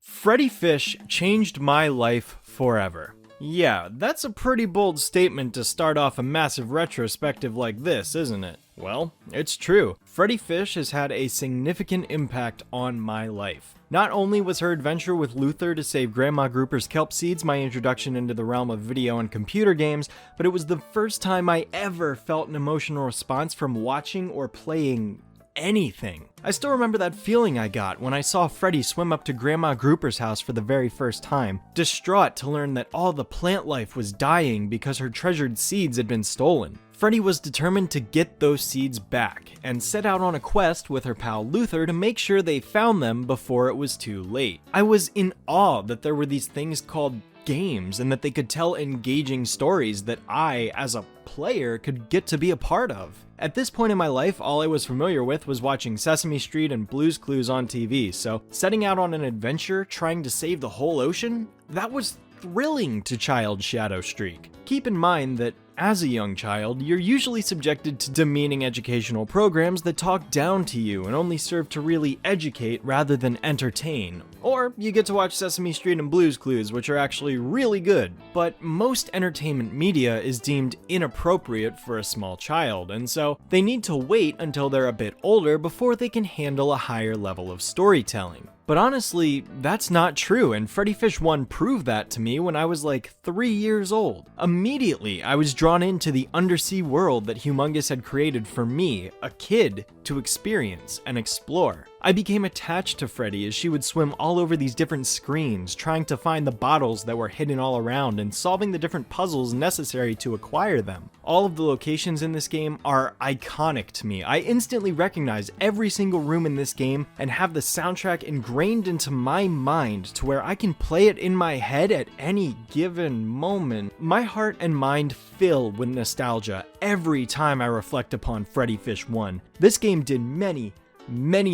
Freddi Fish changed my life forever. Yeah, that's a pretty bold statement to start off a massive retrospective like this, isn't it? Well, it's true. Freddi Fish has had a significant impact on my life. Not only was her adventure with Luthor to save Grandma Grouper's kelp seeds my introduction into the realm of video and computer games, but it was the first time I ever felt an emotional response from watching or playing anything. I still remember that feeling I got when I saw Freddi swim up to Grandma Grouper's house for the very first time, distraught to learn that all the plant life was dying because her treasured seeds had been stolen. Freddi was determined to get those seeds back, and set out on a quest with her pal Luthor to make sure they found them before it was too late. I was in awe that there were these things called games and that they could tell engaging stories that I, as a player, could get to be a part of. At this point in my life, all I was familiar with was watching Sesame Street and Blue's Clues on TV, so setting out on an adventure trying to save the whole ocean? That was thrilling to child Shadow Streak. Keep in mind that as a young child, you're usually subjected to demeaning educational programs that talk down to you and only serve to really educate rather than entertain. Or you get to watch Sesame Street and Blue's Clues, which are actually really good. But most entertainment media is deemed inappropriate for a small child, and so they need to wait until they're a bit older before they can handle a higher level of storytelling. But honestly, that's not true, and Freddi Fish 1 proved that to me when I was like 3 years old. Immediately, I was drawn into the undersea world that Humongous had created for me, a kid, to experience and explore. I became attached to Freddi as she would swim all over these different screens, trying to find the bottles that were hidden all around and solving the different puzzles necessary to acquire them. All of the locations in this game are iconic to me. I instantly recognize every single room in this game and have the soundtrack ingrained into my mind to where I can play it in my head at any given moment. My heart and mind fill with nostalgia every time I reflect upon Freddi Fish 1. This game did many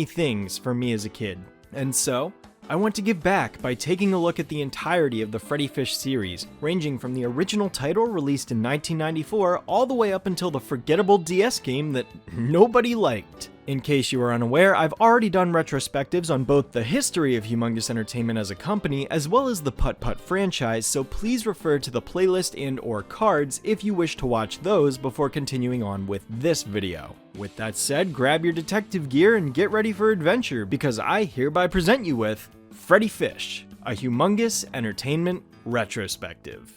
things for me as a kid, and so I want to give back by taking a look at the entirety of the Freddi Fish series, ranging from the original title released in 1994 all the way up until the forgettable DS game that nobody liked. In case you are unaware, I've already done retrospectives on both the history of Humongous Entertainment as a company as well as the Putt-Putt franchise, so please refer to the playlist and/or cards if you wish to watch those before continuing on with this video. With that said, grab your detective gear and get ready for adventure, because I hereby present you with Freddi Fish, a Humongous Entertainment retrospective.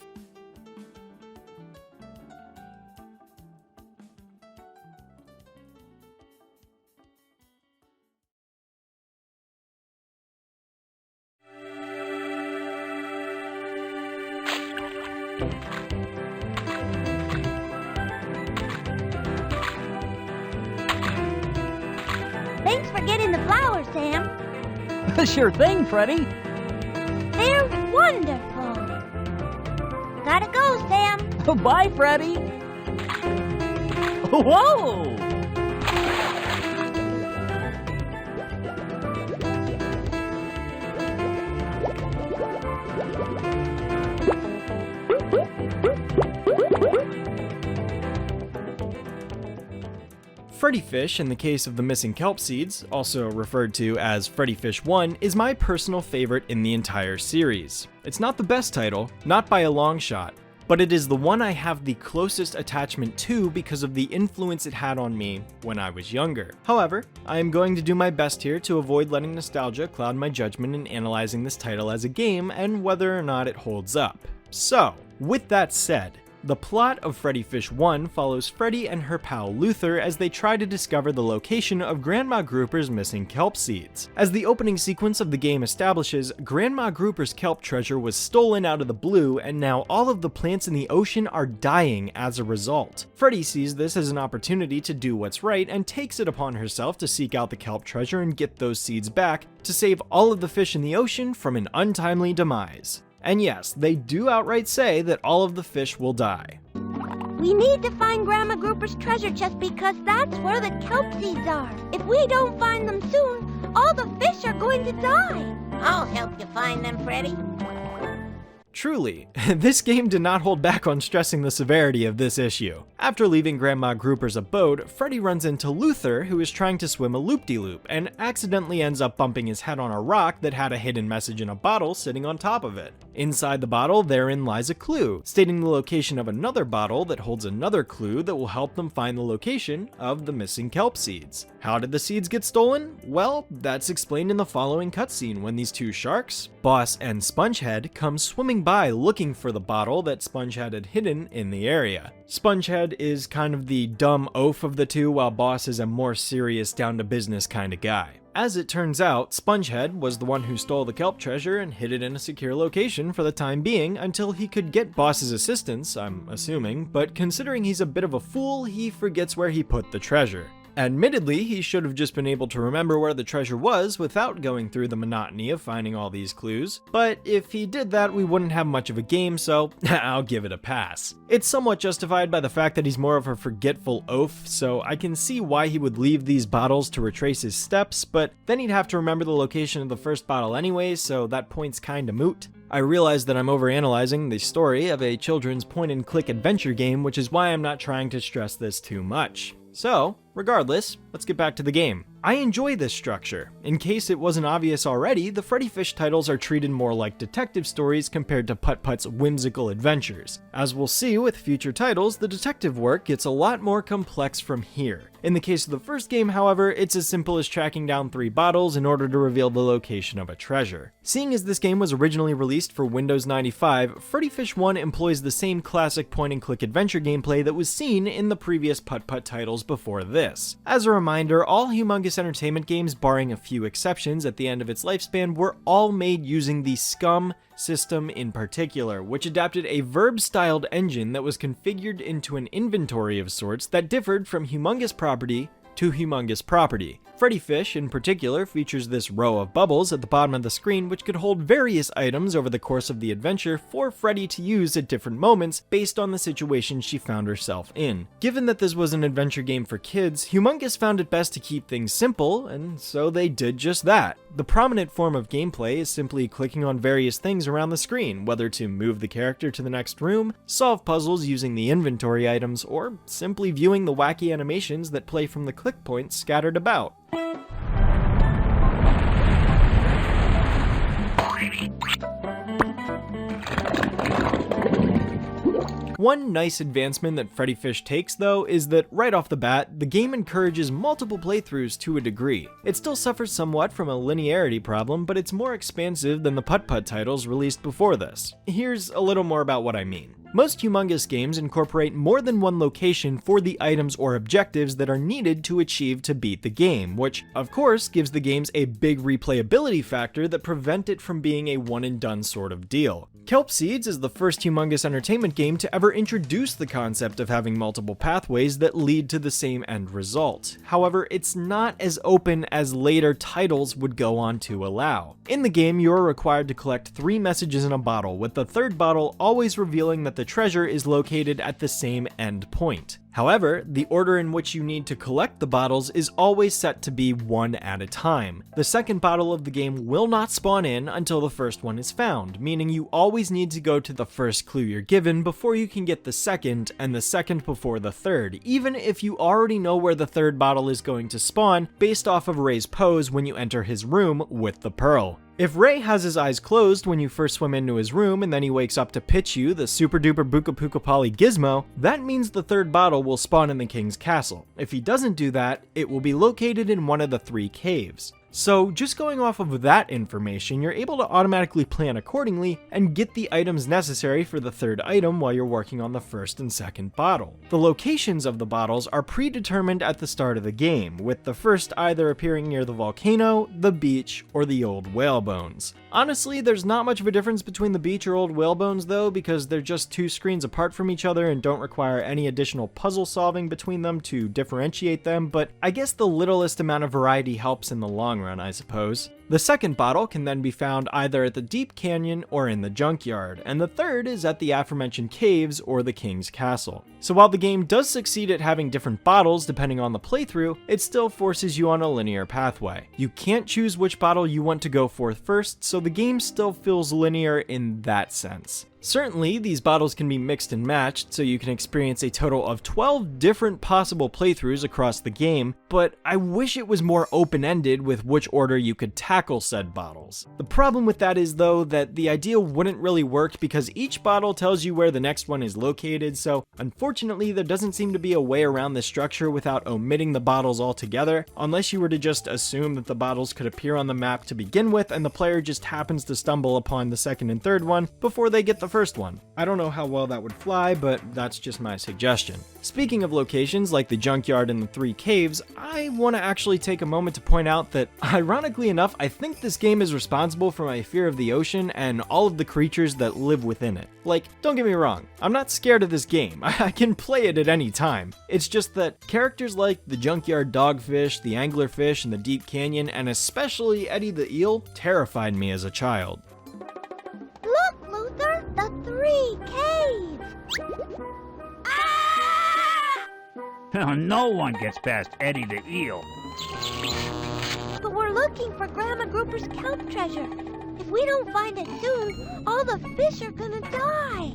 Thanks for getting the flowers, Sam. Sure thing, Freddi. They're wonderful. Gotta go, Sam. Bye, Freddi. Whoa! Freddi Fish, in the case of the missing kelp seeds, also referred to as Freddi Fish 1, is my personal favorite in the entire series. It's not the best title, not by a long shot, but it is the one I have the closest attachment to because of the influence it had on me when I was younger. However, I am going to do my best here to avoid letting nostalgia cloud my judgment in analyzing this title as a game and whether or not it holds up. So, with that said, the plot of Freddi Fish 1 follows Freddi and her pal Luthor as they try to discover the location of Grandma Grouper's missing kelp seeds. As the opening sequence of the game establishes, Grandma Grouper's kelp treasure was stolen out of the blue, and now all of the plants in the ocean are dying as a result. Freddi sees this as an opportunity to do what's right and takes it upon herself to seek out the kelp treasure and get those seeds back to save all of the fish in the ocean from an untimely demise. And yes, they do outright say that all of the fish will die. We need to find Grandma Grouper's treasure chest because that's where the kelp seeds are. If we don't find them soon, all the fish are going to die. I'll help you find them, Freddi. Truly, this game did not hold back on stressing the severity of this issue. After leaving Grandma Grouper's abode, Freddy runs into Luthor, who is trying to swim a loop-de-loop, and accidentally ends up bumping his head on a rock that had a hidden message in a bottle sitting on top of it. Inside the bottle, therein lies a clue, stating the location of another bottle that holds another clue that will help them find the location of the missing kelp seeds. How did the seeds get stolen? Well, that's explained in the following cutscene when these two sharks, Boss and Spongehead, come swimming by looking for the bottle that Spongehead had hidden in the area. Spongehead is kind of the dumb oaf of the two, while Boss is a more serious, down-to-business kind of guy. As it turns out, Spongehead was the one who stole the kelp treasure and hid it in a secure location for the time being until he could get Boss's assistance, I'm assuming, but considering he's a bit of a fool, he forgets where he put the treasure. Admittedly, he should have just been able to remember where the treasure was without going through the monotony of finding all these clues, but if he did that, we wouldn't have much of a game, so I'll give it a pass. It's somewhat justified by the fact that he's more of a forgetful oaf, so I can see why he would leave these bottles to retrace his steps, but then he'd have to remember the location of the first bottle anyway, so that point's kinda moot. I realize that I'm overanalyzing the story of a children's point-and-click adventure game, which is why I'm not trying to stress this too much. So, regardless, let's get back to the game. I enjoy this structure. In case it wasn't obvious already, the Freddi Fish titles are treated more like detective stories compared to Putt-Putt's whimsical adventures. As we'll see with future titles, the detective work gets a lot more complex from here. In the case of the first game, however, it's as simple as tracking down 3 bottles in order to reveal the location of a treasure. Seeing as this game was originally released for Windows 95, Freddi Fish 1 employs the same classic point-and-click adventure gameplay that was seen in the previous Putt-Putt titles before this. As a reminder, all Humongous Entertainment games, barring a few exceptions at the end of its lifespan, were all made using the Scum system in particular, which adapted a verb-styled engine that was configured into an inventory of sorts that differed from Humongous property to Humongous property. Freddi Fish, in particular, features this row of bubbles at the bottom of the screen which could hold various items over the course of the adventure for Freddy to use at different moments based on the situation she found herself in. Given that this was an adventure game for kids, Humongous found it best to keep things simple, and so they did just that. The prominent form of gameplay is simply clicking on various things around the screen, whether to move the character to the next room, solve puzzles using the inventory items, or simply viewing the wacky animations that play from the click points scattered about. One nice advancement that Freddi Fish takes, though, is that right off the bat, the game encourages multiple playthroughs to a degree. It still suffers somewhat from a linearity problem, but it's more expansive than the Putt-Putt titles released before this. Here's a little more about what I mean. Most Humongous games incorporate more than one location for the items or objectives that are needed to achieve to beat the game, which, of course, gives the games a big replayability factor that prevent it from being a one-and-done sort of deal. Kelp Seeds is the first Humongous Entertainment game to ever introduce the concept of having multiple pathways that lead to the same end result. However, it's not as open as later titles would go on to allow. In the game, you are required to collect 3 messages in a bottle, with the third bottle always revealing that the treasure is located at the same end point. However, the order in which you need to collect the bottles is always set to be one at a time. The second bottle of the game will not spawn in until the first one is found, meaning you always need to go to the first clue you're given before you can get the second, and the second before the third, even if you already know where the third bottle is going to spawn based off of Ray's pose when you enter his room with the pearl. If Ray has his eyes closed when you first swim into his room and then he wakes up to pitch you the super duper buka puka poly gizmo, that means the third bottle will spawn in the king's castle. If he doesn't do that, it will be located in one of the 3 caves. So just going off of that information, you're able to automatically plan accordingly and get the items necessary for the third item while you're working on the first and second bottle. The locations of the bottles are predetermined at the start of the game, with the first either appearing near the volcano, the beach, or the old whale bones. Honestly, there's not much of a difference between the beach or old whale bones though, because they're just 2 screens apart from each other and don't require any additional puzzle solving between them to differentiate them, but I guess the littlest amount of variety helps in the long run, I suppose. The second bottle can then be found either at the deep canyon or in the junkyard, and the third is at the aforementioned caves or the king's castle. So while the game does succeed at having different bottles depending on the playthrough, it still forces you on a linear pathway. You can't choose which bottle you want to go for first, so the game still feels linear in that sense. Certainly, these bottles can be mixed and matched, so you can experience a total of 12 different possible playthroughs across the game, but I wish it was more open-ended with which order you could tackle said bottles. The problem with that is, though, that the idea wouldn't really work because each bottle tells you where the next one is located, so unfortunately there doesn't seem to be a way around this structure without omitting the bottles altogether, unless you were to just assume that the bottles could appear on the map to begin with and the player just happens to stumble upon the second and third one before they get the first one. I don't know how well that would fly, but that's just my suggestion. Speaking of locations like the junkyard and the 3 caves, I want to actually take a moment to point out that, ironically enough, I think this game is responsible for my fear of the ocean and all of the creatures that live within it. Like, don't get me wrong, I'm not scared of this game, I can play it at any time. It's just that characters like the junkyard dogfish, the anglerfish, and the deep canyon, and especially Eddie the eel, terrified me as a child. Look, Luthor, the 3 caves! Ah! No one gets past Eddie the eel. But we're looking for Grandma Grouper's kelp treasure. If we don't find it soon, all the fish are gonna die.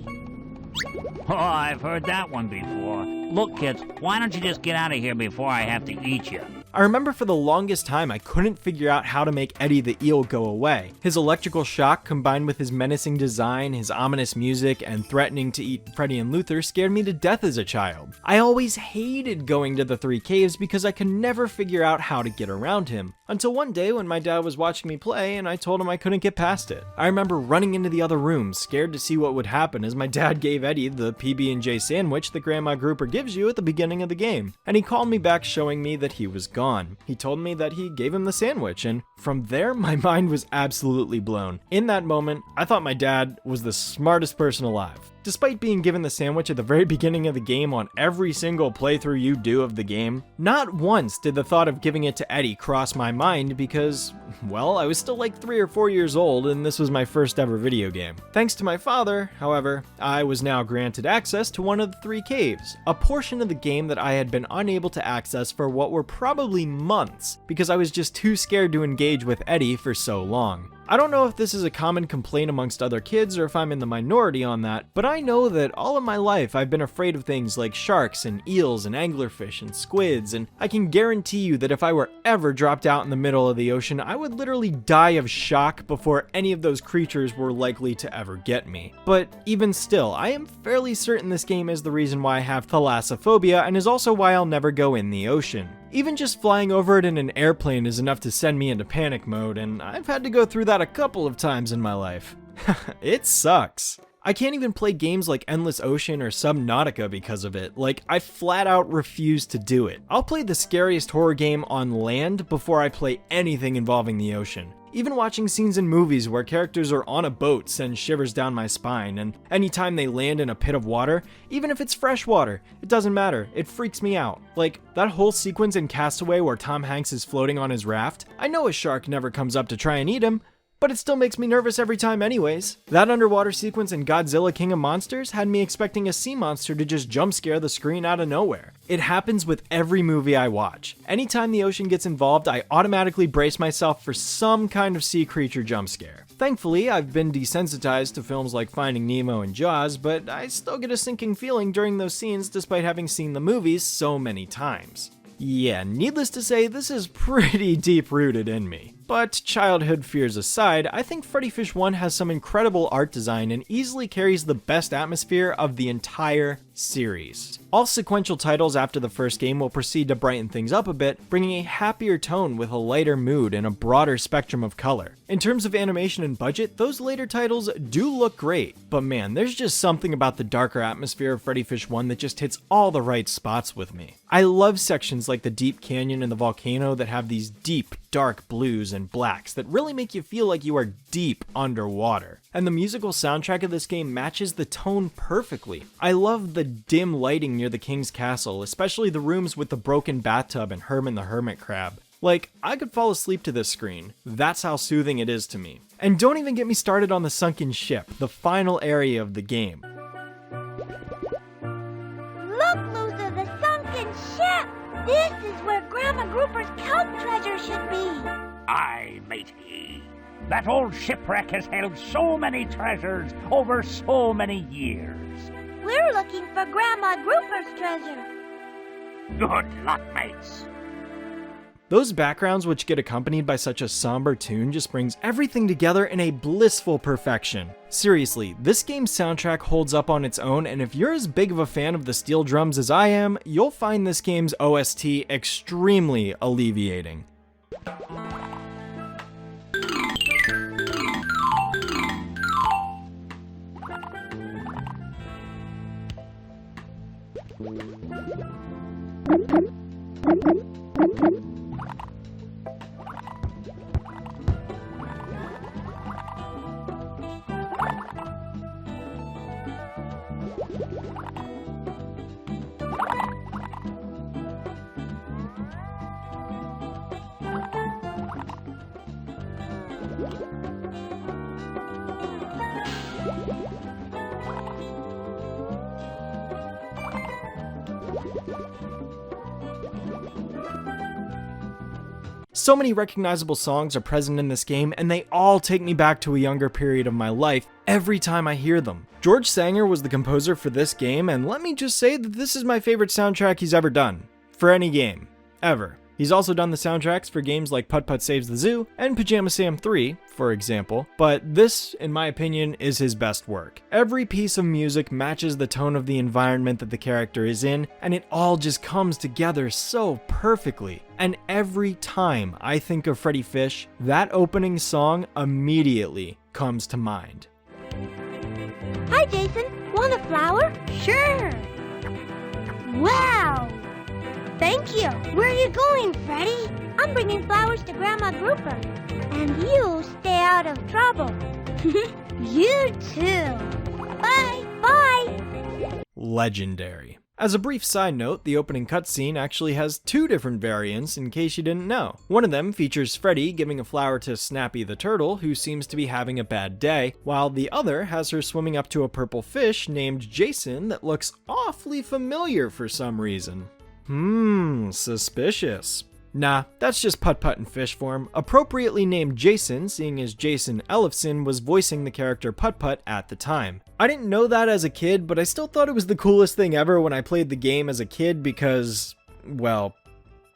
Oh, I've heard that one before. Look, kids, why don't you just get out of here before I have to eat you? I remember for the longest time I couldn't figure out how to make Eddie the eel go away. His electrical shock combined with his menacing design, his ominous music, and threatening to eat Freddi and Luthor scared me to death as a child. I always hated going to the 3 caves because I could never figure out how to get around him. Until one day when my dad was watching me play and I told him I couldn't get past it. I remember running into the other room, scared to see what would happen as my dad gave Eddie the PB&J sandwich that Grandma Grouper gives you at the beginning of the game. And he called me back showing me that he was gone. He told me that he gave him the sandwich, and from there my mind was absolutely blown. In that moment, I thought my dad was the smartest person alive. Despite being given the sandwich at the very beginning of the game on every single playthrough you do of the game, not once did the thought of giving it to Eddie cross my mind because, well, I was still like 3 or 4 years old and this was my first ever video game. Thanks to my father, however, I was now granted access to one of the 3 caves, a portion of the game that I had been unable to access for what were probably months because I was just too scared to engage with Eddie for so long. I don't know if this is a common complaint amongst other kids or if I'm in the minority on that, but I know that all of my life I've been afraid of things like sharks and eels and anglerfish and squids, and I can guarantee you that if I were ever dropped out in the middle of the ocean, I would literally die of shock before any of those creatures were likely to ever get me. But even still, I am fairly certain this game is the reason why I have thalassophobia and is also why I'll never go in the ocean. Even just flying over it in an airplane is enough to send me into panic mode, and I've had to go through that a couple of times in my life. It sucks. I can't even play games like Endless Ocean or Subnautica because of it. Like, I flat out refuse to do it. I'll play the scariest horror game on land before I play anything involving the ocean. Even watching scenes in movies where characters are on a boat sends shivers down my spine, and anytime they land in a pit of water, even if it's fresh water, it doesn't matter, it freaks me out. Like, that whole sequence in Castaway where Tom Hanks is floating on his raft, I know a shark never comes up to try and eat him, but it still makes me nervous every time anyways. That underwater sequence in Godzilla King of Monsters had me expecting a sea monster to just jump scare the screen out of nowhere. It happens with every movie I watch. Anytime the ocean gets involved, I automatically brace myself for some kind of sea creature jump scare. Thankfully, I've been desensitized to films like Finding Nemo and Jaws, but I still get a sinking feeling during those scenes despite having seen the movies so many times. Yeah, needless to say, this is pretty deep-rooted in me. But childhood fears aside, I think Freddi Fish 1 has some incredible art design and easily carries the best atmosphere of the entire series. All sequential titles after the first game will proceed to brighten things up a bit, bringing a happier tone with a lighter mood and a broader spectrum of color. In terms of animation and budget, those later titles do look great, but man, there's just something about the darker atmosphere of Freddi Fish 1 that just hits all the right spots with me. I love sections like the deep canyon and the volcano that have these deep, dark blues and blacks that really make you feel like you are deep underwater. And the musical soundtrack of this game matches the tone perfectly. I love the dim lighting near the king's castle, especially the rooms with the broken bathtub and Herman the hermit crab. Like, I could fall asleep to this screen. That's how soothing it is to me. And don't even get me started on the sunken ship, the final area of the game. Look, Luthor, the sunken ship! This is where Grandma Grouper's kelp treasure should be. Aye, matey. That old shipwreck has held so many treasures over so many years. We're looking for Grandma Grouper's treasure. Good luck, mates. Those backgrounds which get accompanied by such a somber tune just brings everything together in a blissful perfection. Seriously, this game's soundtrack holds up on its own, and if you're as big of a fan of the steel drums as I am, you'll find this game's OST extremely alleviating. So many recognizable songs are present in this game, and they all take me back to a younger period of my life every time I hear them. George Sanger was the composer for this game, and let me just say that this is my favorite soundtrack he's ever done. For any game. Ever. He's also done the soundtracks for games like Putt Putt Saves the Zoo and Pajama Sam 3, for example, but this, in my opinion, is his best work. Every piece of music matches the tone of the environment that the character is in, and it all just comes together so perfectly. And every time I think of Freddi Fish, that opening song immediately comes to mind. Hi, Jason. Want a flower? Sure. Wow. Thank you. Where are you going, Freddy? I'm bringing flowers to Grandma Grouper. And you stay out of trouble. You too. Bye. Bye. Legendary. As a brief side note, the opening cutscene actually has two different variants in case you didn't know. One of them features Freddy giving a flower to Snappy the turtle, who seems to be having a bad day, while the other has her swimming up to a purple fish named Jason that looks awfully familiar for some reason. Suspicious. Nah, that's just Putt Putt in fish form, appropriately named Jason, seeing as Jason Ellefson was voicing the character Putt Putt at the time. I didn't know that as a kid, but I still thought it was the coolest thing ever when I played the game as a kid because, well,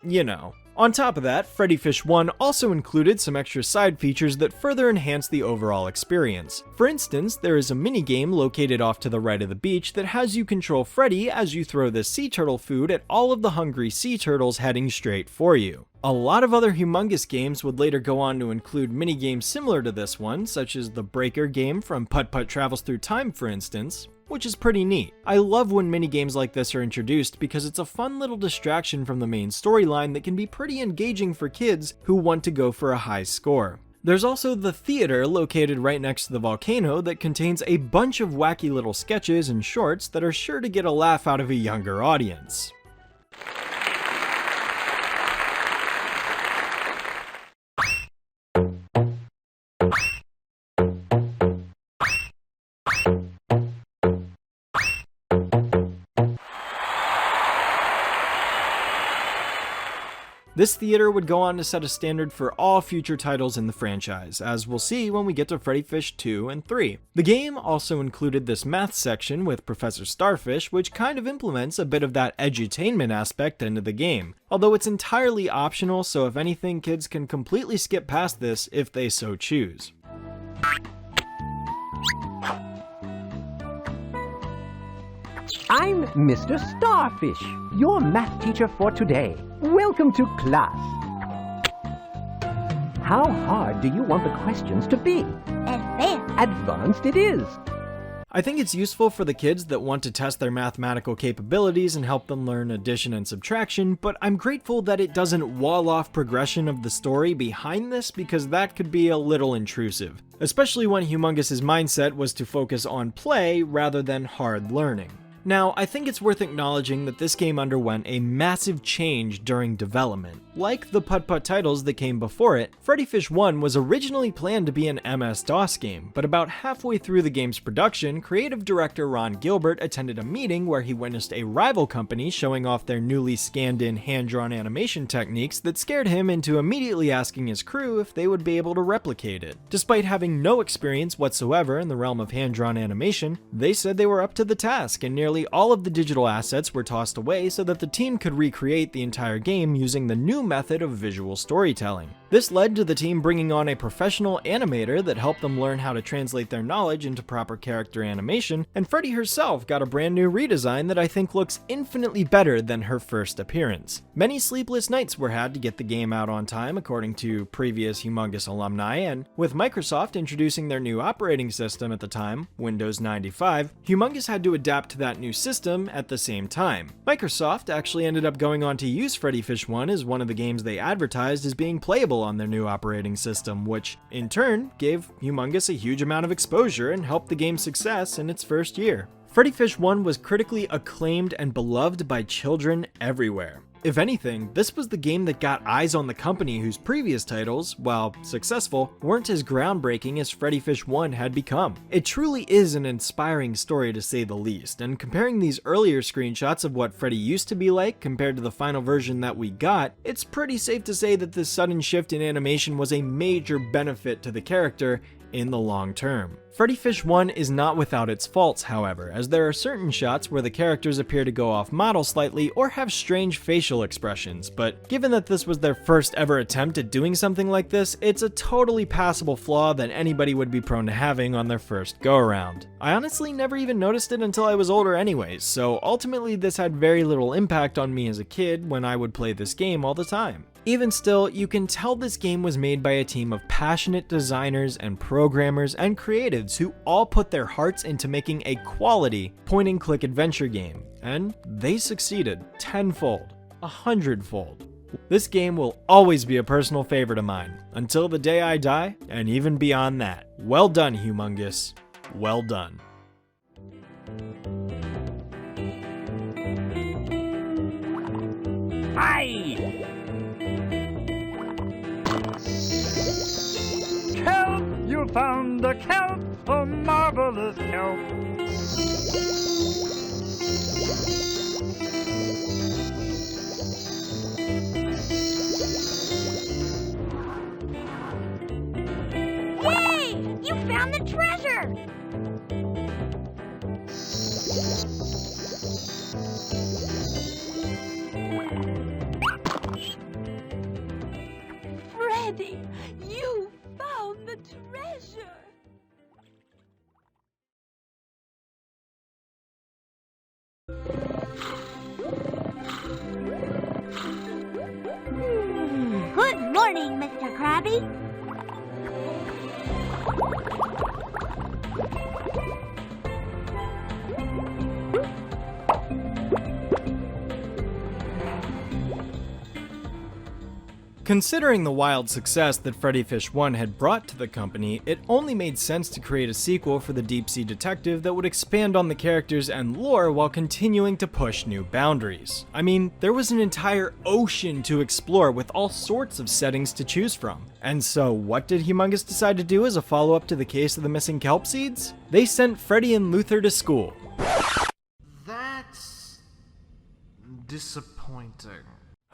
you know. On top of that, Freddi Fish 1 also included some extra side features that further enhance the overall experience. For instance, there is a minigame located off to the right of the beach that has you control Freddy as you throw the sea turtle food at all of the hungry sea turtles heading straight for you. A lot of other Humongous games would later go on to include minigames similar to this one, such as the Breaker game from Putt Putt Travels Through Time, for instance, which is pretty neat. I love when minigames like this are introduced because it's a fun little distraction from the main storyline that can be pretty engaging for kids who want to go for a high score. There's also the theater located right next to the volcano that contains a bunch of wacky little sketches and shorts that are sure to get a laugh out of a younger audience. This theater would go on to set a standard for all future titles in the franchise, as we'll see when we get to Freddi Fish 2 and 3. The game also included this math section with Professor Starfish, which kind of implements a bit of that edutainment aspect into the game, although it's entirely optional, so if anything, kids can completely skip past this if they so choose. I'm Mr. Starfish, your math teacher for today. Welcome to class. How hard do you want the questions to be? Advanced. Advanced it is. I think it's useful for the kids that want to test their mathematical capabilities and help them learn addition and subtraction, but I'm grateful that it doesn't wall off progression of the story behind this because that could be a little intrusive, especially when Humongous's mindset was to focus on play rather than hard learning. Now, I think it's worth acknowledging that this game underwent a massive change during development. Like the Putt-Putt titles that came before it, Freddi Fish 1 was originally planned to be an MS-DOS game, but about halfway through the game's production, creative director Ron Gilbert attended a meeting where he witnessed a rival company showing off their newly scanned-in hand-drawn animation techniques that scared him into immediately asking his crew if they would be able to replicate it. Despite having no experience whatsoever in the realm of hand-drawn animation, they said they were up to the task, and nearly all of the digital assets were tossed away so that the team could recreate the entire game using the new method of visual storytelling. This led to the team bringing on a professional animator that helped them learn how to translate their knowledge into proper character animation, and Freddi herself got a brand new redesign that I think looks infinitely better than her first appearance. Many sleepless nights were had to get the game out on time, according to previous Humongous alumni, and with Microsoft introducing their new operating system at the time, Windows 95, Humongous had to adapt to that new system at the same time. Microsoft actually ended up going on to use Freddi Fish 1 as one of the games they advertised as being playable on their new operating system, which in turn gave Humongous a huge amount of exposure and helped the game's success in its first year. Freddi Fish 1 was critically acclaimed and beloved by children everywhere. If anything, this was the game that got eyes on the company whose previous titles, while successful, weren't as groundbreaking as Freddi Fish 1 had become. It truly is an inspiring story to say the least, and comparing these earlier screenshots of what Freddi used to be like compared to the final version that we got, it's pretty safe to say that this sudden shift in animation was a major benefit to the character in the long term. Freddi Fish 1 is not without its faults, however, as there are certain shots where the characters appear to go off model slightly or have strange facial expressions, but given that this was their first ever attempt at doing something like this, it's a totally passable flaw that anybody would be prone to having on their first go-around. I honestly never even noticed it until I was older anyways, so ultimately this had very little impact on me as a kid when I would play this game all the time. Even still, you can tell this game was made by a team of passionate designers and programmers and creatives who all put their hearts into making a quality point-and-click adventure game. And they succeeded tenfold, 100-fold. This game will always be a personal favorite of mine, until the day I die, and even beyond that. Well done, Humongous. Well done. Hi! Kelp! You found the kelp, a marvelous kelp. Yay! You found the treasure! Freddi, you found the treasure! Good morning, Mr. Krabby. Considering the wild success that Freddi Fish 1 had brought to the company, it only made sense to create a sequel for the deep-sea detective that would expand on the characters and lore while continuing to push new boundaries. I mean, there was an entire ocean to explore with all sorts of settings to choose from. And so what did Humongous decide to do as a follow-up to the case of the missing kelp seeds? They sent Freddi and Luthor to school. That's disappointing.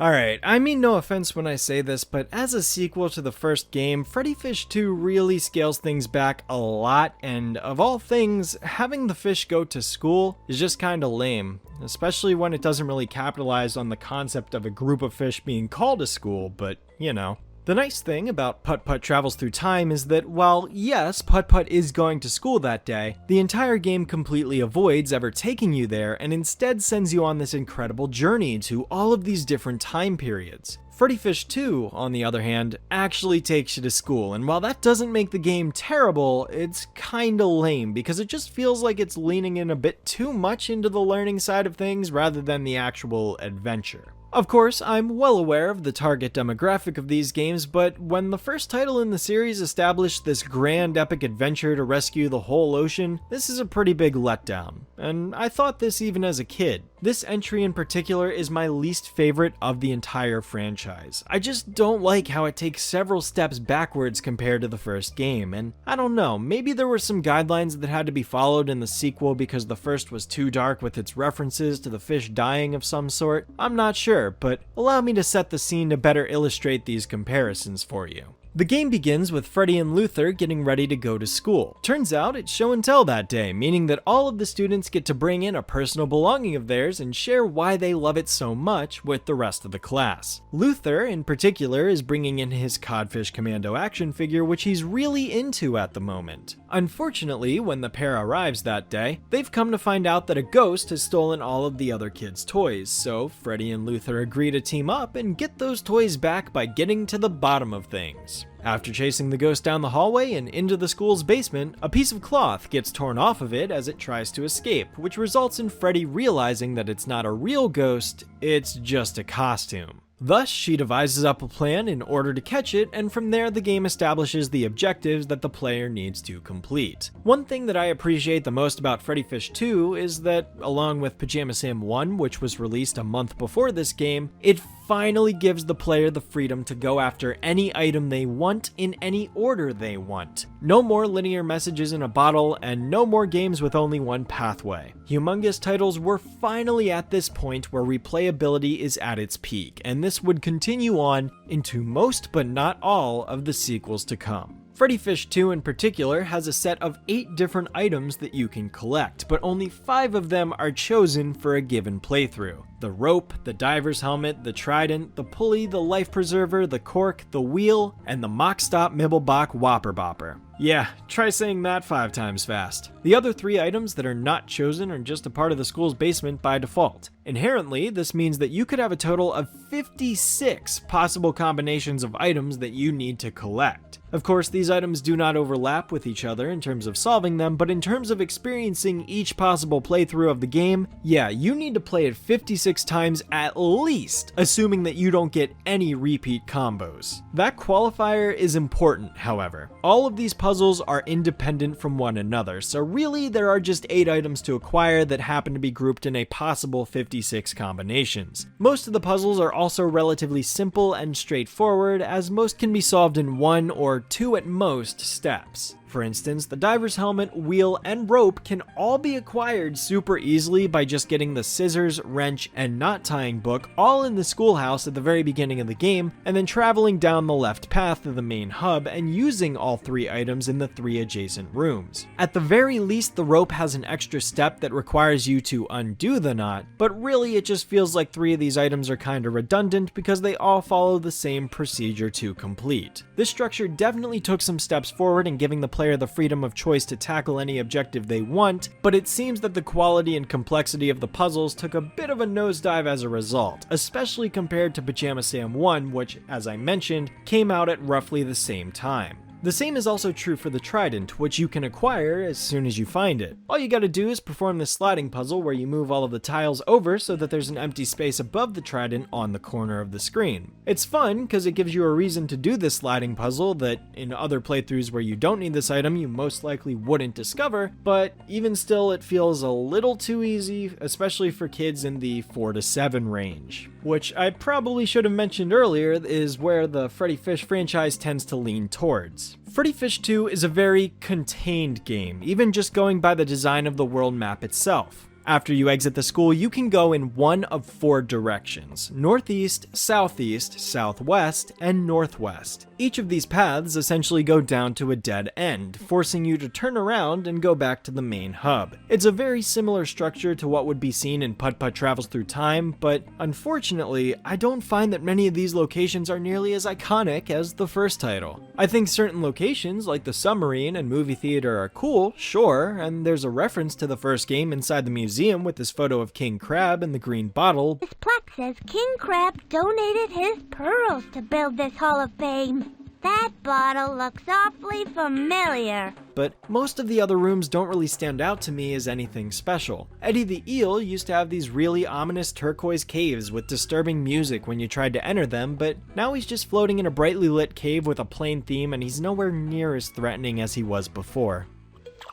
Alright, I mean no offense when I say this, but as a sequel to the first game, Freddi Fish 2 really scales things back a lot, and of all things, having the fish go to school is just kinda lame, especially when it doesn't really capitalize on the concept of a group of fish being called to school, but you know. The nice thing about Putt-Putt Travels Through Time is that while, yes, Putt-Putt is going to school that day, the entire game completely avoids ever taking you there and instead sends you on this incredible journey to all of these different time periods. Freddi Fish 2, on the other hand, actually takes you to school, and while that doesn't make the game terrible, it's kinda lame because it just feels like it's leaning in a bit too much into the learning side of things rather than the actual adventure. Of course, I'm well aware of the target demographic of these games, but when the first title in the series established this grand epic adventure to rescue the whole ocean, this is a pretty big letdown. And I thought this even as a kid. This entry in particular is my least favorite of the entire franchise. I just don't like how it takes several steps backwards compared to the first game, and I don't know, maybe there were some guidelines that had to be followed in the sequel because the first was too dark with its references to the fish dying of some sort. I'm not sure, but allow me to set the scene to better illustrate these comparisons for you. The game begins with Freddi and Luthor getting ready to go to school. Turns out it's show and tell that day, meaning that all of the students get to bring in a personal belonging of theirs and share why they love it so much with the rest of the class. Luthor, in particular, is bringing in his Codfish Commando action figure, which he's really into at the moment. Unfortunately, when the pair arrives that day, they've come to find out that a ghost has stolen all of the other kids' toys, so Freddi and Luthor agree to team up and get those toys back by getting to the bottom of things. After chasing the ghost down the hallway and into the school's basement, a piece of cloth gets torn off of it as it tries to escape, which results in Freddi realizing that it's not a real ghost, it's just a costume. Thus, she devises up a plan in order to catch it, and from there the game establishes the objectives that the player needs to complete. One thing that I appreciate the most about Freddi Fish 2 is that, along with Pajama Sam 1, which was released a month before this game, it finally gives the player the freedom to go after any item they want in any order they want. No more linear messages in a bottle, and no more games with only one pathway. Humongous titles were finally at this point where replayability is at its peak, and this would continue on into most but not all of the sequels to come. Freddi Fish 2 in particular has a set of 8 different items that you can collect, but only 5 of them are chosen for a given playthrough. The rope, the diver's helmet, the trident, the pulley, the life preserver, the cork, the wheel, and the mock stop Mibblebach Whopper Bopper. Yeah, try saying that 5 times fast. The other 3 items that are not chosen are just a part of the school's basement by default. Inherently, this means that you could have a total of 56 possible combinations of items that you need to collect. Of course, these items do not overlap with each other in terms of solving them, but in terms of experiencing each possible playthrough of the game, yeah, you need to play it 56 times at least, assuming that you don't get any repeat combos. That qualifier is important, however. All of these puzzles are independent from one another, so really there are just 8 items to acquire that happen to be grouped in a possible 56 combinations. Most of the puzzles are also relatively simple and straightforward, as most can be solved in 1 or 2 at most steps. For instance, the diver's helmet, wheel, and rope can all be acquired super easily by just getting the scissors, wrench, and knot tying book all in the schoolhouse at the very beginning of the game, and then traveling down the left path of the main hub and using all 3 items in the 3 adjacent rooms. At the very least, the rope has an extra step that requires you to undo the knot, but really it just feels like 3 of these items are kinda redundant because they all follow the same procedure to complete. This structure definitely took some steps forward in giving the player the freedom of choice to tackle any objective they want, but it seems that the quality and complexity of the puzzles took a bit of a nosedive as a result, especially compared to Pajama Sam 1, which, as I mentioned, came out at roughly the same time. The same is also true for the trident, which you can acquire as soon as you find it. All you gotta do is perform this sliding puzzle where you move all of the tiles over so that there's an empty space above the trident on the corner of the screen. It's fun because it gives you a reason to do this sliding puzzle that in other playthroughs where you don't need this item you most likely wouldn't discover, but even still it feels a little too easy, especially for kids in the 4 to 7 range. Which I probably should have mentioned earlier is where the Freddi Fish franchise tends to lean towards. Freddi Fish 2 is a very contained game, even just going by the design of the world map itself. After you exit the school, you can go in one of 4 directions: northeast, southeast, southwest, and northwest. Each of these paths essentially go down to a dead end, forcing you to turn around and go back to the main hub. It's a very similar structure to what would be seen in Putt Putt Travels Through Time, but unfortunately, I don't find that many of these locations are nearly as iconic as the first title. I think certain locations, like the submarine and movie theater, are cool, sure, and there's a reference to the first game inside the museum with this photo of King Crab and the green bottle. This plaque says King Crab donated his pearls to build this Hall of Fame. That bottle looks awfully familiar. but most of the other rooms don't really stand out to me as anything special. Eddie the Eel used to have these really ominous turquoise caves with disturbing music when you tried to enter them, but now he's just floating in a brightly lit cave with a plain theme, and he's nowhere near as threatening as he was before.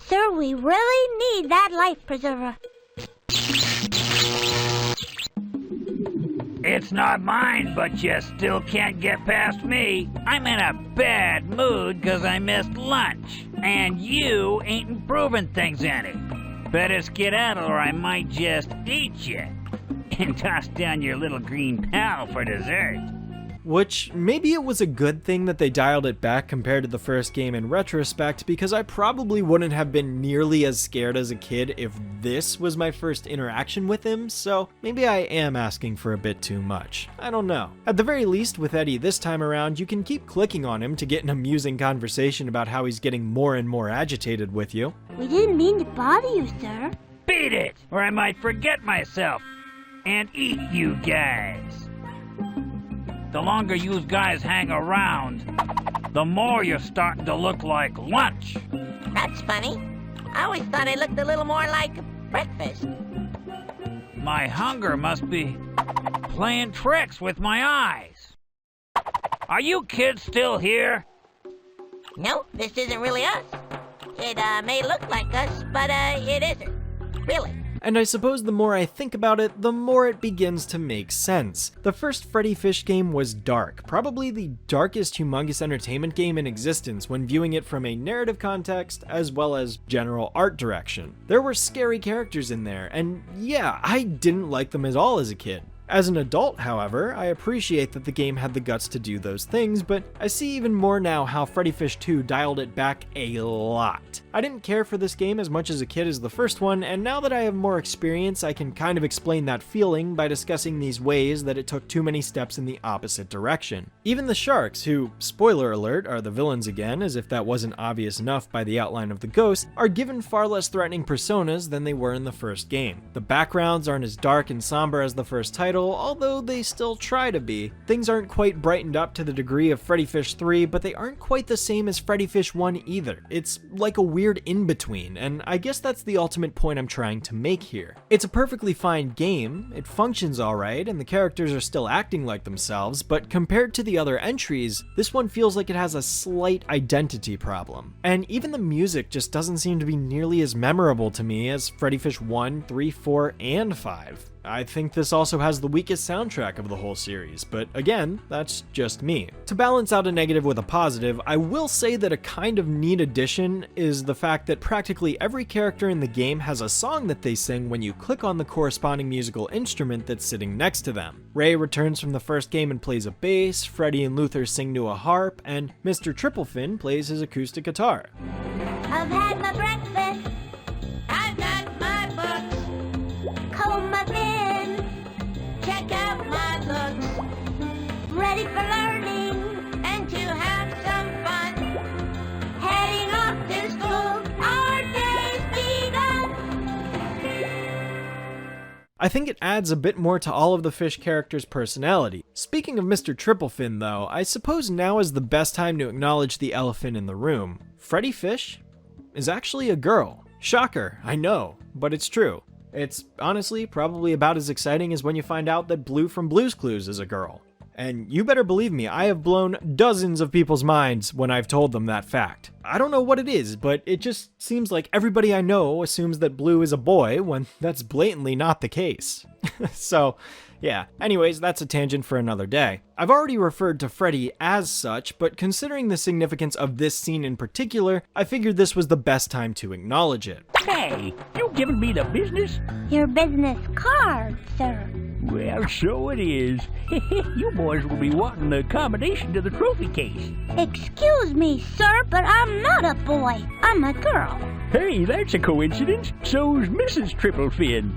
Sir, we really need that life preserver. It's not mine, but you still can't get past me. I'm in a bad mood because I missed lunch, and you ain't improving things any. Better skedaddle or I might just eat you and toss down your little green pal for dessert. Which, maybe it was a good thing that they dialed it back compared to the first game in retrospect, because I probably wouldn't have been nearly as scared as a kid if this was my first interaction with him, so maybe I am asking for a bit too much. I don't know. At the very least, with Eddie this time around, you can keep clicking on him to get an amusing conversation about how he's getting more and more agitated with you. We didn't mean to bother you, sir. Beat it, or I might forget myself and eat you guys. The longer you guys hang around, the more you're starting to look like lunch. That's funny. I always thought I looked a little more like breakfast. My hunger must be playing tricks with my eyes. Are you kids still here? No, this isn't really us. It may look like us, but it isn't. Really. And I suppose the more I think about it, the more it begins to make sense. The first Freddi Fish game was dark, probably the darkest Humongous Entertainment game in existence when viewing it from a narrative context as well as general art direction. There were scary characters in there, and yeah, I didn't like them at all as a kid. As an adult, however, I appreciate that the game had the guts to do those things, but I see even more now how Freddi Fish 2 dialed it back a lot. I didn't care for this game as much as a kid as the first one, and now that I have more experience, I can kind of explain that feeling by discussing these ways that it took too many steps in the opposite direction. Even the sharks, who, spoiler alert, are the villains again, as if that wasn't obvious enough by the outline of the ghost, are given far less threatening personas than they were in the first game. The backgrounds aren't as dark and somber as the first title, although they still try to be. Things aren't quite brightened up to the degree of Freddi Fish 3, but they aren't quite the same as Freddi Fish 1 either. It's like a weird in-between, and I guess that's the ultimate point I'm trying to make here. It's a perfectly fine game, it functions alright, and the characters are still acting like themselves, but compared to the other entries, this one feels like it has a slight identity problem. And even the music just doesn't seem to be nearly as memorable to me as Freddi Fish 1, 3, 4, and 5. I think this also has the weakest soundtrack of the whole series, but again, that's just me. To balance out a negative with a positive, I will say that a kind of neat addition is the fact that practically every character in the game has a song that they sing when you click on the corresponding musical instrument that's sitting next to them. Ray returns from the first game and plays a bass, Freddy and Luthor sing to a harp, and Mr. Triplefin plays his acoustic guitar. I've had my breakfast. I've got my books. Comb my bin. Check out my looks. Ready for learning. And to have some fun. Heading off to school. Our day's begun. I think it adds a bit more to all of the fish characters' personality. Speaking of Mr. Triplefin though, I suppose now is the best time to acknowledge the elephant in the room. Freddi Fish is actually a girl. Shocker, I know, but it's true. It's honestly probably about as exciting as when you find out that Blue from Blue's Clues is a girl. And you better believe me, I have blown dozens of people's minds when I've told them that fact. I don't know what it is, but it just seems like everybody I know assumes that Blue is a boy when that's blatantly not the case. So, yeah. Anyways, that's a tangent for another day. I've already referred to Freddy as such, but considering the significance of this scene in particular, I figured this was the best time to acknowledge it. Hey, you giving me the business? Your business card, sir. Well, so it is. You boys will be wanting the combination to the trophy case. Excuse me, sir, but I'm not a boy. I'm a girl. Hey, that's a coincidence. So's Mrs. Triplefin.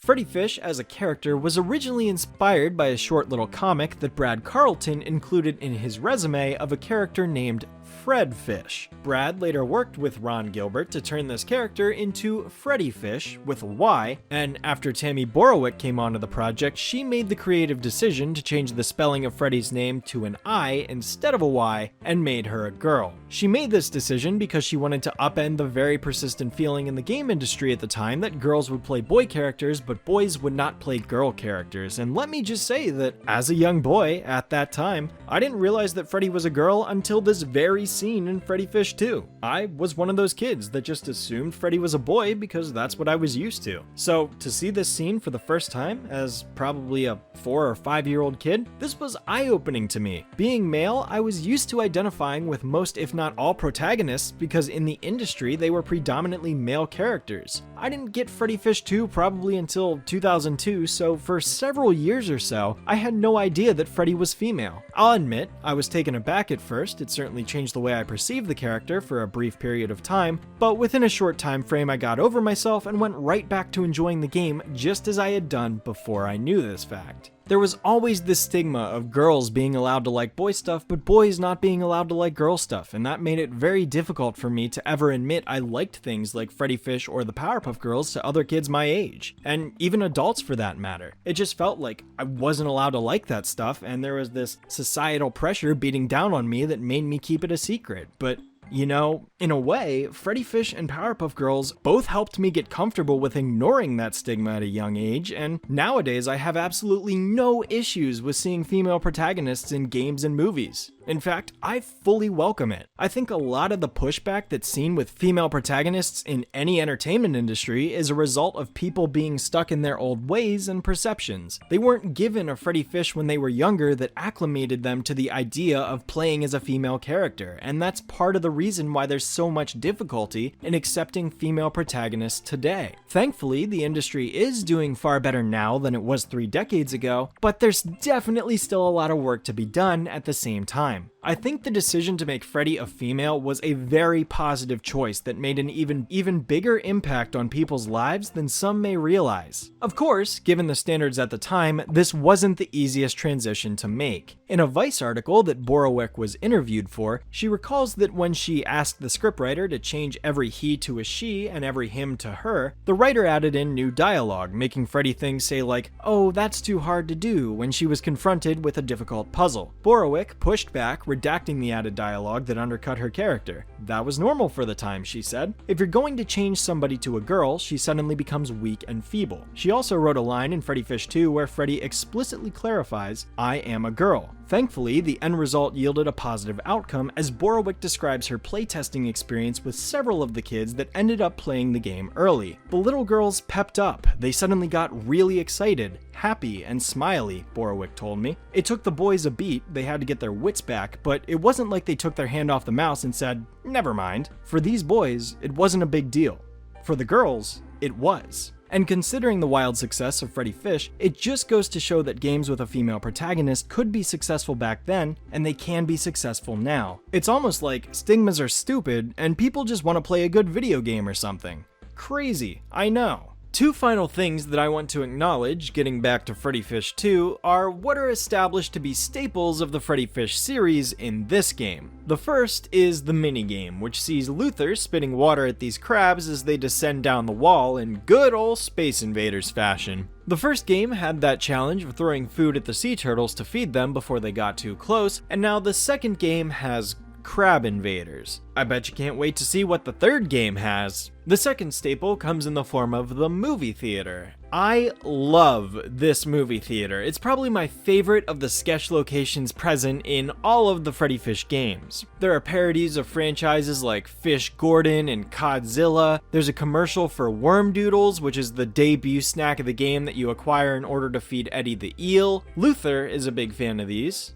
Freddi Fish as a character was originally inspired by a short little comic that Brad Carlton included in his resume of a character named Fred Fish. Brad later worked with Ron Gilbert to turn this character into Freddi Fish with a Y, and after Tammy Borowick came onto the project, she made the creative decision to change the spelling of Freddy's name to an I instead of a Y and made her a girl. She made this decision because she wanted to upend the very persistent feeling in the game industry at the time that girls would play boy characters but boys would not play girl characters, and let me just say that as a young boy at that time, I didn't realize that Freddy was a girl until this very scene in Freddi Fish 2. I was one of those kids that just assumed Freddy was a boy because that's what I was used to. So to see this scene for the first time as probably a 4 or 5-year-old kid, this was eye-opening to me. Being male, I was used to identifying with most if not all protagonists because in the industry they were predominantly male characters. I didn't get Freddi Fish 2 probably until 2002, so for several years or so, I had no idea that Freddy was female. I'll admit, I was taken aback at first. It certainly changed the way I perceived the character for a brief period of time, but within a short time frame I got over myself and went right back to enjoying the game just as I had done before I knew this fact. There was always this stigma of girls being allowed to like boy stuff, but boys not being allowed to like girl stuff, and that made it very difficult for me to ever admit I liked things like Freddi Fish or the Powerpuff Girls to other kids my age, and even adults for that matter. It just felt like I wasn't allowed to like that stuff, and there was this societal pressure beating down on me that made me keep it a secret. But you know, in a way, Freddi Fish and Powerpuff Girls both helped me get comfortable with ignoring that stigma at a young age, and nowadays I have absolutely no issues with seeing female protagonists in games and movies. In fact, I fully welcome it. I think a lot of the pushback that's seen with female protagonists in any entertainment industry is a result of people being stuck in their old ways and perceptions. They weren't given a Freddi Fish when they were younger that acclimated them to the idea of playing as a female character, and that's part of the reason why there's so much difficulty in accepting female protagonists today. Thankfully, the industry is doing far better now than it was 3 decades ago, but there's definitely still a lot of work to be done at the same time. I think the decision to make Freddy a female was a very positive choice that made an even bigger impact on people's lives than some may realize. Of course, given the standards at the time, this wasn't the easiest transition to make. In a Vice article that Borowick was interviewed for, she recalls that when she asked the scriptwriter to change every he to a she and every him to her, the writer added in new dialogue, making Freddy things say like, "Oh, that's too hard to do," when she was confronted with a difficult puzzle. Borowick pushed back, redacting the added dialogue that undercut her character. That was normal for the time, she said. If you're going to change somebody to a girl, she suddenly becomes weak and feeble. She also wrote a line in Freddi Fish 2 where Freddy explicitly clarifies, "I am a girl." Thankfully, the end result yielded a positive outcome as Borowick describes her playtesting experience with several of the kids that ended up playing the game early. The little girls pepped up. They suddenly got really excited, happy, and smiley, Borowick told me. It took the boys a beat, they had to get their wits back, but it wasn't like they took their hand off the mouse and said, "Never mind." For these boys, it wasn't a big deal. For the girls, it was. And considering the wild success of Freddi Fish, it just goes to show that games with a female protagonist could be successful back then, and they can be successful now. It's almost like stigmas are stupid, and people just want to play a good video game or something. Crazy, I know. 2 final things that I want to acknowledge, getting back to Freddi Fish 2, are what are established to be staples of the Freddi Fish series in this game. The first is the minigame, which sees Luthor spitting water at these crabs as they descend down the wall in good old Space Invaders fashion. The first game had that challenge of throwing food at the sea turtles to feed them before they got too close, and now the second game has crab invaders. I bet you can't wait to see what the third game has. The second staple comes in the form of the movie theater. I love this movie theater. It's probably my favorite of the sketch locations present in all of the Freddi Fish games. There are parodies of franchises like Fish Gordon and Codzilla. There's a commercial for Worm Doodles, which is the debut snack of the game that you acquire in order to feed Eddie the Eel. Luthor is a big fan of these.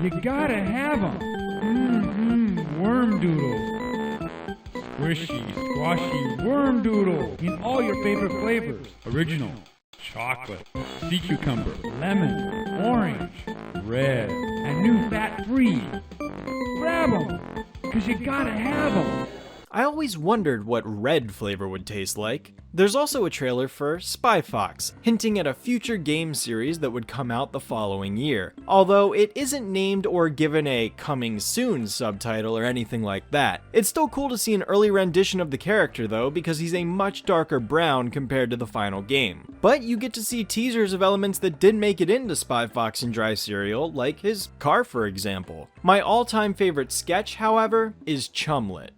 You gotta have them. Worm doodles. Squishy, squashy worm doodle in all your favorite flavors. Original, chocolate, sea cucumber, lemon, orange, red, and new fat-free. Grab them, because you gotta have them. I always wondered what red flavor would taste like. There's also a trailer for Spy Fox, hinting at a future game series that would come out the following year, although it isn't named or given a coming soon subtitle or anything like that. It's still cool to see an early rendition of the character though, because he's a much darker brown compared to the final game. But you get to see teasers of elements that didn't make it into Spy Fox and Dry Cereal, like his car for example. My all-time favorite sketch, however, is Chumlet.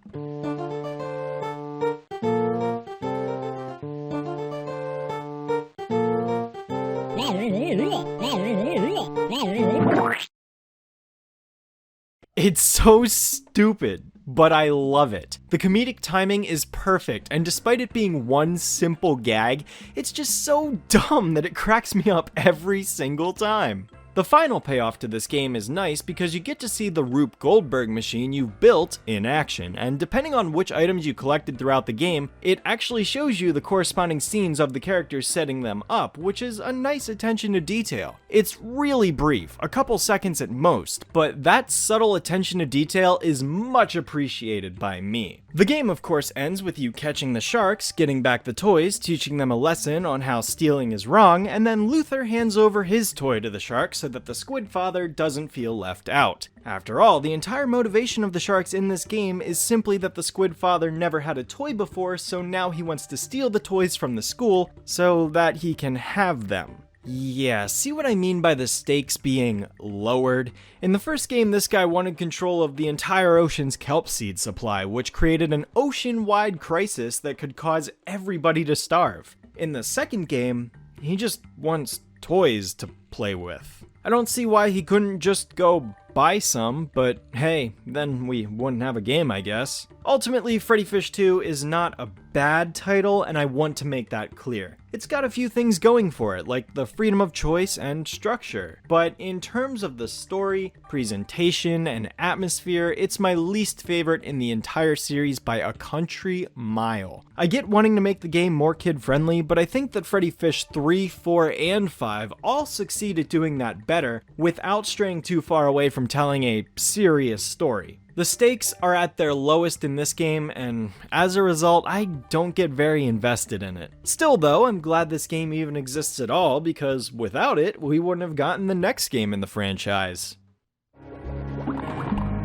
It's so stupid, but I love it. The comedic timing is perfect, and despite it being one simple gag, it's just so dumb that it cracks me up every single time. The final payoff to this game is nice because you get to see the Rube Goldberg machine you've built in action, and depending on which items you collected throughout the game, it actually shows you the corresponding scenes of the characters setting them up, which is a nice attention to detail. It's really brief, a couple seconds at most, but that subtle attention to detail is much appreciated by me. The game of course ends with you catching the sharks, getting back the toys, teaching them a lesson on how stealing is wrong, and then Luthor hands over his toy to the sharks so that the Squid Father doesn't feel left out. After all, the entire motivation of the sharks in this game is simply that the Squid Father never had a toy before, so now he wants to steal the toys from the school so that he can have them. Yeah, see what I mean by the stakes being lowered? In the first game, this guy wanted control of the entire ocean's kelp seed supply, which created an ocean-wide crisis that could cause everybody to starve. In the second game, he just wants toys to play with. I don't see why he couldn't just go buy some, but hey, then we wouldn't have a game, I guess. Ultimately, Freddi Fish 2 is not a bad title, and I want to make that clear. It's got a few things going for it, like the freedom of choice and structure, but in terms of the story, presentation, and atmosphere, it's my least favorite in the entire series by a country mile. I get wanting to make the game more kid-friendly, but I think that Freddi Fish 3, 4, and 5 all succeed at doing that better, without straying too far away from telling a serious story. The stakes are at their lowest in this game, and as a result, I don't get very invested in it. Still though, I'm glad this game even exists at all, because without it, we wouldn't have gotten the next game in the franchise.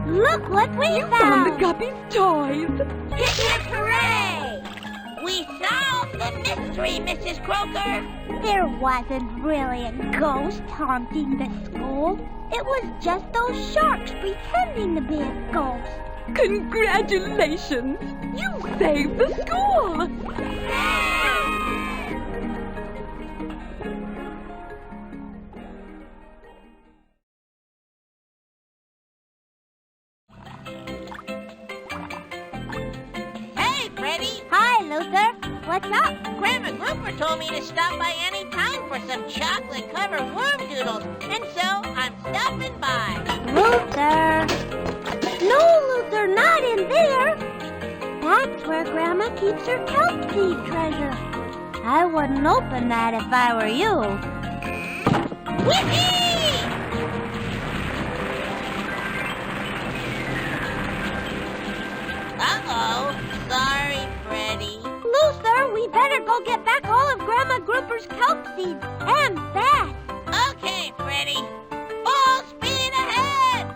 Look what we You found the guppy's toys! Hip hip hooray! We solved the mystery, Mrs. Croker! There wasn't really a ghost haunting the school. It was just those sharks pretending to be a ghost. Congratulations! You saved the school! Hey, Freddy! Hi, Luthor. What's up? Grandma Grouper told me to stop by any time for some chocolate-covered worm doodles, and so I'm stopping by. Luthor. No, Luthor, not in there. That's where Grandma keeps her kelp seed treasure. I wouldn't open that if I were you. Whippy! Uh-oh. Sorry, Freddy. Luthor, we better go get back all of Grandma Grouper's kelp seeds, and fast. Okay, Freddy. Full speed ahead!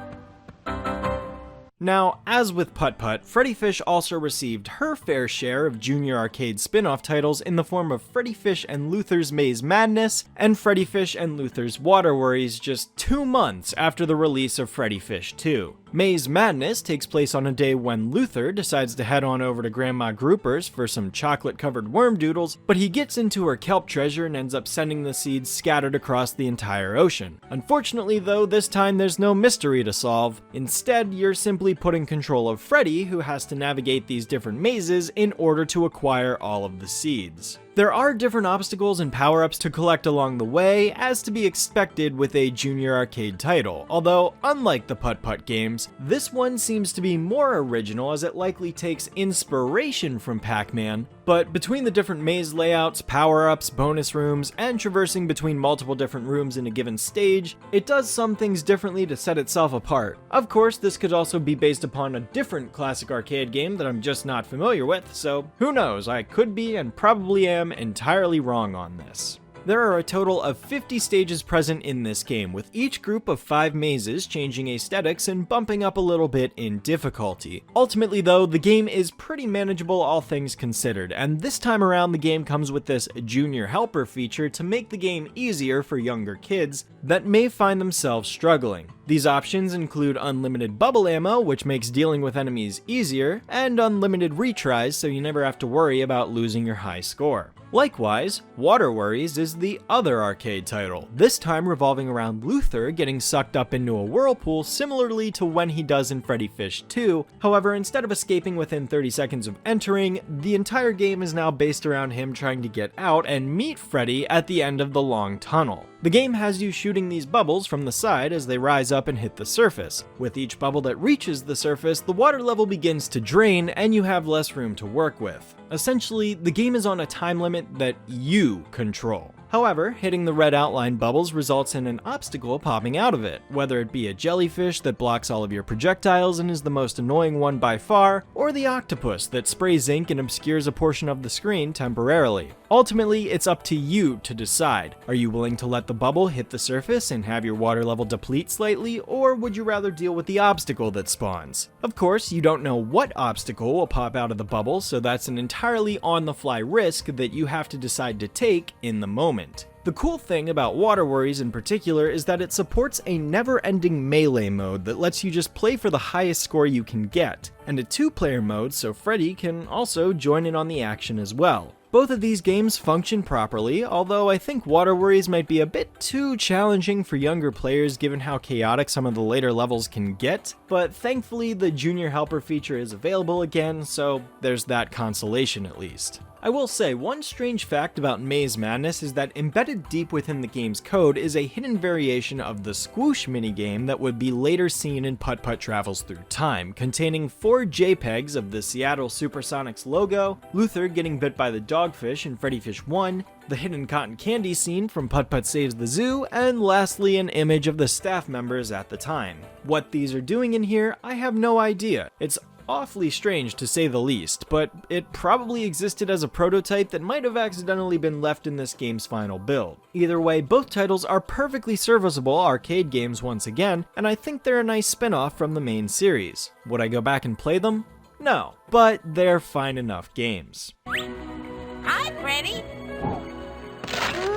Now, as with Putt Putt, Freddi Fish also received her fair share of Junior Arcade spin-off titles in the form of Freddi Fish and Luthor's Maze Madness and Freddi Fish and Luthor's Water Worries just 2 months after the release of Freddi Fish 2. Maze Madness takes place on a day when Luthor decides to head on over to Grandma Grouper's for some chocolate-covered worm doodles, but he gets into her kelp treasure and ends up sending the seeds scattered across the entire ocean. Unfortunately though, this time there's no mystery to solve. Instead, you're simply put in control of Freddy, who has to navigate these different mazes in order to acquire all of the seeds. There are different obstacles and power-ups to collect along the way, as to be expected with a junior arcade title, although unlike the putt-putt games, this one seems to be more original as it likely takes inspiration from Pac-Man, but between the different maze layouts, power-ups, bonus rooms, and traversing between multiple different rooms in a given stage, it does some things differently to set itself apart. Of course, this could also be based upon a different classic arcade game that I'm just not familiar with, so who knows, I could be and probably am entirely wrong on this. There are a total of 50 stages present in this game, with each group of 5 mazes changing aesthetics and bumping up a little bit in difficulty. Ultimately though, the game is pretty manageable all things considered, and this time around the game comes with this junior helper feature to make the game easier for younger kids that may find themselves struggling. These options include unlimited bubble ammo, which makes dealing with enemies easier, and unlimited retries so you never have to worry about losing your high score. Likewise, Water Worries is the other arcade title, this time revolving around Luthor getting sucked up into a whirlpool similarly to when he does in Freddi Fish 2, however instead of escaping within 30 seconds of entering, the entire game is now based around him trying to get out and meet Freddy at the end of the long tunnel. The game has you shooting these bubbles from the side as they rise up and hit the surface. With each bubble that reaches the surface, the water level begins to drain and you have less room to work with. Essentially, the game is on a time limit that you control. However, hitting the red outline bubbles results in an obstacle popping out of it, whether it be a jellyfish that blocks all of your projectiles and is the most annoying one by far, or the octopus that sprays ink and obscures a portion of the screen temporarily. Ultimately, it's up to you to decide. Are you willing to let the bubble hit the surface and have your water level deplete slightly, or would you rather deal with the obstacle that spawns? Of course, you don't know what obstacle will pop out of the bubble, so that's an entirely on-the-fly risk that you have to decide to take in the moment. The cool thing about Water Worries in particular is that it supports a never-ending melee mode that lets you just play for the highest score you can get, and a 2-player mode so Freddy can also join in on the action as well. Both of these games function properly, although I think Water Worries might be a bit too challenging for younger players given how chaotic some of the later levels can get, but thankfully the Junior Helper feature is available again, so there's that consolation at least. I will say, one strange fact about Maze Madness is that embedded deep within the game's code is a hidden variation of the Squoosh minigame that would be later seen in Putt Putt Travels Through Time, containing 4 JPEGs of the Seattle Supersonics logo, Luthor getting bit by the dogfish in Freddi Fish 1, the hidden cotton candy scene from Putt Putt Saves the Zoo, and lastly an image of the staff members at the time. What these are doing in here, I have no idea. It's awfully strange to say the least, but it probably existed as a prototype that might have accidentally been left in this game's final build. Either way, both titles are perfectly serviceable arcade games once again, and I think they're a nice spin-off from the main series. Would I go back and play them? No, but they're fine enough games. Hi, Freddy.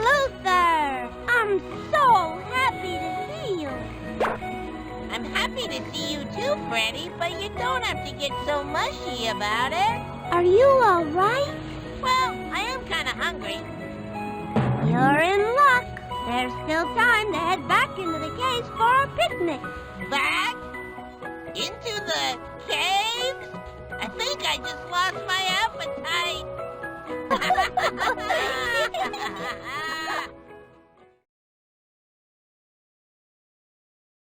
Luthor! I'm so happy to see you. I'm happy to see you too, Freddy, but you don't have to get so mushy about it. Are you all right? Well, I am kind of hungry. You're in luck. There's still time to head back into the caves for our picnic. Back? Into the caves? I think I just lost my appetite.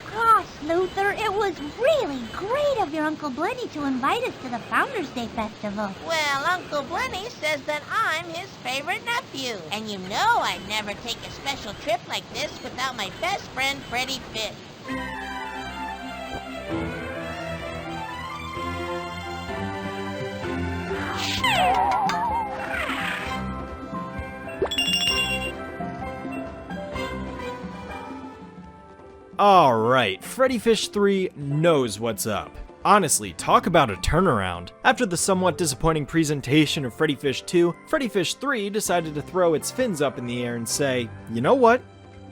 Gosh, Luthor, it was really great of your Uncle Blenny to invite us to the Founders Day Festival. Well, Uncle Blenny says that I'm his favorite nephew. And you know I'd never take a special trip like this without my best friend, Freddi Fish. Alright, Freddi Fish 3 knows what's up. Honestly, talk about a turnaround. After the somewhat disappointing presentation of Freddi Fish 2, Freddi Fish 3 decided to throw its fins up in the air and say, you know what?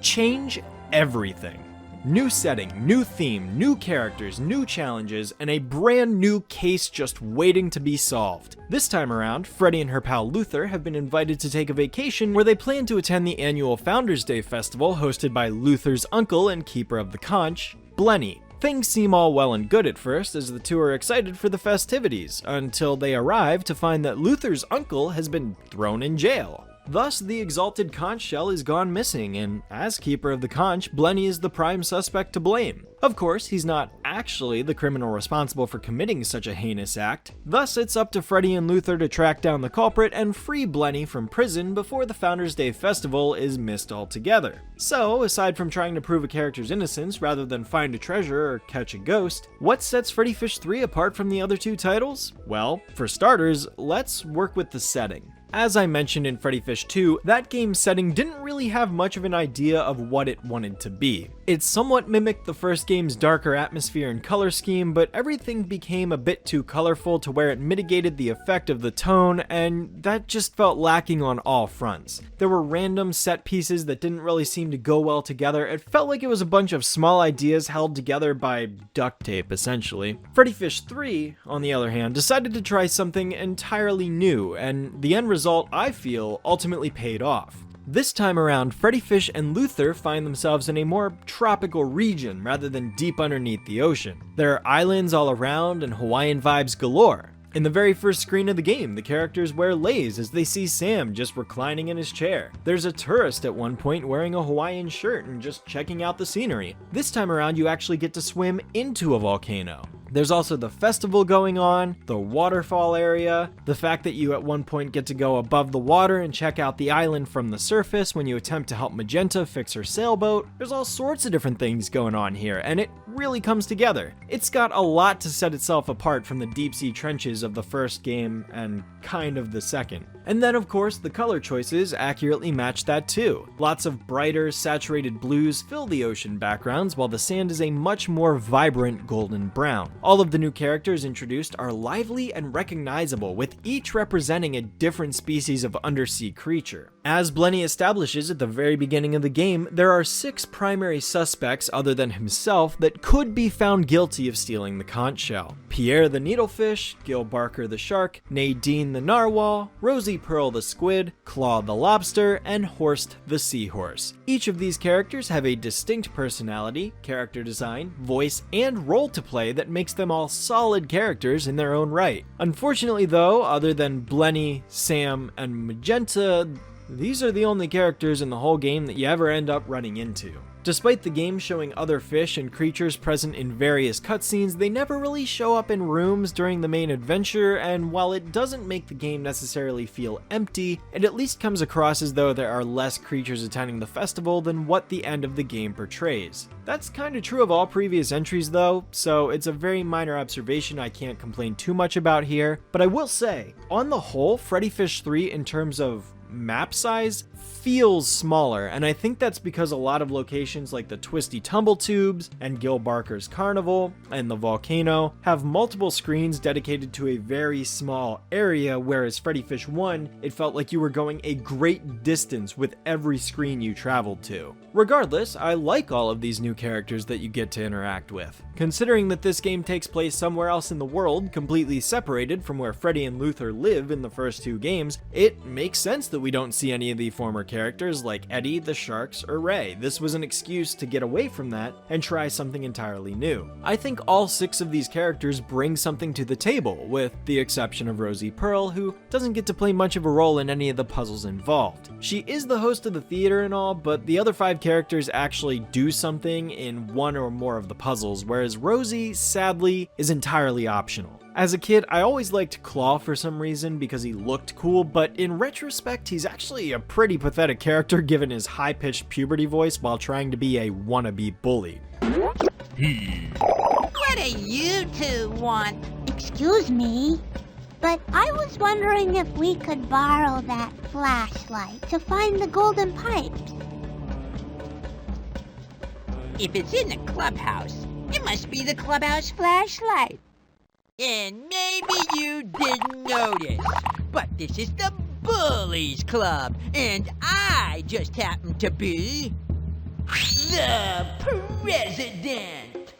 Change everything. New setting, new theme, new characters, new challenges, and a brand new case just waiting to be solved. This time around, Freddy and her pal Luthor have been invited to take a vacation where they plan to attend the annual Founders Day Festival hosted by Luthor's uncle and keeper of the Conch, Blenny. Things seem all well and good at first as the two are excited for the festivities, until they arrive to find that Luthor's uncle has been thrown in jail. Thus, the exalted conch shell is gone missing, and as keeper of the conch, Briny is the prime suspect to blame. Of course, he's not actually the criminal responsible for committing such a heinous act. Thus, it's up to Freddi and Luthor to track down the culprit and free Briny from prison before the Founders' Day festival is missed altogether. So, aside from trying to prove a character's innocence rather than find a treasure or catch a ghost, what sets Freddi Fish 3 apart from the other two titles? Well, for starters, let's work with the setting. As I mentioned in Freddi Fish 2, that game's setting didn't really have much of an idea of what it wanted to be. It somewhat mimicked the first game's darker atmosphere and color scheme, but everything became a bit too colorful to where it mitigated the effect of the tone, and that just felt lacking on all fronts. There were random set pieces that didn't really seem to go well together. It felt like it was a bunch of small ideas held together by duct tape, essentially. Freddi Fish 3, on the other hand, decided to try something entirely new, and the end result, I feel, ultimately paid off. This time around, Freddi Fish and Luthor find themselves in a more tropical region rather than deep underneath the ocean. There are islands all around and Hawaiian vibes galore. In the very first screen of the game, the characters wear leis as they see Sam just reclining in his chair. There's a tourist at one point wearing a Hawaiian shirt and just checking out the scenery. This time around, you actually get to swim into a volcano. There's also the festival going on, the waterfall area, the fact that you at one point get to go above the water and check out the island from the surface when you attempt to help Magenta fix her sailboat. There's all sorts of different things going on here, and it really comes together. It's got a lot to set itself apart from the deep sea trenches of the first game and kind of the second. And then of course the color choices accurately match that too. Lots of brighter, saturated blues fill the ocean backgrounds while the sand is a much more vibrant golden brown. All of the new characters introduced are lively and recognizable, with each representing a different species of undersea creature. As Briny establishes at the very beginning of the game, there are 6 primary suspects other than himself that could be found guilty of stealing the conch shell. Pierre the needlefish, Gil Barker the shark, Nadine the narwhal, Rosie Pearl the squid, Claw the lobster, and Horst the seahorse. Each of these characters have a distinct personality, character design, voice, and role to play that makes them all solid characters in their own right. Unfortunately though, other than Briny, Sam, and Magenta, these are the only characters in the whole game that you ever end up running into. Despite the game showing other fish and creatures present in various cutscenes, they never really show up in rooms during the main adventure, and while it doesn't make the game necessarily feel empty, it at least comes across as though there are less creatures attending the festival than what the end of the game portrays. That's kinda true of all previous entries though, so it's a very minor observation I can't complain too much about here, but I will say, on the whole, Freddi Fish 3 in terms of map size feels smaller, and I think that's because a lot of locations like the Twisty Tumble Tubes and Gil Barker's Carnival and the volcano have multiple screens dedicated to a very small area, whereas Freddi Fish 1, it felt like you were going a great distance with every screen you traveled to. Regardless, I like all of these new characters that you get to interact with. Considering that this game takes place somewhere else in the world, completely separated from where Freddi and Luthor live in the first 2 games, it makes sense that we don't see any of the former characters like Eddie, the Sharks, or Ray. This was an excuse to get away from that and try something entirely new. I think all 6 of these characters bring something to the table, with the exception of Rosie Pearl, who doesn't get to play much of a role in any of the puzzles involved. She is the host of the theater and all, but the other 5 characters actually do something in one or more of the puzzles, whereas Rosie, sadly, is entirely optional. As a kid, I always liked Claw for some reason because he looked cool, but in retrospect, he's actually a pretty pathetic character given his high-pitched puberty voice while trying to be a wannabe bully. What do you 2 want? Excuse me, but I was wondering if we could borrow that flashlight to find the golden pipes. If it's in the clubhouse, it must be the clubhouse flashlight. And maybe you didn't notice, but this is the Bullies Club, and I just happen to be the president.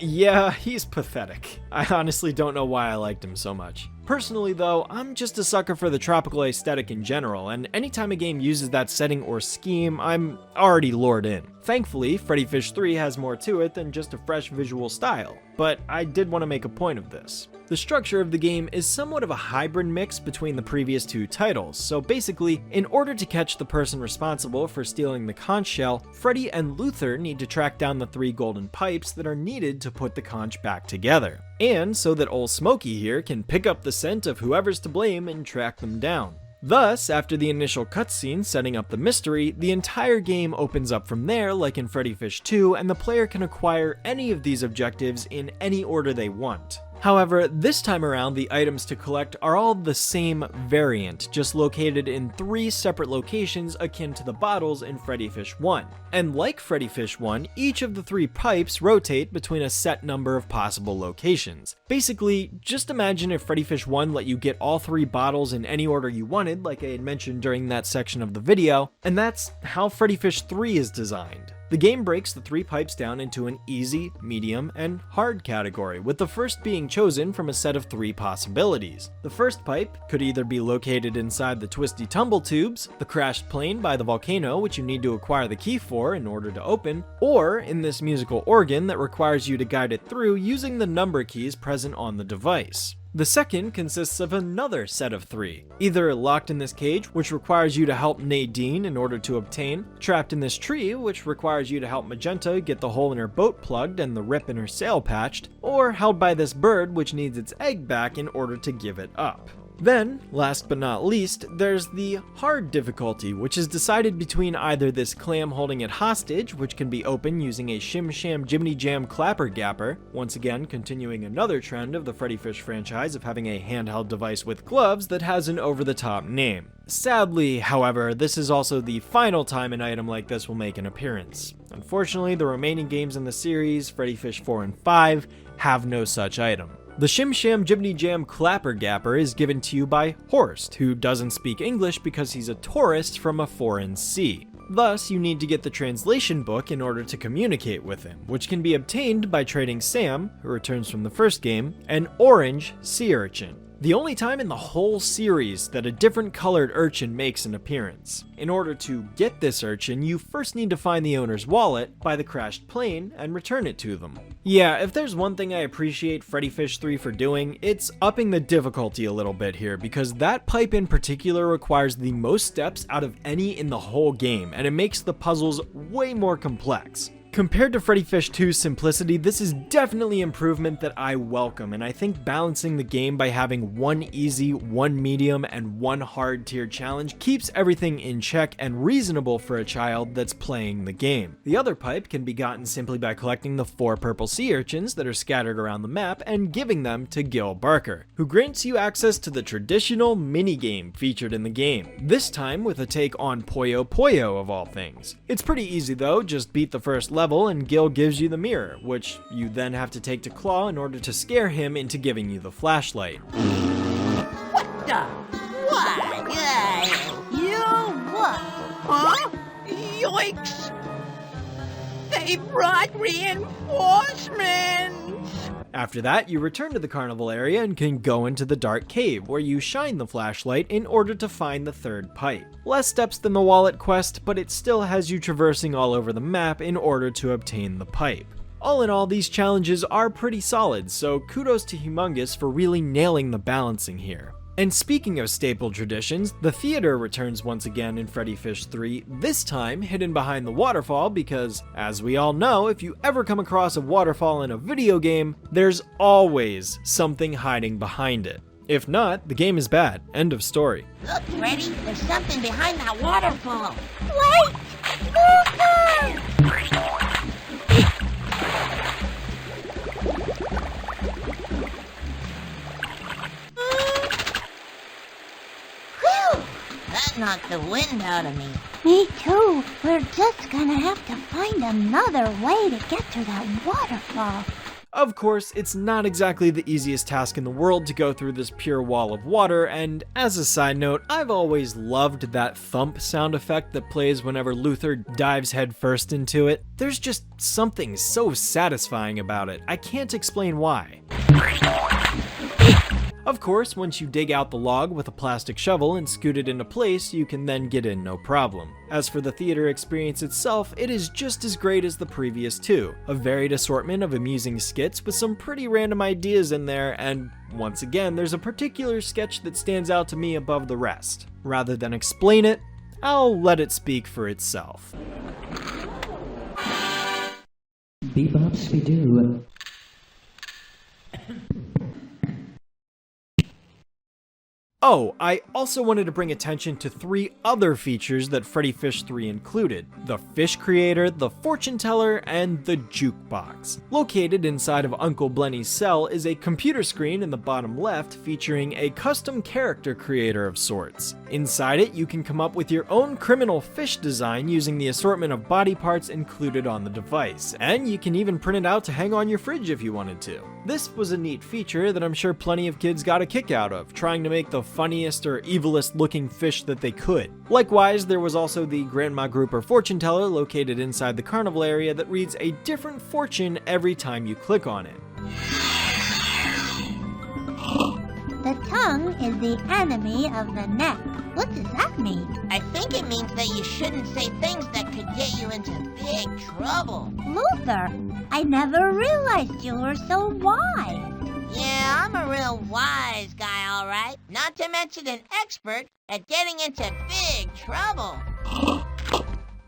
Yeah, he's pathetic. I honestly don't know why I liked him so much. Personally though, I'm just a sucker for the tropical aesthetic in general, and anytime a game uses that setting or scheme, I'm already lured in. Thankfully, Freddi Fish 3 has more to it than just a fresh visual style, but I did want to make a point of this. The structure of the game is somewhat of a hybrid mix between the previous two titles, so basically, in order to catch the person responsible for stealing the conch shell, Freddi and Luthor need to track down the 3 golden pipes that are needed to put the conch back together. And so that old Smokey here can pick up the scent of whoever's to blame and track them down. Thus, after the initial cutscene setting up the mystery, the entire game opens up from there like in Freddi Fish 2, and the player can acquire any of these objectives in any order they want. However, this time around, the items to collect are all the same variant, just located in 3 separate locations akin to the bottles in Freddi Fish 1. And like Freddi Fish 1, each of the 3 pipes rotate between a set number of possible locations. Basically, just imagine if Freddi Fish 1 let you get all 3 bottles in any order you wanted, like I had mentioned during that section of the video, and that's how Freddi Fish 3 is designed. The game breaks the 3 pipes down into an easy, medium, and hard category, with the first being chosen from a set of 3 possibilities. The first pipe could either be located inside the twisty tumble tubes, the crashed plane by the volcano which you need to acquire the key for in order to open, or in this musical organ that requires you to guide it through using the number keys present on the device. The second consists of another set of 3, either locked in this cage, which requires you to help Nadine in order to obtain, trapped in this tree, which requires you to help Magenta get the hole in her boat plugged and the rip in her sail patched, or held by this bird which needs its egg back in order to give it up. Then, last but not least, there's the hard difficulty, which is decided between either this clam holding it hostage, which can be opened using a Shim Sham Jiminy Jam Clapper Gapper, once again continuing another trend of the Freddi Fish franchise of having a handheld device with gloves that has an over-the-top name. Sadly, however, this is also the final time an item like this will make an appearance. Unfortunately, the remaining games in the series, Freddi Fish 4 and 5, have no such item. The Shim Sham Jiminy Jam Clapper Gapper is given to you by Horst, who doesn't speak English because he's a tourist from a foreign sea. Thus, you need to get the translation book in order to communicate with him, which can be obtained by trading Sam, who returns from the first game, an orange sea urchin. The only time in the whole series that a different colored urchin makes an appearance. In order to get this urchin, you first need to find the owner's wallet, buy the crashed plane, and return it to them. Yeah, if there's one thing I appreciate Freddi Fish 3 for doing, it's upping the difficulty a little bit here, because that pipe in particular requires the most steps out of any in the whole game, and it makes the puzzles way more complex. Compared to Freddi Fish 2's simplicity, this is definitely improvement that I welcome, and I think balancing the game by having one easy, one medium, and one hard tier challenge keeps everything in check and reasonable for a child that's playing the game. The other pipe can be gotten simply by collecting the 4 purple sea urchins that are scattered around the map and giving them to Gil Barker, who grants you access to the traditional minigame featured in the game, this time with a take on Puyo Puyo of all things. It's pretty easy though, just beat the first level and Gil gives you the mirror, which you then have to take to Claw in order to scare him into giving you the flashlight. What the? Why? You what? Huh? Yoinks! They brought reinforcements! After that, you return to the carnival area and can go into the dark cave, where you shine the flashlight in order to find the 3rd pipe. Less steps than the wallet quest, but it still has you traversing all over the map in order to obtain the pipe. All in all, these challenges are pretty solid, so kudos to Humongous for really nailing the balancing here. And speaking of staple traditions, the theater returns once again in Freddi Fish 3, this time hidden behind the waterfall because, as we all know, if you ever come across a waterfall in a video game, there's always something hiding behind it. If not, the game is bad. End of story. Look, Freddi, there's something behind that waterfall. Wait! Luthor! That knocked the wind out of me. Me too. We're just gonna have to find another way to get to that waterfall. Of course, it's not exactly the easiest task in the world to go through this pure wall of water, and as a side note, I've always loved that thump sound effect that plays whenever Luthor dives headfirst into it. There's just something so satisfying about it, I can't explain why. Of course, once you dig out the log with a plastic shovel and scoot it into place, you can then get in no problem. As for the theater experience itself, it is just as great as the previous two. A varied assortment of amusing skits with some pretty random ideas in there, and once again, there's a particular sketch that stands out to me above the rest. Rather than explain it, I'll let it speak for itself. Bebop Spidoo. Oh, I also wanted to bring attention to 3 other features that Freddi Fish 3 included: the fish creator, the fortune teller, and the jukebox. Located inside of Uncle Blenny's cell is a computer screen in the bottom left featuring a custom character creator of sorts. Inside it, you can come up with your own criminal fish design using the assortment of body parts included on the device, and you can even print it out to hang on your fridge if you wanted to. This was a neat feature that I'm sure plenty of kids got a kick out of, trying to make the funniest or evilest looking fish that they could. Likewise, there was also the Grandma Grouper fortune teller located inside the carnival area that reads a different fortune every time you click on it. The tongue is the enemy of the neck. What does that mean? I think it means that you shouldn't say things that could get you into big trouble. Luthor, I never realized you were so wise. Yeah, I'm a real wise guy, all right. Not to mention an expert at getting into big trouble.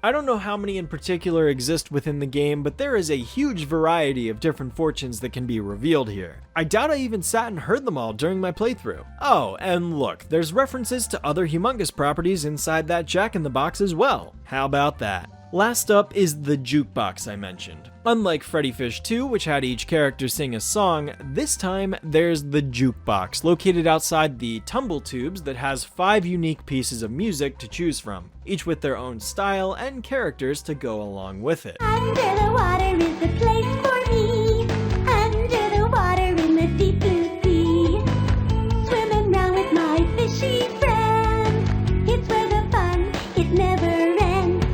I don't know how many in particular exist within the game, but there is a huge variety of different fortunes that can be revealed here. I doubt I even sat and heard them all during my playthrough. Oh, and look, there's references to other Humongous properties inside that Jack-in-the-Box as well. How about that? Last up is the jukebox I mentioned. Unlike Freddi Fish 2, which had each character sing a song, this time there's the jukebox, located outside the tumble tubes that has 5 unique pieces of music to choose from, each with their own style and characters to go along with it. Under the water is the place for me. Under the water in the deep blue sea. Swimming round with my fishy friend. It's where the fun is never ends.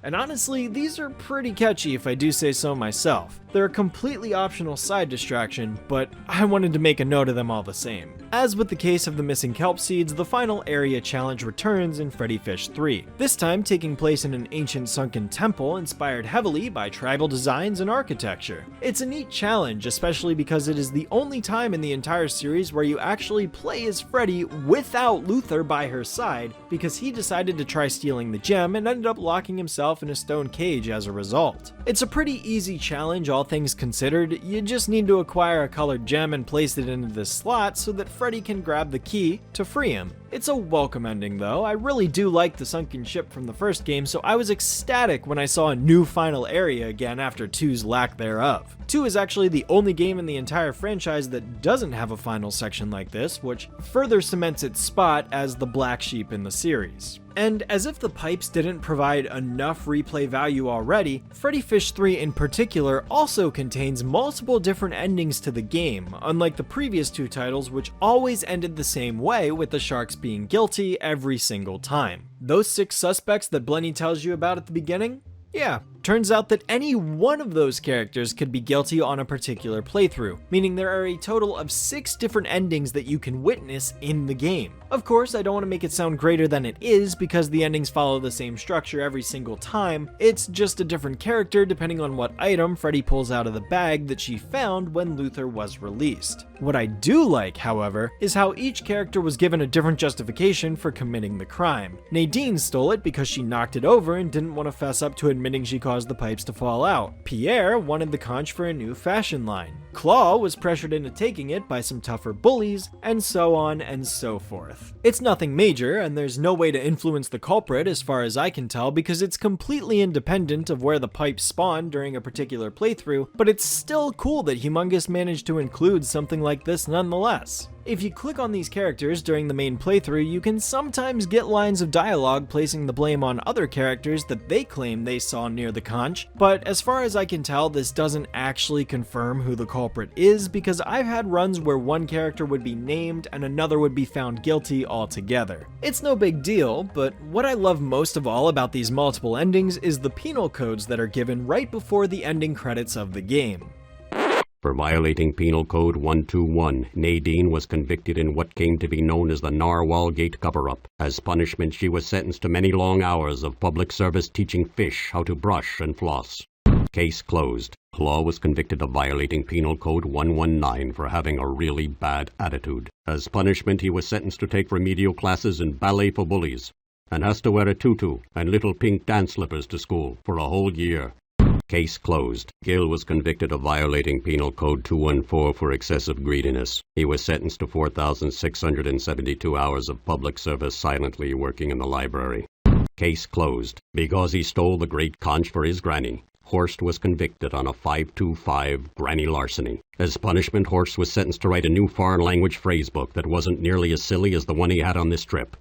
And honestly, these are pretty catchy if I do say so myself. They're a completely optional side distraction, but I wanted to make a note of them all the same. As with the case of the missing kelp seeds, the final area challenge returns in Freddi Fish 3, this time taking place in an ancient sunken temple inspired heavily by tribal designs and architecture. It's a neat challenge, especially because it is the only time in the entire series where you actually play as Freddi without Luthor by her side, because he decided to try stealing the gem and ended up locking himself in a stone cage as a result. It's a pretty easy challenge, all things considered. You just need to acquire a colored gem and place it into this slot so that Freddi can grab the key to free him. It's a welcome ending though. I really do like the sunken ship from the first game, so I was ecstatic when I saw a new final area again after 2's lack thereof. 2 is actually the only game in the entire franchise that doesn't have a final section like this, which further cements its spot as the black sheep in the series. And as if the pipes didn't provide enough replay value already, Freddi Fish 3 in particular also contains multiple different endings to the game, unlike the previous 2 titles which always ended the same way with the sharks being guilty every single time. Those 6 suspects that Blenny tells you about at the beginning? Yeah, turns out that any one of those characters could be guilty on a particular playthrough, meaning there are a total of 6 different endings that you can witness in the game. Of course, I don't want to make it sound greater than it is because the endings follow the same structure every single time. It's just a different character depending on what item Freddi pulls out of the bag that she found when Luthor was released. What I do like, however, is how each character was given a different justification for committing the crime. Nadine stole it because she knocked it over and didn't want to fess up to admitting she caused the pipes to fall out. Pierre wanted the conch for a new fashion line. Claw was pressured into taking it by some tougher bullies, and so on and so forth. It's nothing major, and there's no way to influence the culprit as far as I can tell because it's completely independent of where the pipes spawn during a particular playthrough, but it's still cool that Humongous managed to include something like this nonetheless. If you click on these characters during the main playthrough, you can sometimes get lines of dialogue placing the blame on other characters that they claim they saw near the conch, but as far as I can tell, this doesn't actually confirm who the culprit is because I've had runs where one character would be named and another would be found guilty altogether. It's no big deal, but what I love most of all about these multiple endings is the penal codes that are given right before the ending credits of the game. For violating Penal Code 121, Nadine was convicted in what came to be known as the Narwhal Gate cover-up. As punishment, she was sentenced to many long hours of public service teaching fish how to brush and floss. Case closed. Claw was convicted of violating Penal Code 119 for having a really bad attitude. As punishment, he was sentenced to take remedial classes in ballet for bullies, and has to wear a tutu and little pink dance slippers to school for a whole year. Case closed. Gill was convicted of violating Penal Code 214 for excessive greediness. He was sentenced to 4,672 hours of public service silently working in the library. Case closed. Because he stole the great conch for his granny, Horst was convicted on a 525 granny larceny. As punishment, Horst was sentenced to write a new foreign language phrase book that wasn't nearly as silly as the one he had on this trip.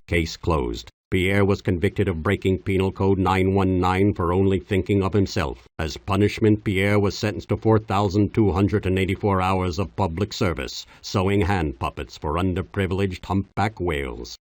Case closed. Pierre was convicted of breaking Penal Code 919 for only thinking of himself. As punishment, Pierre was sentenced to 4,284 hours of public service, sewing hand puppets for underprivileged humpback whales.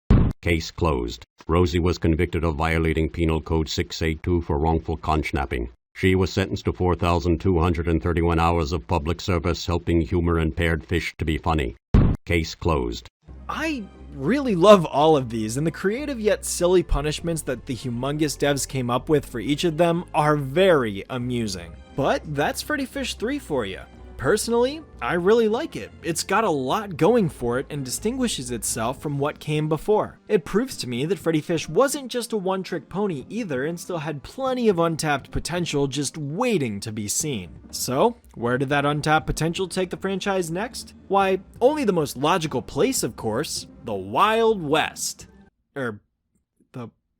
Case closed. Rosie was convicted of violating Penal Code 682 for wrongful conch napping. She was sentenced to 4,231 hours of public service helping humor-impaired fish to be funny. Case closed. I really love all of these, and the creative yet silly punishments that the Humongous devs came up with for each of them are very amusing. But that's Freddi Fish 3 for you. Personally, I really like it. It's got a lot going for it and distinguishes itself from what came before. It proves to me that Freddi Fish wasn't just a one-trick pony either and still had plenty of untapped potential just waiting to be seen. So, where did that untapped potential take the franchise next? Why, only the most logical place, of course, the Wild West. The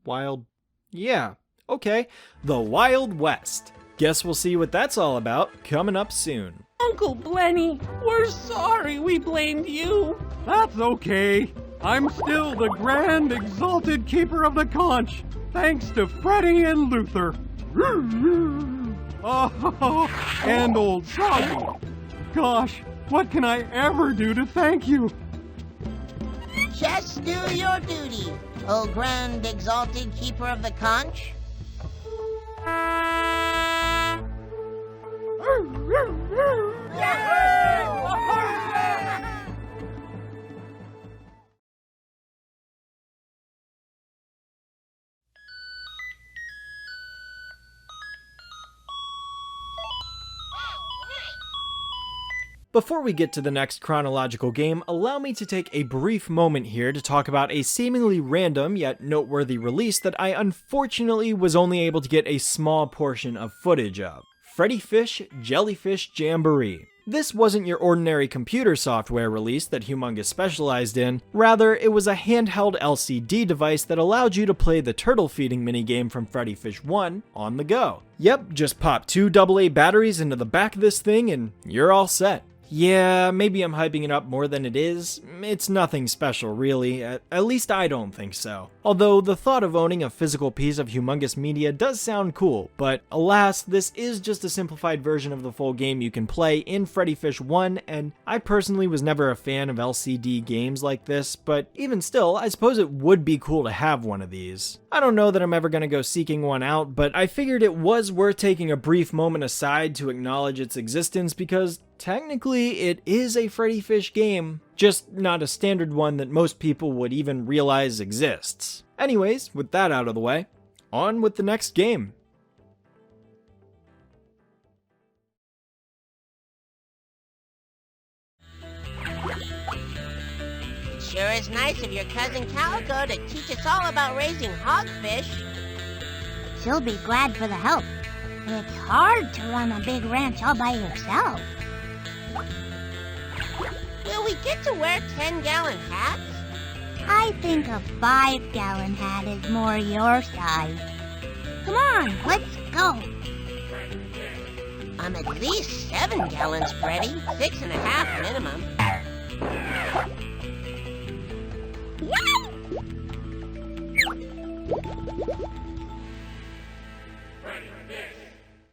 Wild West. Guess we'll see what that's all about coming up soon. Uncle Blenny, we're sorry we blamed you. That's okay. I'm still the grand exalted keeper of the conch, thanks to Freddi and Luthor. Oh, and old Soggy. Gosh, what can I ever do to thank you? Just do your duty, O grand exalted keeper of the conch. Before we get to the next chronological game, allow me to take a brief moment here to talk about a seemingly random yet noteworthy release that I unfortunately was only able to get a small portion of footage of. Freddi Fish Jellyfish Jamboree. This wasn't your ordinary computer software release that Humongous specialized in, rather it was a handheld LCD device that allowed you to play the turtle feeding minigame from Freddi Fish 1 on the go. Yep, just pop 2 AA batteries into the back of this thing and you're all set. Yeah, maybe I'm hyping it up more than it is. It's nothing special, really. At least I don't think so. Although the thought of owning a physical piece of Humongous media does sound cool, but alas, this is just a simplified version of the full game you can play in Freddi Fish 1, and I personally was never a fan of LCD games like this, but even still, I suppose it would be cool to have one of these. I don't know that I'm ever gonna go seeking one out, but I figured it was worth taking a brief moment aside to acknowledge its existence because technically it is a Freddi Fish game, just not a standard one that most people would even realize exists. Anyways, with that out of the way, on with the next game. Sure is nice of your cousin Calico to teach us all about raising hogfish. She'll be glad for the help. It's hard to run a big ranch all by yourself. Will we get to wear 10-gallon hats? I think a 5-gallon hat is more your size. Come on, let's go. I'm at least 7 gallons, Freddi. 6.5 minimum.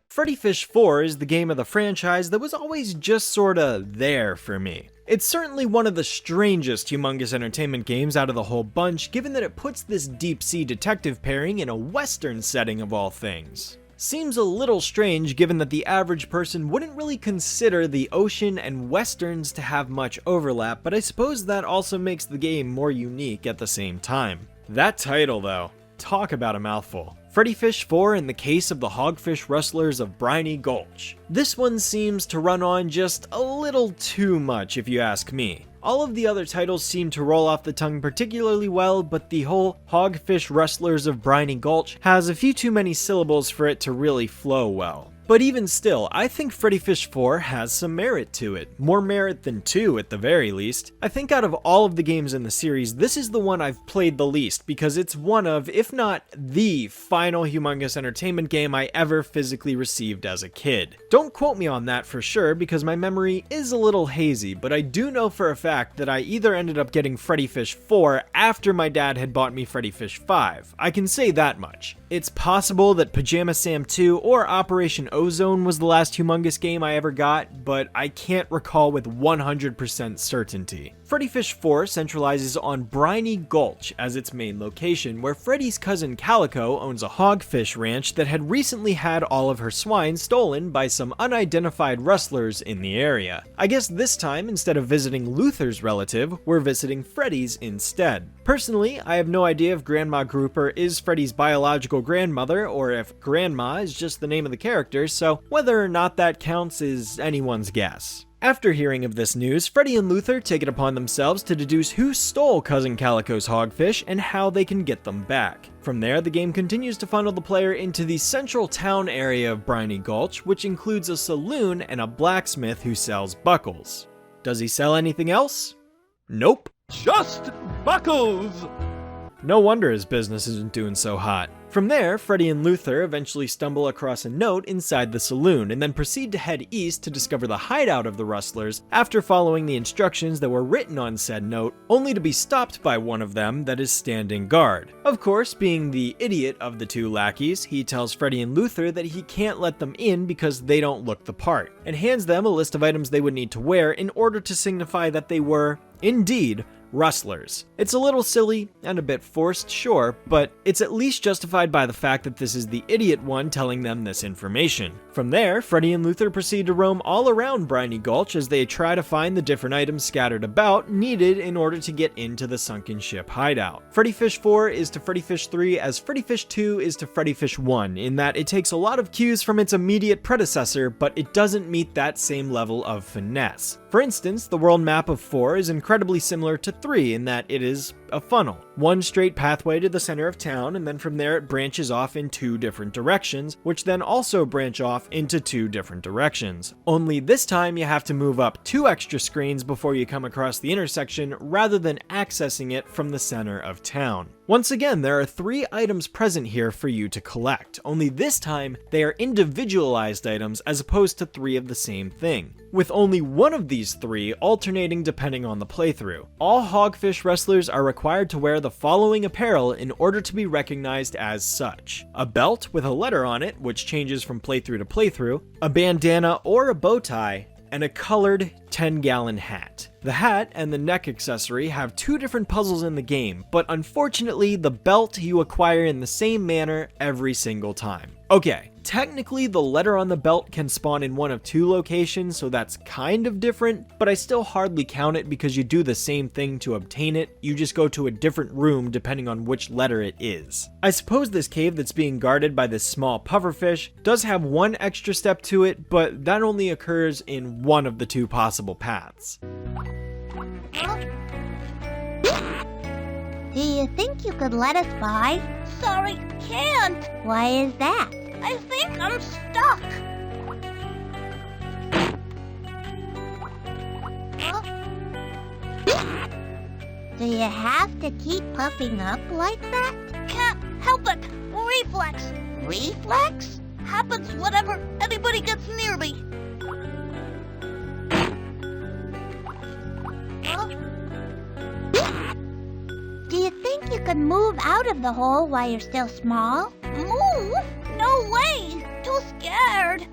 Freddi Fish 4 is the game of the franchise that was always just sorta there for me. It's certainly one of the strangest Humongous Entertainment games out of the whole bunch, given that it puts this deep-sea detective pairing in a western setting of all things. Seems a little strange given that the average person wouldn't really consider the ocean and westerns to have much overlap, but I suppose that also makes the game more unique at the same time. That title though, talk about a mouthful. Freddi Fish 4 in the case of the Hogfish Rustlers of Briny Gulch. This one seems to run on just a little too much if you ask me. All of the other titles seem to roll off the tongue particularly well, but the whole Hogfish Rustlers of Briny Gulch has a few too many syllables for it to really flow well. But even still, I think Freddi Fish 4 has some merit to it. More merit than 2 at the very least. I think out of all of the games in the series, this is the one I've played the least because it's one of, if not the final Humongous Entertainment game I ever physically received as a kid. Don't quote me on that for sure because my memory is a little hazy, but I do know for a fact that I either ended up getting Freddi Fish 4 after my dad had bought me Freddi Fish 5. I can say that much. It's possible that Pajama Sam 2 or Operation Ozone was the last Humongous game I ever got, but I can't recall with 100% certainty. Freddi Fish 4 centralizes on Briny Gulch as its main location, where Freddy's cousin Calico owns a hogfish ranch that had recently had all of her swine stolen by some unidentified rustlers in the area. I guess this time, instead of visiting Luthor's relative, we're visiting Freddy's instead. Personally, I have no idea if Grandma Grouper is Freddy's biological grandmother or if Grandma is just the name of the character, so whether or not that counts is anyone's guess. After hearing of this news, Freddy and Luthor take it upon themselves to deduce who stole Cousin Calico's hogfish and how they can get them back. From there, the game continues to funnel the player into the central town area of Briny Gulch, which includes a saloon and a blacksmith who sells buckles. Does he sell anything else? Nope. Just buckles! No wonder his business isn't doing so hot. From there, Freddy and Luthor eventually stumble across a note inside the saloon and then proceed to head east to discover the hideout of the Rustlers after following the instructions that were written on said note, only to be stopped by one of them that is standing guard. Of course, being the idiot of the two lackeys, he tells Freddy and Luthor that he can't let them in because they don't look the part, and hands them a list of items they would need to wear in order to signify that they were, indeed, Rustlers. It's a little silly and a bit forced, sure, but it's at least justified by the fact that this is the idiot one telling them this information. From there, Freddy and Luthor proceed to roam all around Briny Gulch as they try to find the different items scattered about needed in order to get into the sunken ship hideout. Freddi Fish 4 is to Freddi Fish 3 as Freddi Fish 2 is to Freddi Fish 1, in that it takes a lot of cues from its immediate predecessor, but it doesn't meet that same level of finesse. For instance, the world map of 4 is incredibly similar to 3 in that it is a funnel. One straight pathway to the center of town, and then from there it branches off in 2 different directions, which then also branch off into 2 different directions. Only this time you have to move up 2 extra screens before you come across the intersection rather than accessing it from the center of town. Once again, there are 3 items present here for you to collect, only this time they are individualized items as opposed to 3 of the same thing, with only one of these 3 alternating depending on the playthrough. All Hogfish Rustlers are required to wear the following apparel in order to be recognized as such: a belt with a letter on it, which changes from playthrough to playthrough, a bandana or a bow tie, and a colored 10-gallon hat. The hat and the neck accessory have 2 different puzzles in the game, but unfortunately the belt you acquire in the same manner every single time. Okay, technically the letter on the belt can spawn in one of 2 locations, so that's kind of different, but I still hardly count it because you do the same thing to obtain it, you just go to a different room depending on which letter it is. I suppose this cave that's being guarded by this small pufferfish does have 1 extra step to it, but that only occurs in one of the 2 possible paths. Do you think you could let us by? Sorry, can't. Why is that? I think I'm stuck. Do you have to keep puffing up like that? Can't help it. Reflex. Reflex? Happens whenever anybody gets near me. Do you think you could move out of the hole while you're still small? Move? No way! Too scared.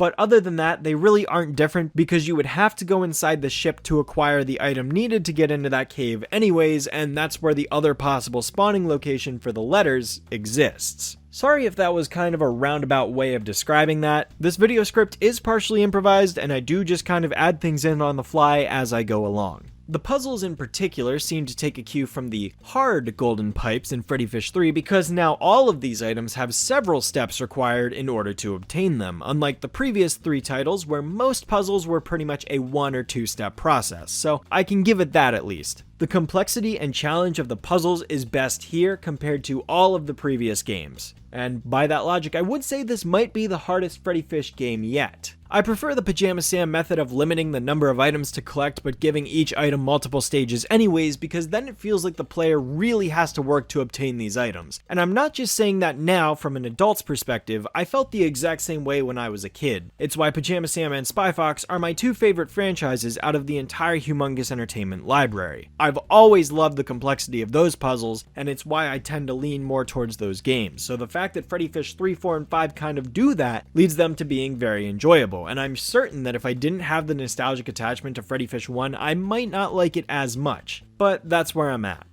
But other than that, they really aren't different because you would have to go inside the ship to acquire the item needed to get into that cave anyways, and that's where the other possible spawning location for the letters exists. Sorry if that was kind of a roundabout way of describing that. This video script is partially improvised, and I do just kind of add things in on the fly as I go along. The puzzles in particular seem to take a cue from the hard golden pipes in Freddi Fish 3 because now all of these items have several steps required in order to obtain them, unlike the previous 3 titles where most puzzles were pretty much a 1 or 2 step process, so I can give it that at least. The complexity and challenge of the puzzles is best here compared to all of the previous games. And by that logic, I would say this might be the hardest Freddi Fish game yet. I prefer the Pajama Sam method of limiting the number of items to collect but giving each item multiple stages anyways, because then it feels like the player really has to work to obtain these items. And I'm not just saying that now from an adult's perspective, I felt the exact same way when I was a kid. It's why Pajama Sam and Spy Fox are my 2 favorite franchises out of the entire Humongous Entertainment library. I've always loved the complexity of those puzzles, and it's why I tend to lean more towards those games. So the fact that Freddi Fish 3, 4, and 5 kind of do that leads them to being very enjoyable. And I'm certain that if I didn't have the nostalgic attachment to Freddi Fish 1, I might not like it as much. But that's where I'm at.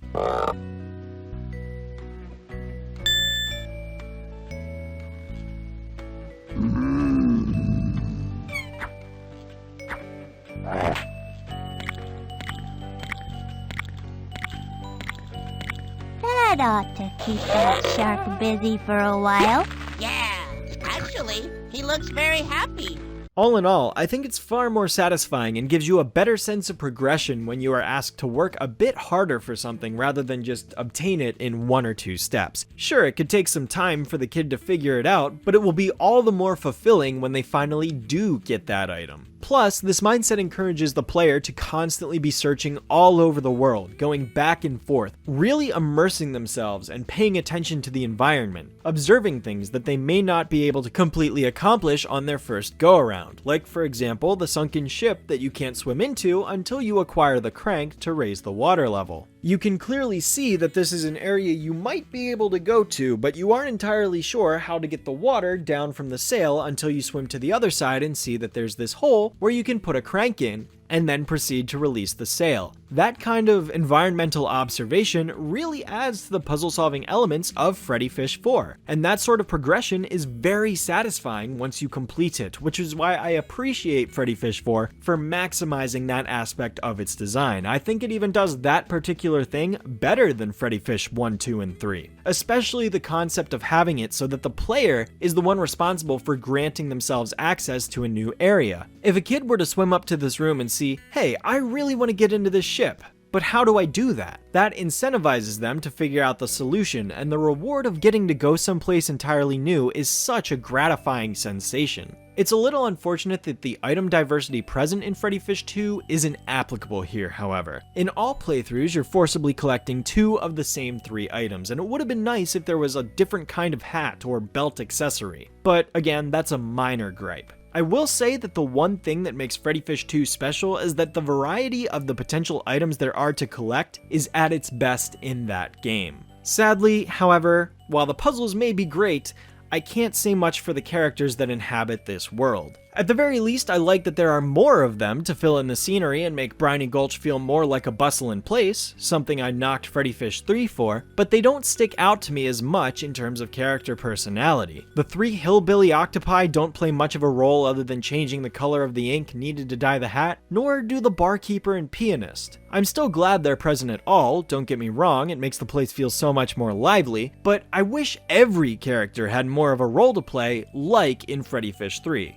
That ought to keep that shark busy for a while. Yeah, actually, he looks very happy. All in all, I think it's far more satisfying and gives you a better sense of progression when you are asked to work a bit harder for something rather than just obtain it in 1 or 2 steps. Sure, it could take some time for the kid to figure it out, but it will be all the more fulfilling when they finally do get that item. Plus, this mindset encourages the player to constantly be searching all over the world, going back and forth, really immersing themselves and paying attention to the environment, observing things that they may not be able to completely accomplish on their first go-around, like for example the sunken ship that you can't swim into until you acquire the crank to raise the water level. You can clearly see that this is an area you might be able to go to, but you aren't entirely sure how to get the water down from the sail until you swim to the other side and see that there's this hole where you can put a crank in and then proceed to release the sail. That kind of environmental observation really adds to the puzzle-solving elements of Freddi Fish 4, and that sort of progression is very satisfying once you complete it, which is why I appreciate Freddi Fish 4 for maximizing that aspect of its design. I think it even does that particular thing better than Freddi Fish 1, 2, and 3, especially the concept of having it so that the player is the one responsible for granting themselves access to a new area. If a kid were to swim up to this room and see, hey, I really want to get into this ship, but how do I do that? That incentivizes them to figure out the solution, and the reward of getting to go someplace entirely new is such a gratifying sensation. It's a little unfortunate that the item diversity present in Freddi Fish 2 isn't applicable here, however. In all playthroughs, you're forcibly collecting 2 of the same 3 items, and it would have been nice if there was a different kind of hat or belt accessory. But again, that's a minor gripe. I will say that the one thing that makes Freddi Fish 2 special is that the variety of the potential items there are to collect is at its best in that game. Sadly, however, while the puzzles may be great, I can't say much for the characters that inhabit this world. At the very least, I like that there are more of them to fill in the scenery and make Briny Gulch feel more like a bustling place, something I knocked Freddi Fish 3 for, but they don't stick out to me as much in terms of character personality. The 3 hillbilly octopi don't play much of a role other than changing the color of the ink needed to dye the hat, nor do the barkeeper and pianist. I'm still glad they're present at all, don't get me wrong, it makes the place feel so much more lively, but I wish every character had more of a role to play, like in Freddi Fish 3.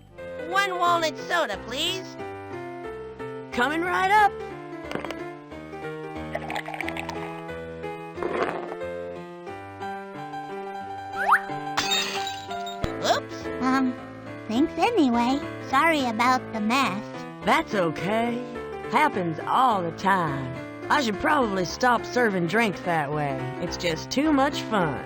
1 walnut soda, please. Coming right up. Oops. Thanks anyway. Sorry about the mess. That's okay. Happens all the time. I should probably stop serving drinks that way. It's just too much fun.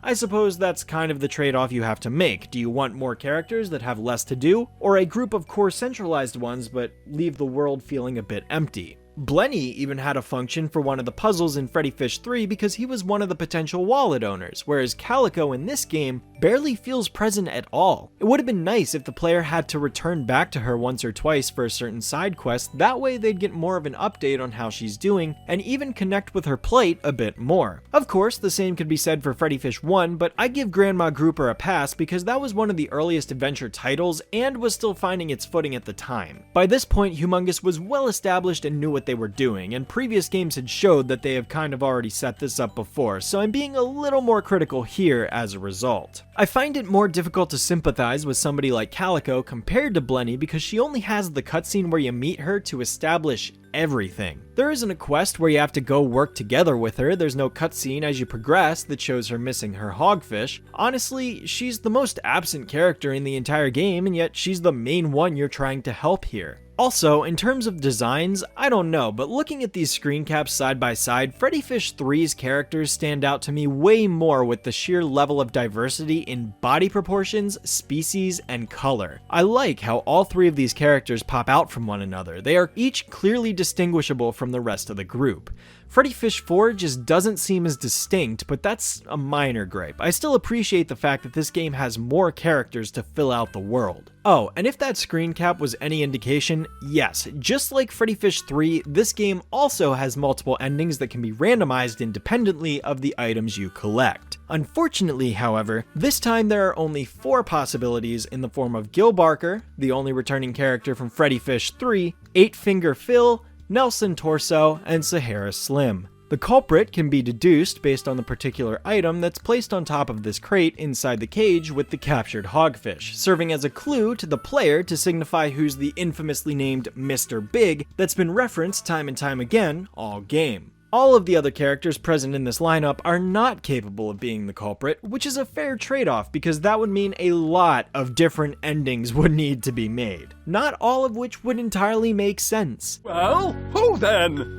I suppose that's kind of the trade-off you have to make. Do you want more characters that have less to do, or a group of core centralized ones but leave the world feeling a bit empty? Blenny even had a function for one of the puzzles in Freddi Fish 3 because he was one of the potential wallet owners, whereas Calico in this game barely feels present at all. It would have been nice if the player had to return back to her once or twice for a certain side quest, that way they'd get more of an update on how she's doing, and even connect with her plight a bit more. Of course, the same could be said for Freddi Fish 1, but I give Grandma Grouper a pass because that was one of the earliest adventure titles and was still finding its footing at the time. By this point, Humongous was well established and knew what they were doing, and previous games had showed that they have kind of already set this up before, so I'm being a little more critical here as a result. I find it more difficult to sympathize with somebody like Calico compared to Blenny because she only has the cutscene where you meet her to establish everything. There isn't a quest where you have to go work together with her, there's no cutscene as you progress that shows her missing her hogfish. Honestly, she's the most absent character in the entire game, and yet she's the main one you're trying to help here. Also, in terms of designs, I don't know, but looking at these screen caps side by side, Freddi Fish 3's characters stand out to me way more with the sheer level of diversity in body proportions, species, and color. I like how all three of these characters pop out from one another. They are each clearly distinguishable from the rest of the group. Freddi Fish 4 just doesn't seem as distinct, but that's a minor gripe. I still appreciate the fact that this game has more characters to fill out the world. Oh, and if that screen cap was any indication, yes, just like Freddi Fish 3, this game also has multiple endings that can be randomized independently of the items you collect. Unfortunately, however, this time there are only 4 possibilities in the form of Gil Barker, the only returning character from Freddi Fish 3, 8-Finger Phil, Nelson Torso, and Sahara Slim. The culprit can be deduced based on the particular item that's placed on top of this crate inside the cage with the captured hogfish, serving as a clue to the player to signify who's the infamously named Mr. Big that's been referenced time and time again all game. All of the other characters present in this lineup are not capable of being the culprit, which is a fair trade-off because that would mean a lot of different endings would need to be made, not all of which would entirely make sense. Well, who then?